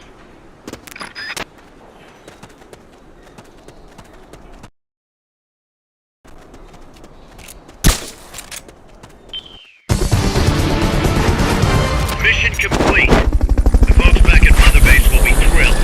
G: Mission complete. The folks back at Mother Base will be thrilled.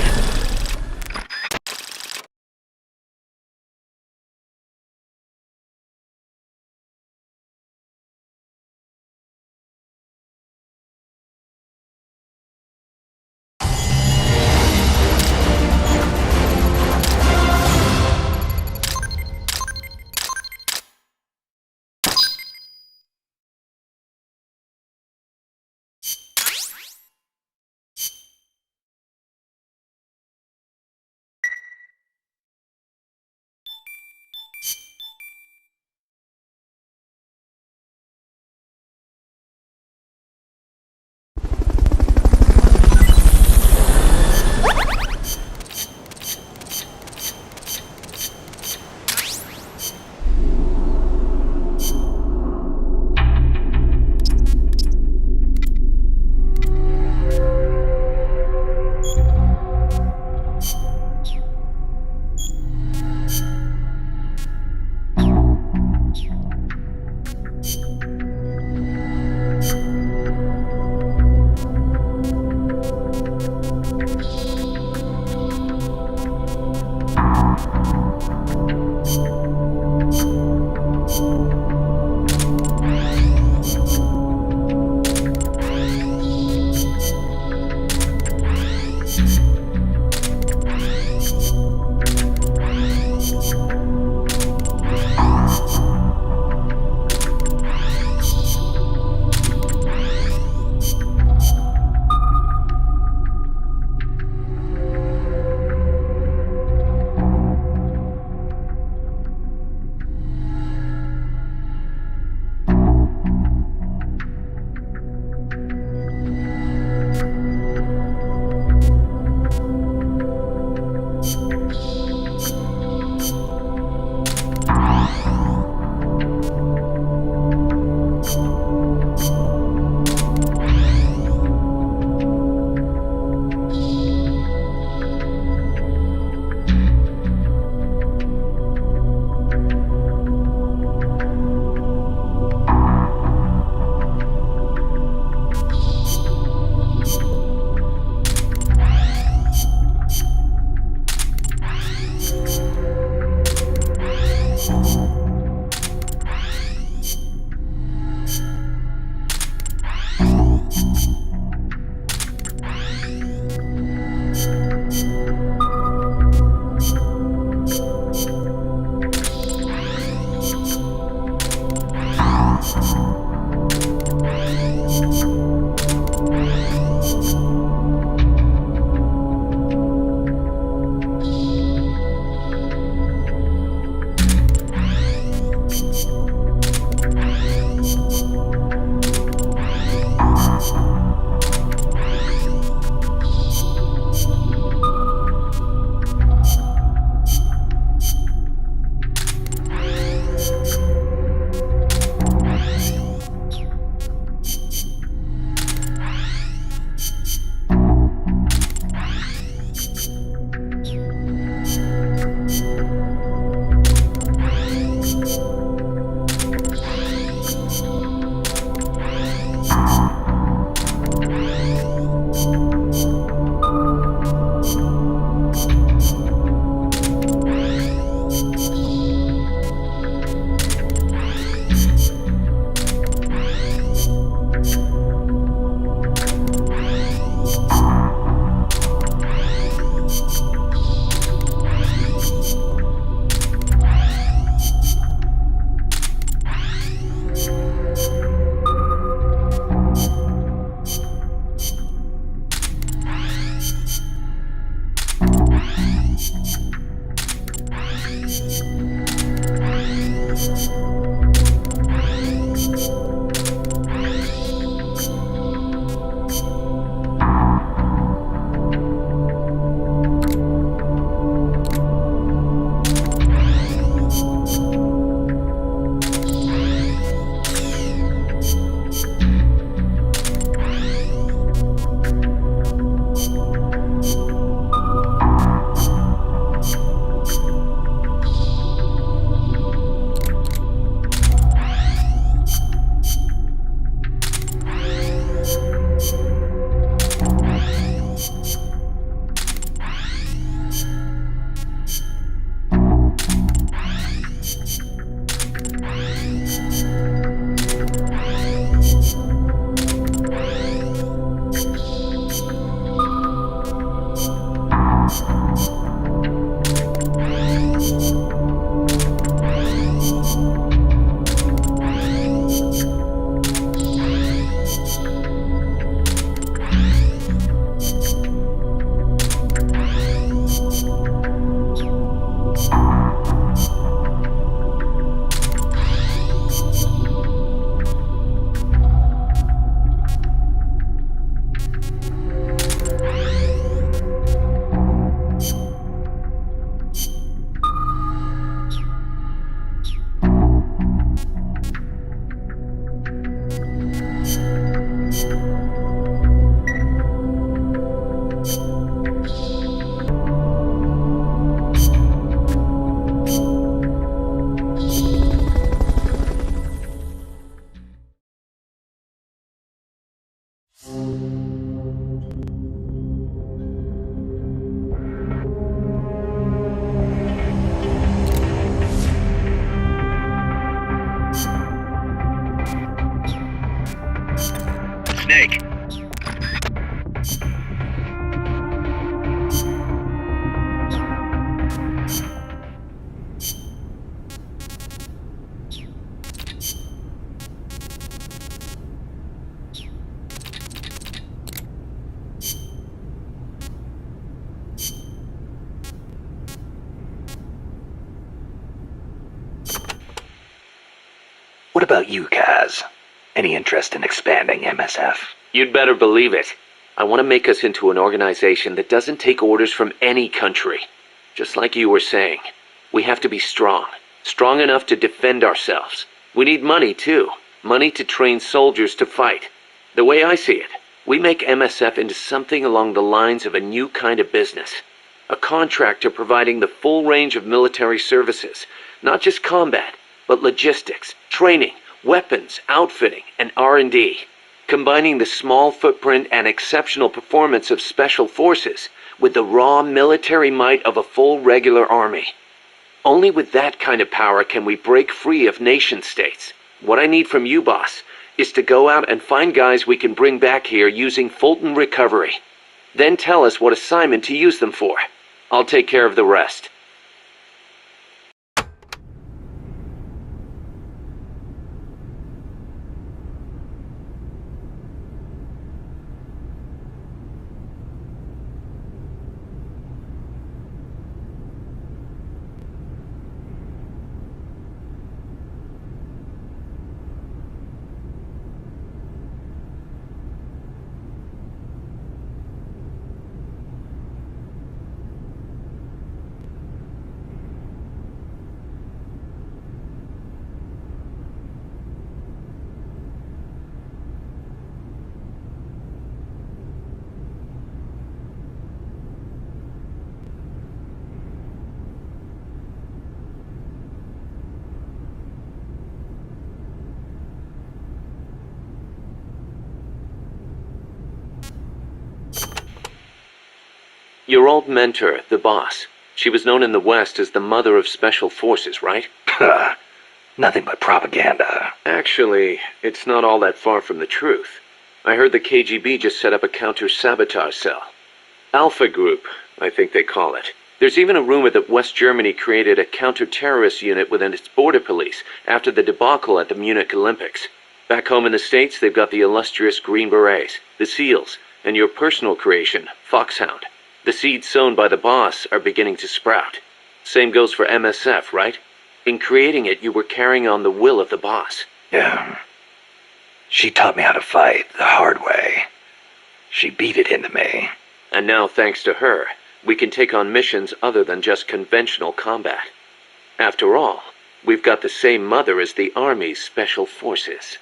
G: Snake.
F: What about you, Kaz? Any interest in expanding MSF?
C: You'd better believe it. I want to make us into an organization that doesn't take orders from any country. Just like you were saying, we have to be strong. Strong enough to defend ourselves. We need money, too. Money to train soldiers to fight. The way I see it, we make MSF into something along the lines of a new kind of business. A contractor providing the full range of military services. Not just combat, but logistics, training, weapons, outfitting, and R&D. Combining the small footprint and exceptional performance of special forces with the raw military might of a full regular army. Only with that kind of power can we break free of nation-states. What I need from you, boss, is to go out and find guys we can bring back here using Fulton Recovery. Then tell us what assignment to use them for. I'll take care of the rest. Your old mentor, the boss. She was known in the West as the mother of special forces, right?
F: Nothing but propaganda.
C: Actually, it's not all that far from the truth. I heard the KGB just set up a counter-sabotage cell. Alpha Group, I think they call it. There's even a rumor that West Germany created a counter-terrorist unit within its border police after the debacle at the Munich Olympics. Back home in the States, they've got the illustrious Green Berets, the SEALs, and your personal creation, Foxhound. The seeds sown by the boss are beginning to sprout. Same goes for MSF, right? In creating it, you were carrying on the will of the boss.
F: Yeah. She taught me how to fight the hard way. She beat it into me.
C: And now, thanks to her, we can take on missions other than just conventional combat. After all, we've got the same mother as the Army's Special Forces.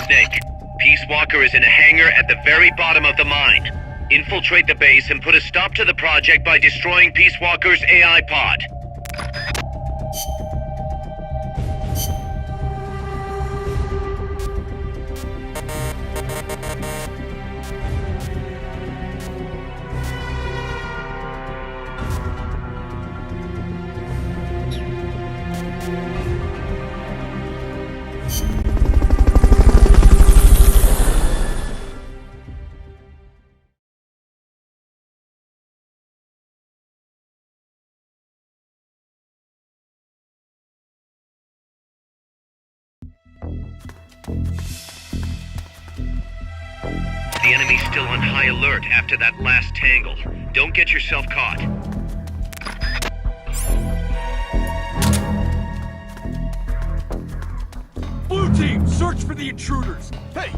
G: Snake, Peace Walker is in a hangar at the very bottom of the mine. Infiltrate the base and put a stop to the project by destroying Peace Walker's AI pod. The enemy's still on high alert after that last tangle. Don't get yourself caught.
B: Blue team, search for the intruders. Hey!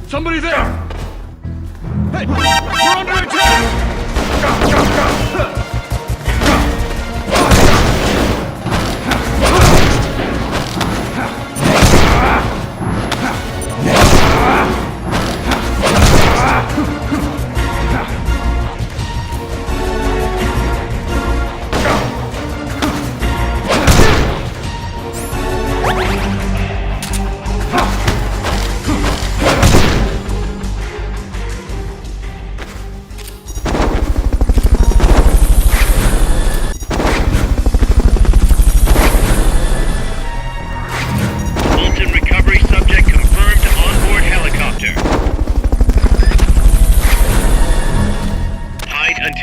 B: Somebody there! Hey! We're under attack!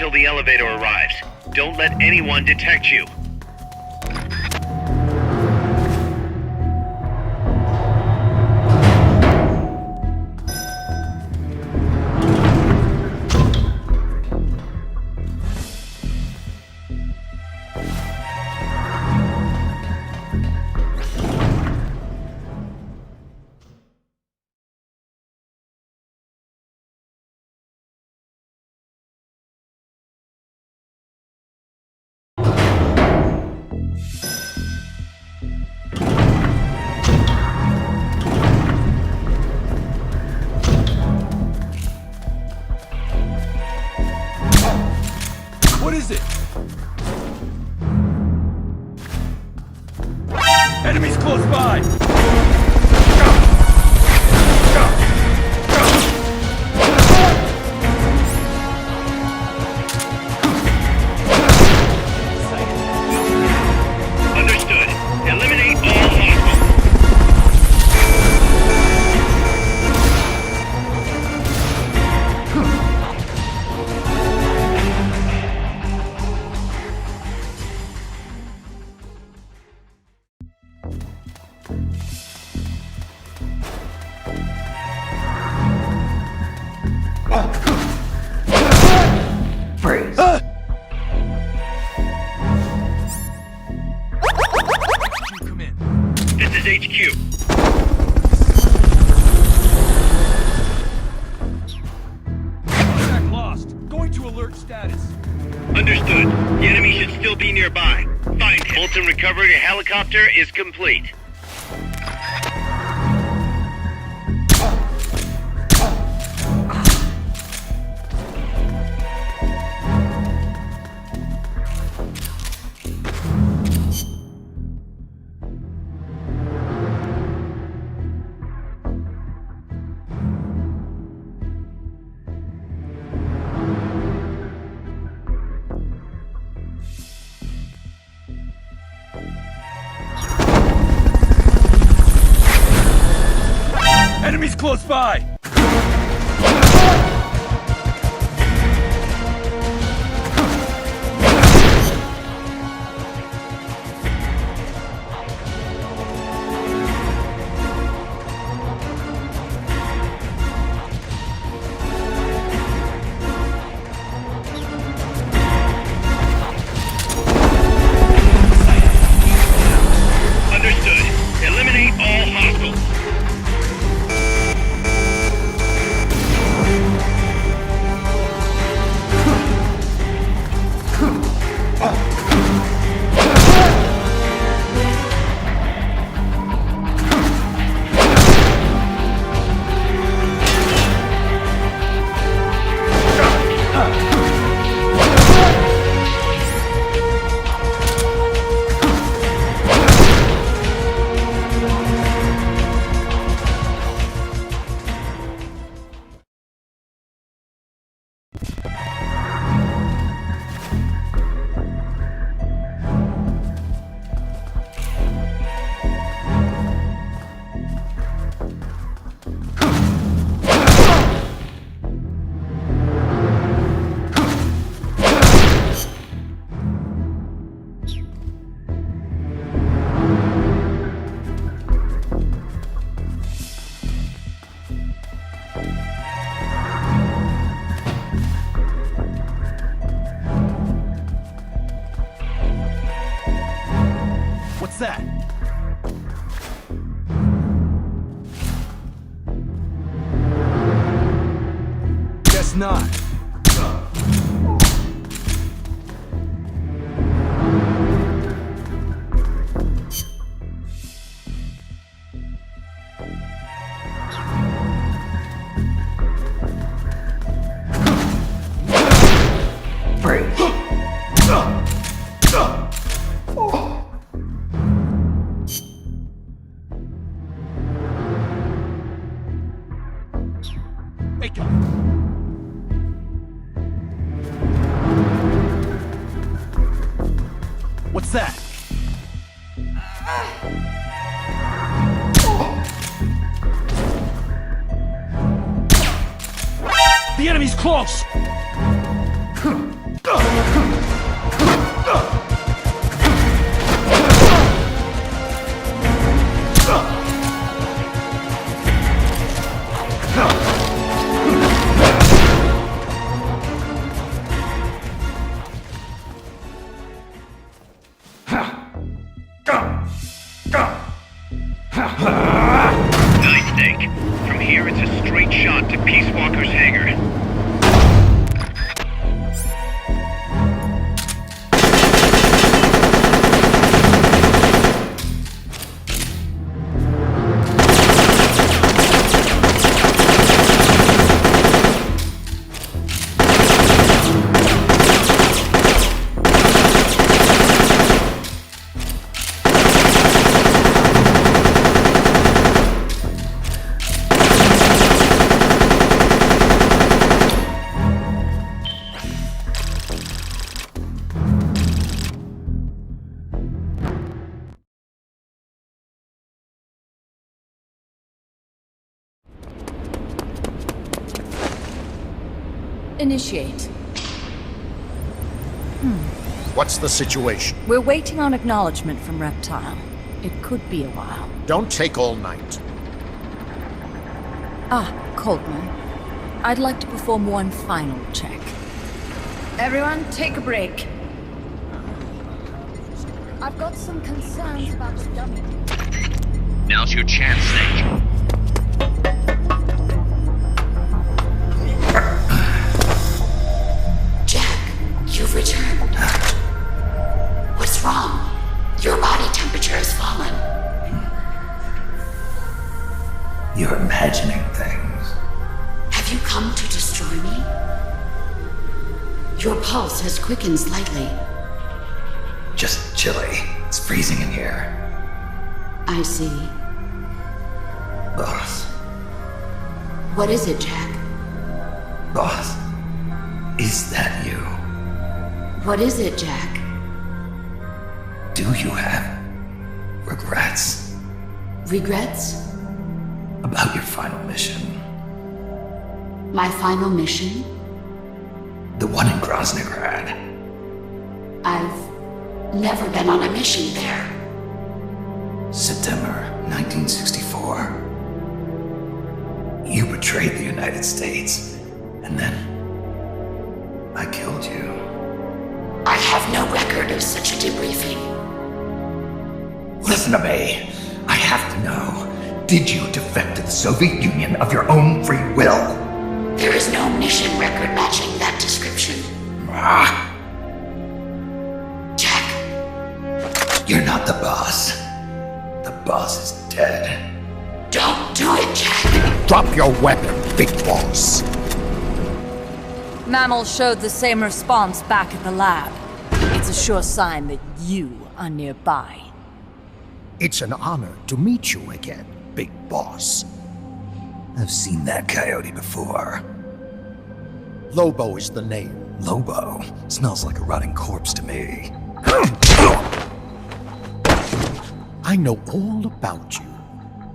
G: until the elevator arrives. Don't let anyone detect you.
B: What is it? Enemies close by!
G: Understood. Eliminate all hostiles.
B: Freeze. You come in.
G: This is HQ.
B: Contact lost. Going to alert status.
G: Understood. The enemy should still be nearby. Find him. Bolton recovery helicopter is complete.
B: Enemies close by!
G: Understood. Eliminate all hostiles. What's that? Guess not. Wake up! What's that? The enemy's close! Nice, Snake. From here, it's a straight shot to Peace Walker's hangar.
K: Initiate.
E: What's the situation?
K: We're waiting on acknowledgement from Reptile. It could be a while.
E: Don't take all night.
K: Ah, Coldman. I'd like to perform one final check. Everyone, take a break. I've got some concerns about the dummy.
G: Now's your chance, Snake.
L: You've returned. What's wrong? Your body temperature has fallen.
F: You're imagining things.
L: Have you come to destroy me? Your pulse has quickened slightly.
F: Just chilly. It's freezing in here.
L: I see.
F: Boss.
L: What is it, Jack?
F: Boss. Is that you?
L: What is it, Jack?
F: Do you have regrets?
L: Regrets?
F: About your final mission?
L: My final mission?
F: The one in Groznygrad.
L: I've never been on a mission there.
F: September 1964. You betrayed the United States, and then I killed you.
L: I have no record of such a debriefing.
F: Listen to me. I have to know. Did you defect to the Soviet Union of your own free will?
L: There is no mission record matching that description.
F: Ah.
L: Jack.
F: You're not the boss. The boss is dead.
L: Don't do it, Jack.
E: Drop your weapon, big boss.
K: Mammal showed the same response back at the lab. It's a sure sign that you are nearby.
E: It's an honor to meet you again, big boss.
F: I've seen that coyote before.
E: Lobo is the name.
F: Lobo? Smells like a rotting corpse to me.
E: I know all about you.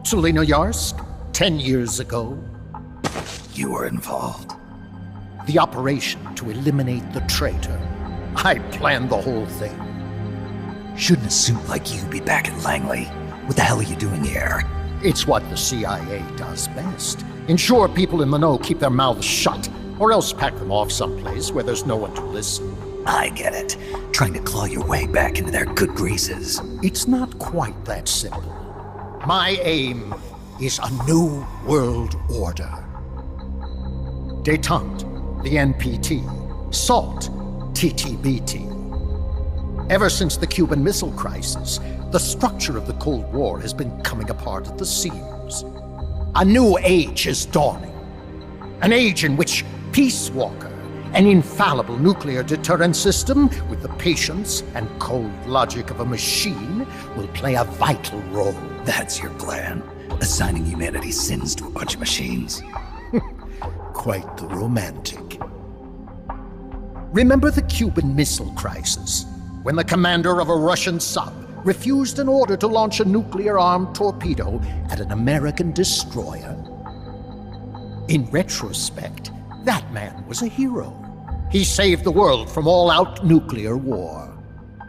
E: Sulinoyarsk, 10 years ago.
F: You were involved.
E: The operation to eliminate the traitor. I planned the whole thing.
F: Shouldn't a suit like you be back at Langley? What the hell are you doing here?
E: It's what the CIA does best. Ensure people in the know keep their mouths shut, or else pack them off someplace where there's no one to listen.
F: I get it. Trying to claw your way back into their good graces.
E: It's not quite that simple. My aim is a new world order. Détente, the NPT. SALT, TTBT. Ever since the Cuban Missile Crisis, the structure of the Cold War has been coming apart at the seams. A new age is dawning. An age in which Peace Walker, an infallible nuclear deterrent system with the patience and cold logic of a machine, will play a vital role.
F: That's your plan? Assigning humanity's sins to a bunch of machines?
E: Quite the romantic. Remember the Cuban Missile Crisis, when the commander of a Russian sub refused an order to launch a nuclear-armed torpedo at an American destroyer? In retrospect, that man was a hero. He saved the world from all-out nuclear war.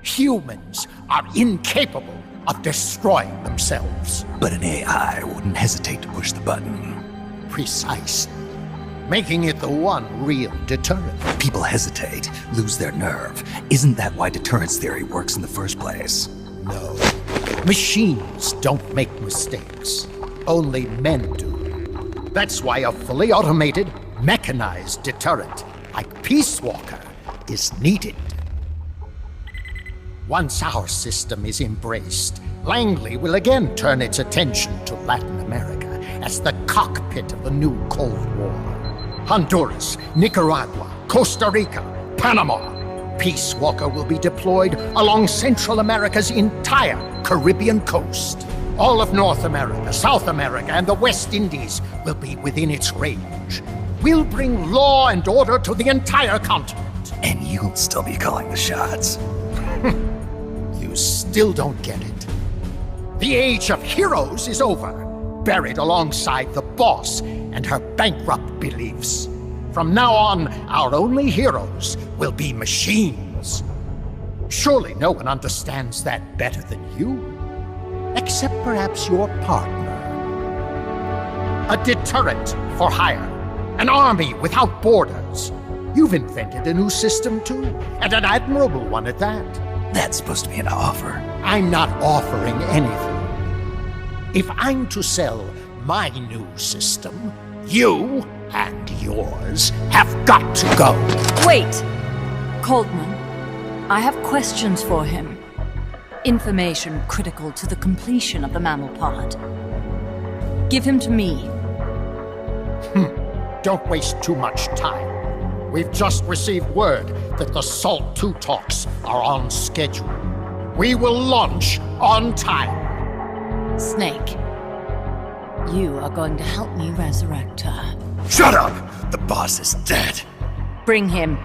E: Humans are incapable of destroying themselves.
B: But an AI wouldn't hesitate to push the button.
E: Precisely. Making it the one real deterrent.
B: People hesitate, lose their nerve. Isn't that why deterrence theory works in the first place?
E: No. Machines don't make mistakes. Only men do. That's why a fully automated, mechanized deterrent like Peace Walker is needed. Once our system is embraced, Langley will again turn its attention to Latin America as the cockpit of the new Cold War. Honduras, Nicaragua, Costa Rica, Panama. Peace Walker will be deployed along Central America's entire Caribbean coast. All of North America, South America, and the West Indies will be within its range. We'll bring law and order to the entire continent.
B: And you'll still be calling the shots.
E: You still don't get it. The age of heroes is over, buried alongside the boss and her bankrupt beliefs. From now on, our only heroes will be machines. Surely no one understands that better than you, except perhaps your partner. A deterrent for hire, an army without borders. You've invented a new system too, and an admirable one at that.
B: That's supposed to be an offer.
E: I'm not offering anything. If I'm to sell my new system, you and yours have got to go.
K: Wait! Coldman, I have questions for him. Information critical to the completion of the mammal pod. Give him to me.
E: Don't waste too much time. We've just received word that the SALT II talks are on schedule. We will launch on time.
K: Snake, you are going to help me resurrect her.
B: Shut up! The boss is dead.
K: Bring him.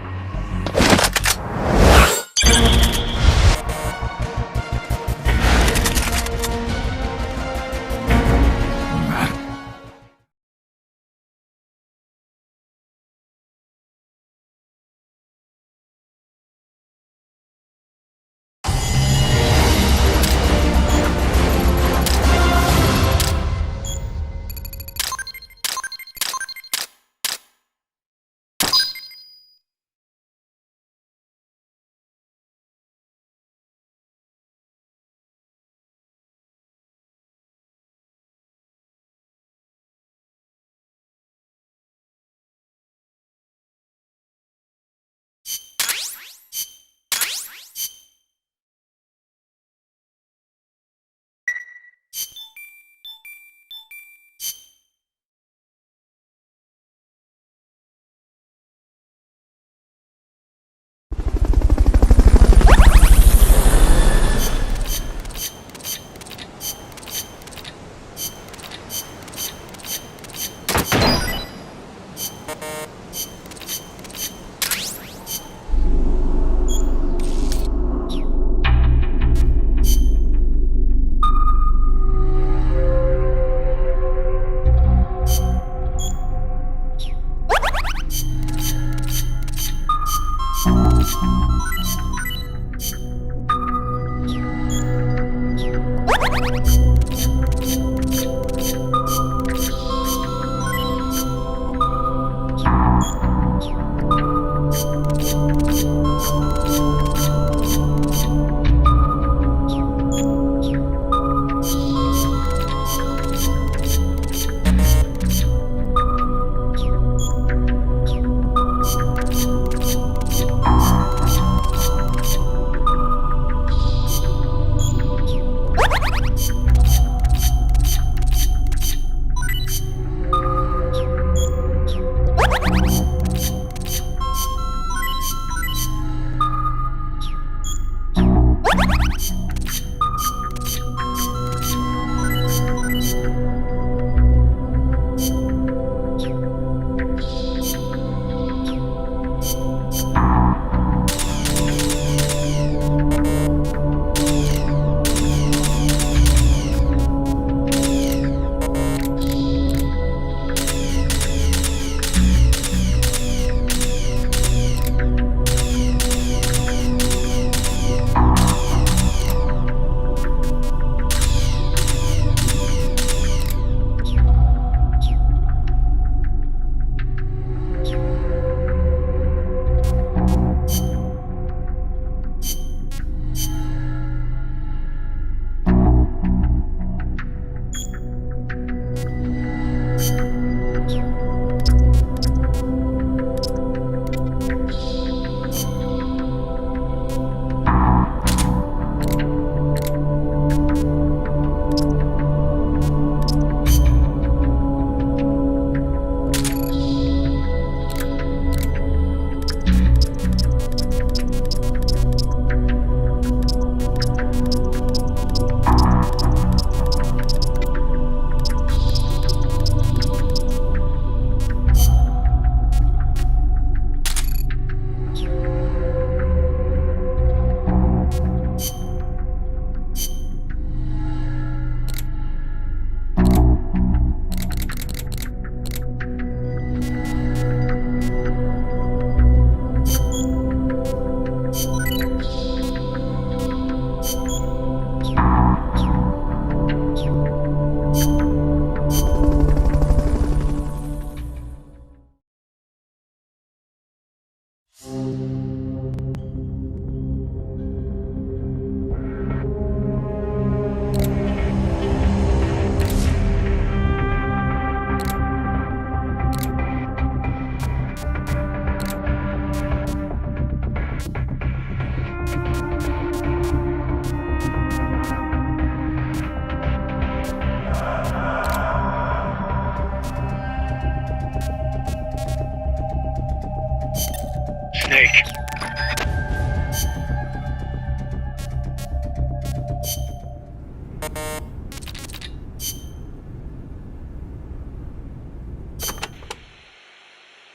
A: Snake.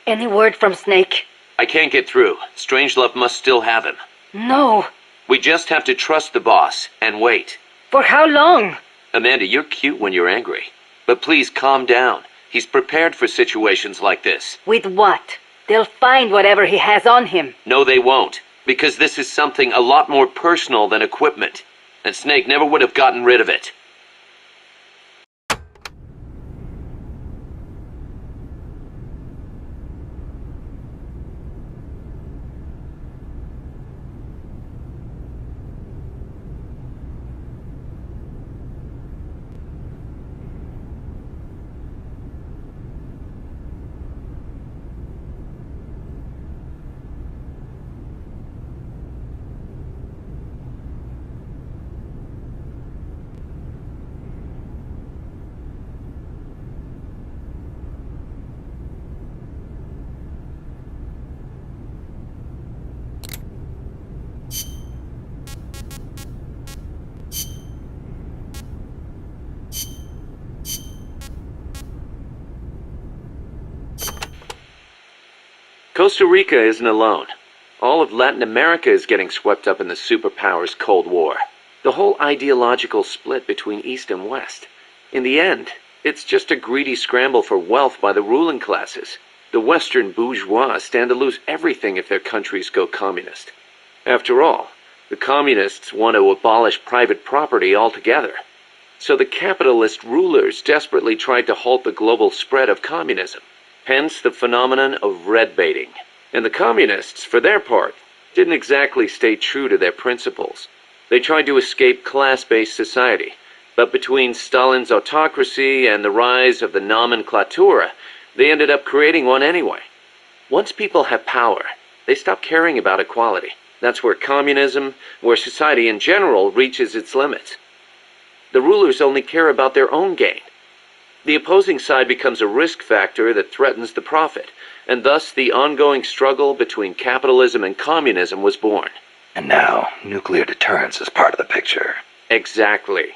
J: Any word from Snake?
C: I can't get through. Strangelove must still have him.
J: No.
C: We just have to trust the boss and wait.
J: For how long?
C: Amanda, you're cute when you're angry. But please calm down. He's prepared for situations like this.
J: With what? They'll find whatever he has on him.
C: No, they won't. Because this is something a lot more personal than equipment. And Snake never would have gotten rid of it. Costa Rica isn't alone. All of Latin America is getting swept up in the superpowers' Cold War. The whole ideological split between East and West. In the end, it's just a greedy scramble for wealth by the ruling classes. The Western bourgeois stand to lose everything if their countries go communist. After all, the communists want to abolish private property altogether. So the capitalist rulers desperately tried to halt the global spread of communism. Hence the phenomenon of red baiting. And the communists, for their part, didn't exactly stay true to their principles. They tried to escape class-based society, but between Stalin's autocracy and the rise of the nomenklatura, they ended up creating one anyway. Once people have power, they stop caring about equality. That's where communism, where society in general, reaches its limits. The rulers only care about their own gain. The opposing side becomes a risk factor that threatens the profit, and thus the ongoing struggle between capitalism and communism was born.
F: And now, nuclear deterrence is part of the picture.
C: Exactly.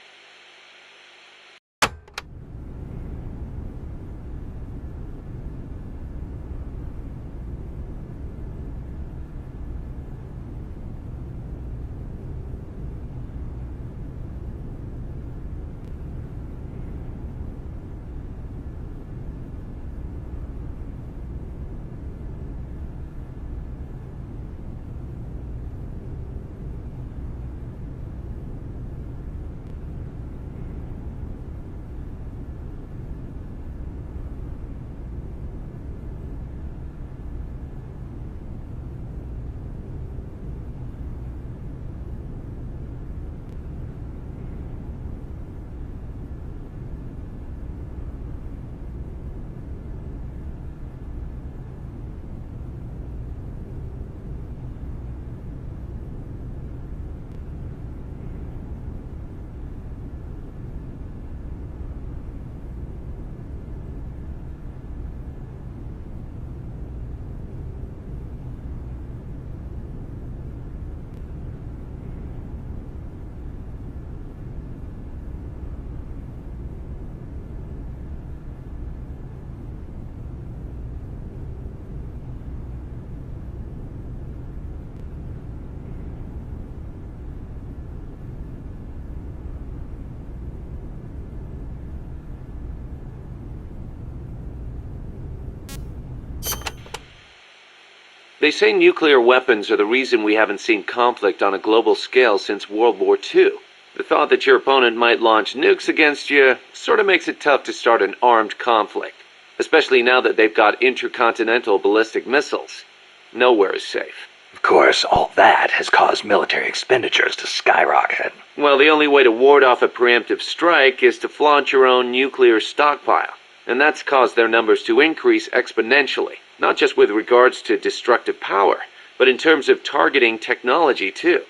C: They say nuclear weapons are the reason we haven't seen conflict on a global scale since World War II. The thought that your opponent might launch nukes against you sort of makes it tough to start an armed conflict, especially now that they've got intercontinental ballistic missiles. Nowhere is safe.
F: Of course, all that has caused military expenditures to skyrocket.
C: Well, the only way to ward off a preemptive strike is to flaunt your own nuclear stockpile, and that's caused their numbers to increase exponentially. Not just with regards to destructive power, but in terms of targeting technology too.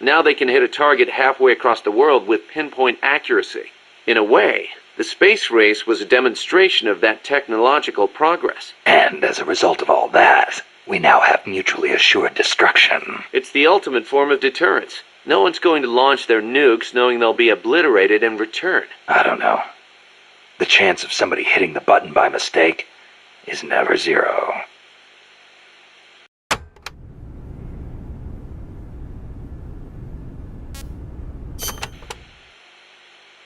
C: Now they can hit a target halfway across the world with pinpoint accuracy. In a way, the space race was a demonstration of that technological progress.
F: And as a result of all that, We now have mutually assured destruction.
C: It's the ultimate form of deterrence. No one's going to launch their nukes knowing they'll be obliterated in return.
F: I don't know. The chance of somebody hitting the button by mistake is never zero.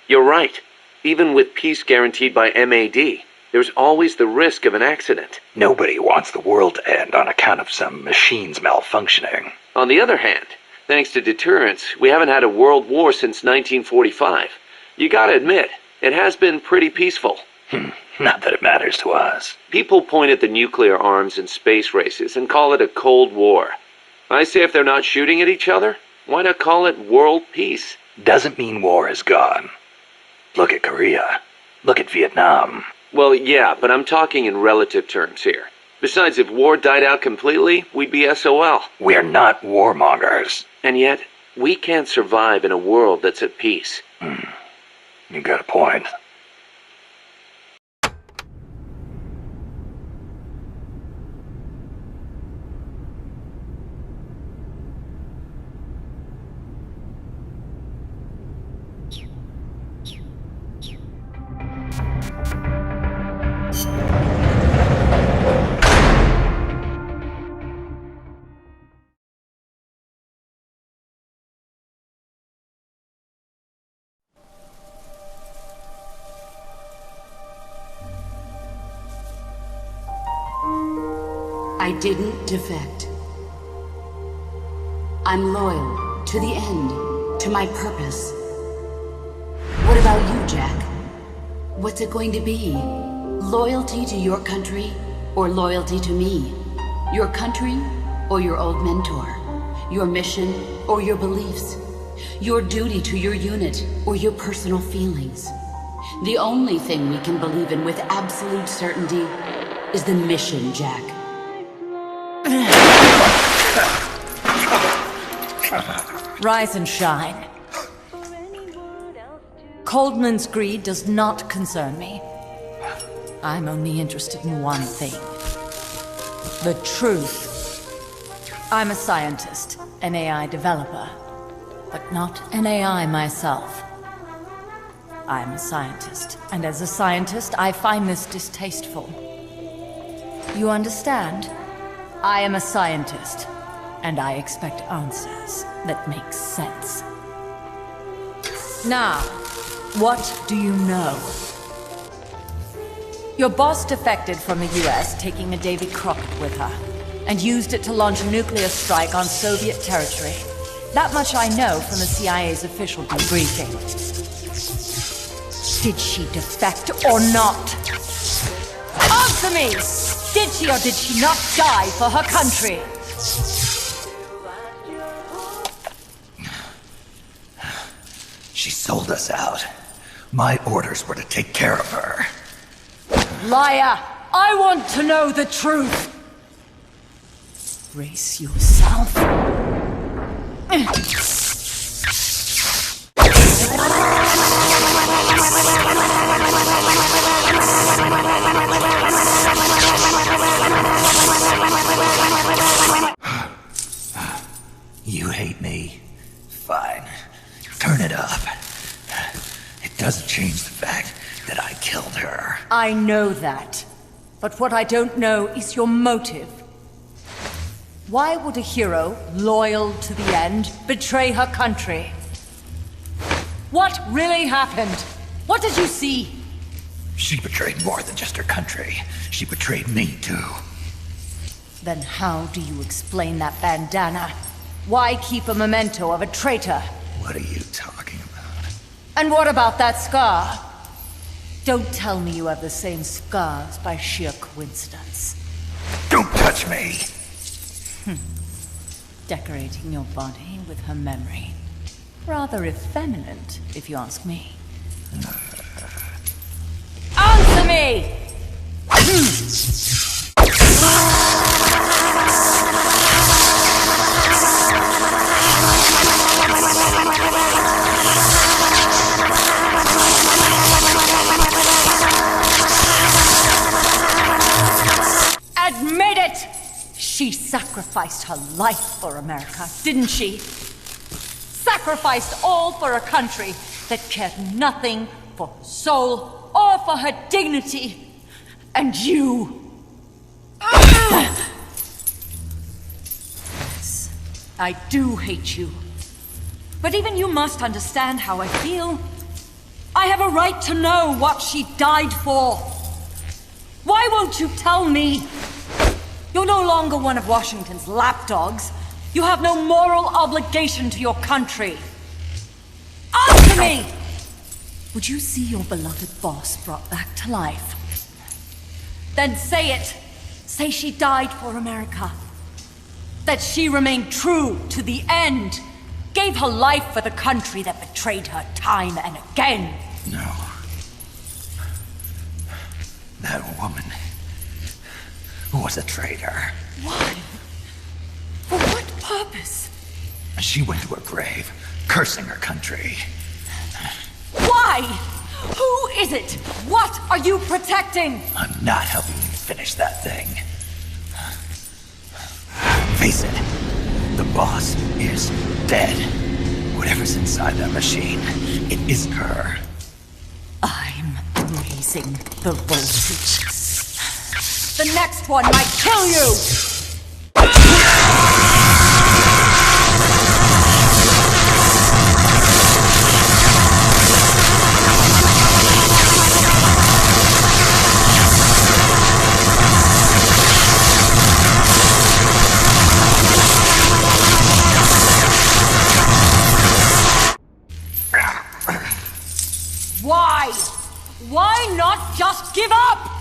C: You're right. Even with peace guaranteed by MAD, there's always the risk of an accident.
F: Nobody wants the world to end on account of some machines malfunctioning.
C: On the other hand, thanks to deterrence, we haven't had a world war since 1945. You gotta admit, it has been pretty peaceful.
F: Not that it matters to us.
C: People point at the nuclear arms and space races and call it a Cold War. I say if they're not shooting at each other, why not call it world peace?
F: Doesn't mean war is gone. Look at Korea. Look at Vietnam.
C: Well, yeah, but I'm talking in relative terms here. Besides, if war died out completely, we'd be SOL.
F: We're not warmongers.
C: And yet, we can't survive in a world that's at peace.
F: You got a point.
L: I didn't defect. I'm loyal to the end, to my purpose. What about you, Jack? What's it going to be? Loyalty to your country or loyalty to me? Your country or your old mentor? Your mission or your beliefs? Your duty to your unit or your personal feelings? The only thing we can believe in with absolute certainty is the mission, Jack.
K: Rise and shine. Coldman's greed does not concern me. I'm only interested in one thing. The truth. I'm a scientist, an AI developer, but not an AI myself. I'm a scientist, and as a scientist, I find this distasteful. You understand? I am a scientist, and I expect answers that make sense. Now, what do you know? Your boss defected from the US, taking a Davy Crockett with her, and used it to launch a nuclear strike on Soviet territory. That much I know from the CIA's official debriefing. Did she defect or not? Answer me! Did she or did she not die for her country?
B: She sold us out. My orders were to take care of her.
K: Liar! I want to know the truth! Brace yourself.
B: You hate me? Fine. Turn it up. It doesn't change the fact that I killed her.
K: I know that. But what I don't know is your motive. Why would a hero, loyal to the end, betray her country? What really happened? What did you see?
B: She betrayed more than just her country. She betrayed me, too.
K: Then how do you explain that bandana? Why keep a memento of a traitor?
B: What are you talking about?
K: And what about that scar? Don't tell me you have the same scars by sheer coincidence.
B: Don't touch me!
K: Decorating your body with her memory. Rather effeminate, if you ask me. Answer me! Admit it! She sacrificed her life for America, didn't she? Sacrificed all for a country that cared nothing for her soul or for her dignity. And you... Yes, I do hate you. But even you must understand how I feel. I have a right to know what she died for. Why won't you tell me? You're no longer one of Washington's lapdogs. You have no moral obligation to your country. Answer me! Would you see your beloved boss brought back to life? Then say it. Say she died for America. That she remained true to the end. Gave her life for the country that betrayed her time and again.
B: No. That woman was a traitor.
K: Why? For what purpose?
B: She went to her grave, cursing her country.
K: Why? Who is it? What are you protecting?
B: I'm not helping you finish that thing. Face it, the boss is dead. Whatever's inside that machine, it isn't her.
K: I'm raising the voltage. The next one might kill you! Why? Why not just give up?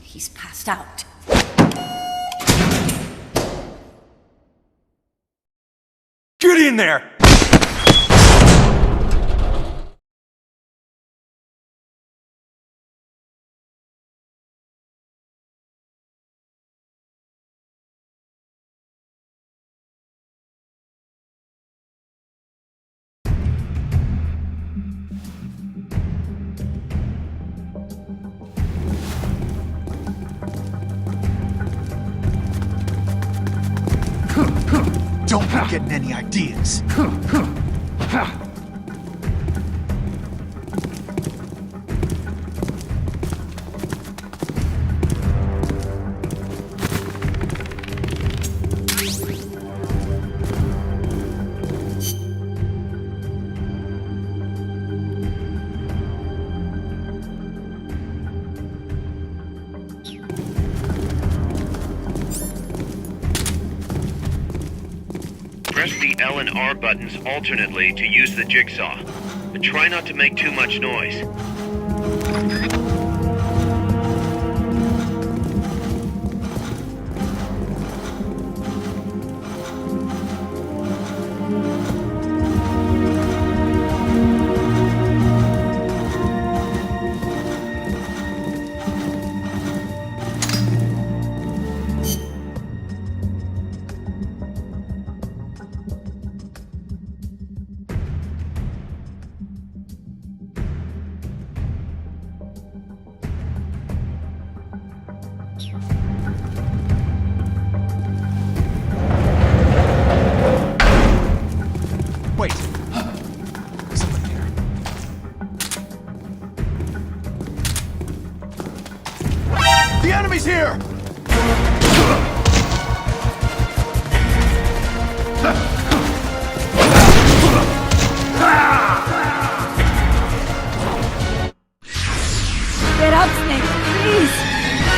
K: He's passed out.
F: Get in there!
E: Don't be getting any ideas.
G: Press the L and R buttons alternately to use the jigsaw. But try not to make too much noise.
E: Wait. Someone here. The enemy's here!
K: Get up, Snake, please!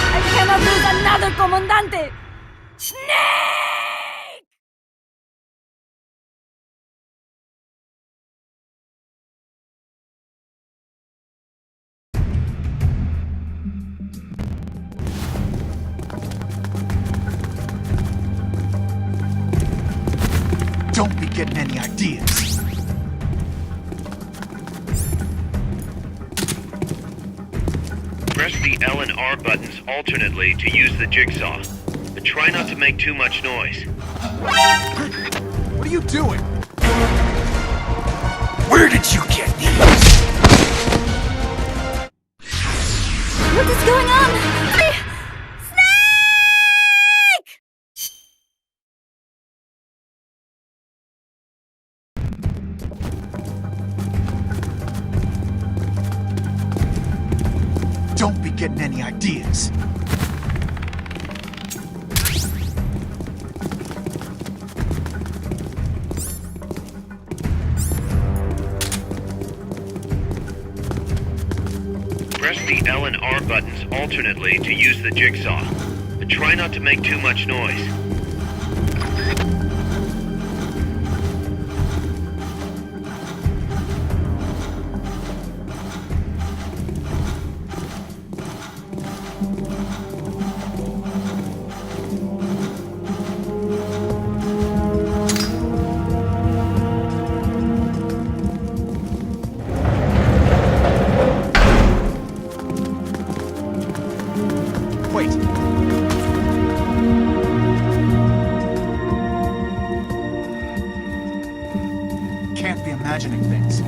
K: I cannot lose another Comandante! Snake!
E: Don't be getting any ideas.
G: Press the L and R buttons alternately to use the jigsaw. But try not to make too much noise.
E: What are you doing?
B: Where did you get these?
K: What is going on?
M: getting any ideas.
G: Press the L and R buttons alternately to use the jigsaw. But try not to make too much noise.
M: Wait. Can't be imagining things.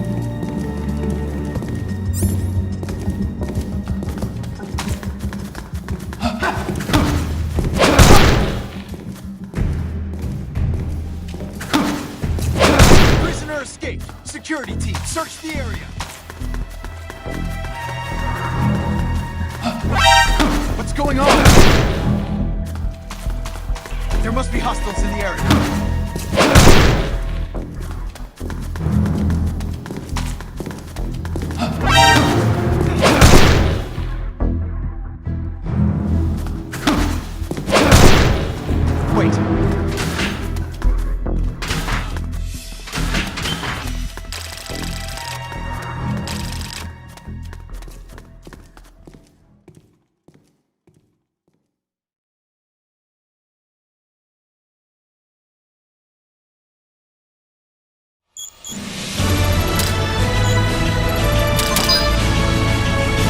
M: Prisoner escaped. Security team, search the area. What's going on? There must be hostiles in the area.